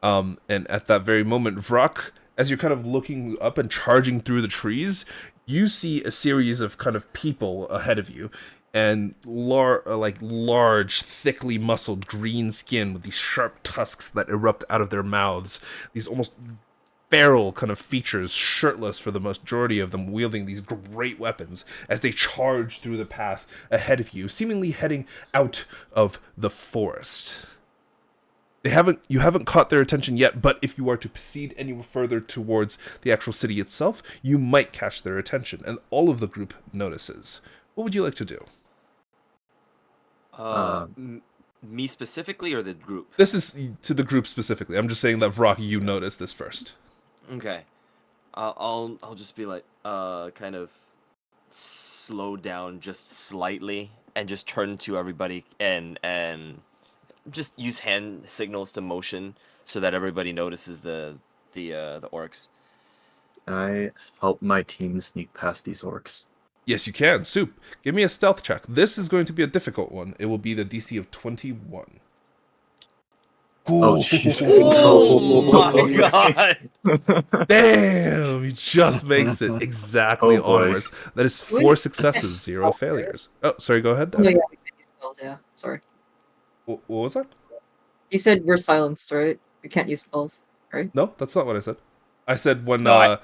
And at that very moment, Vrock, as you're kind of looking up and charging through the trees, you see a series of kind of people ahead of you, and large, thickly muscled green skin with these sharp tusks that erupt out of their mouths. These almost feral kind of features, shirtless for the majority of them, wielding these great weapons as they charge through the path ahead of you, seemingly heading out of the forest. You haven't caught their attention yet, but if you are to proceed any further towards the actual city itself, you might catch their attention, and all of the group notices. What would you like to do? Me specifically or the group? This is to the group specifically. I'm just saying that Vrock, you noticed this first. Okay. I'll just be like, kind of slow down just slightly and just turn to everybody and just use hand signals to motion so that everybody notices the orcs. And I help my team sneak past these orcs. Yes, you can. Soup, give me a stealth check. This is going to be a difficult one. It will be the DC of 21. Oh, jeez. Oh my god! Damn, he just makes it exactly Oh, boy. onwards. That is 4 successes, 0 failures. Oh, sorry, go ahead. No, yeah, we can't use spells, yeah. Sorry. What was that? You said we're silenced, right? We can't use spells, right? No, that's not what I said. I said when No,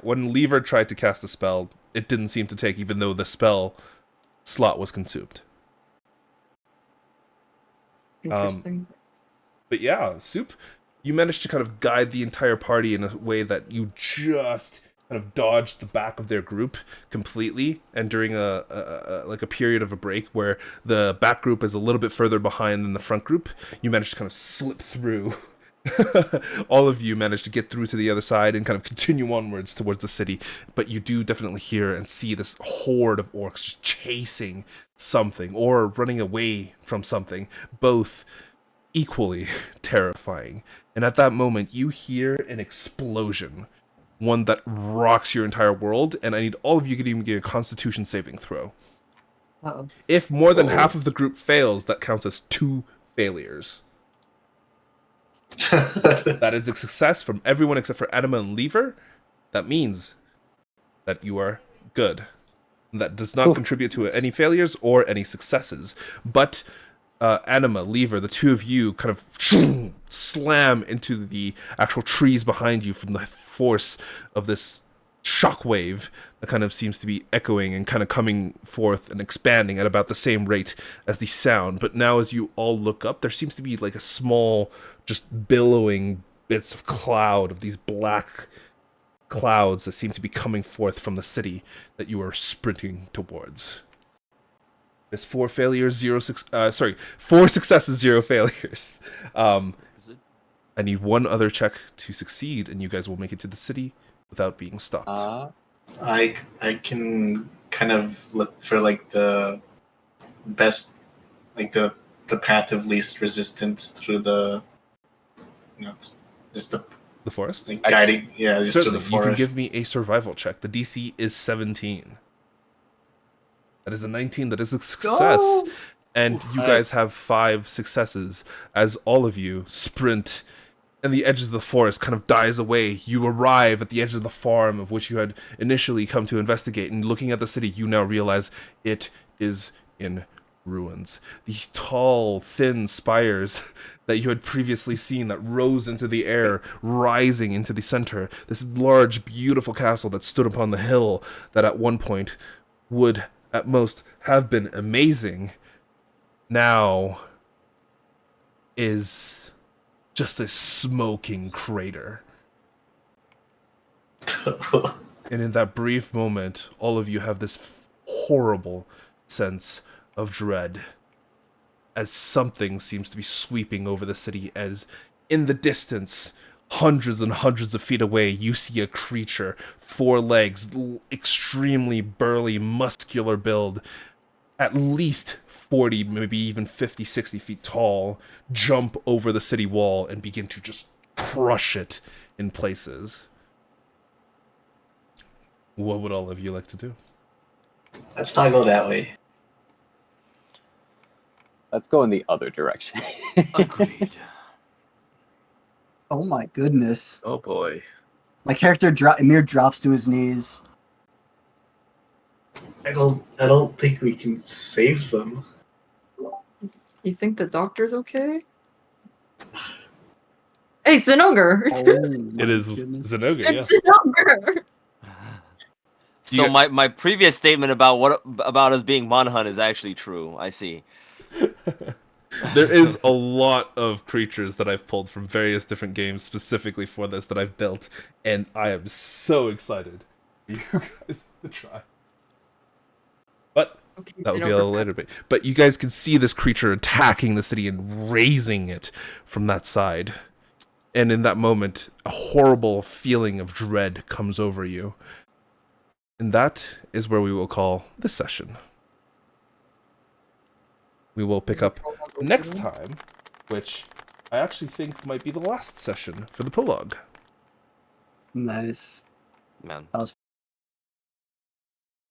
when Lever tried to cast a spell, it didn't seem to take, even though the spell slot was consumed. Interesting. But yeah, Soup, you managed to kind of guide the entire party in a way that you just kind of dodged the back of their group completely, and during a period of a break where the back group is a little bit further behind than the front group, you managed to kind of slip through. All of you managed to get through to the other side and kind of continue onwards towards the city, but you do definitely hear and see this horde of orcs just chasing something or running away from something, both equally terrifying. And at that moment, you hear an explosion, one that rocks your entire world, and I need all of you to give me a Constitution saving throw. Uh-oh. If more than half of the group fails, that counts as 2 failures. That is a success from everyone except for Anima and Lever. That means that you are good. That does not contribute to any failures or any successes. But Anima, Lever, the two of you kind of slam into the actual trees behind you from the force of this shockwave that kind of seems to be echoing and kind of coming forth and expanding at about the same rate as the sound. But now as you all look up, there seems to be like a small, just billowing bits of cloud, of these black clouds that seem to be coming forth from the city that you are sprinting towards. There's 4 failures, 4 successes, 0 failures. I need one other check to succeed, and you guys will make it to the city without being stopped. I can kind of look for like the best, like the path of least resistance through the, just the forest? Like guiding, just Certainly, through the forest. You can give me a survival check. The DC is 17. That is a 19. That is a success. Go! And you guys have 5 successes as all of you sprint, and the edge of the forest kind of dies away. You arrive at the edge of the farm of which you had initially come to investigate, and looking at the city, you now realize it is in ruins. The tall, thin spires that you had previously seen that rose into the air, rising into the center. This large, beautiful castle that stood upon the hill that at one point would, at most, have been amazing, now is just a smoking crater. And in that brief moment, all of you have this horrible sense of dread as something seems to be sweeping over the city, as in the distance, hundreds and hundreds of feet away, you see a creature, 4 legs, extremely burly, muscular build, at least 40, maybe even 50, 60 feet tall, jump over the city wall and begin to just crush it in places. What would all of you like to do? Let's not go that way. Let's go in the other direction. Agreed. Oh my goodness. Oh boy. My character Emir drops to his knees. I don't think we can save them. You think the doctor's okay? Hey, it's an ogre. It is Zenogre, It's an ogre. So You- my previous statement about us being Manhunt is actually true. I see. There is a lot of creatures that I've pulled from various different games specifically for this that I've built, and I am so excited for you guys to try. But Okay, that would be a Zenogre. little later. But you guys can see this creature attacking the city and razing it from that side. And in that moment, a horrible feeling of dread comes over you. And that is where we will call this session. We will pick up next time, which I actually think might be the last session for the prologue. Nice. Man. That was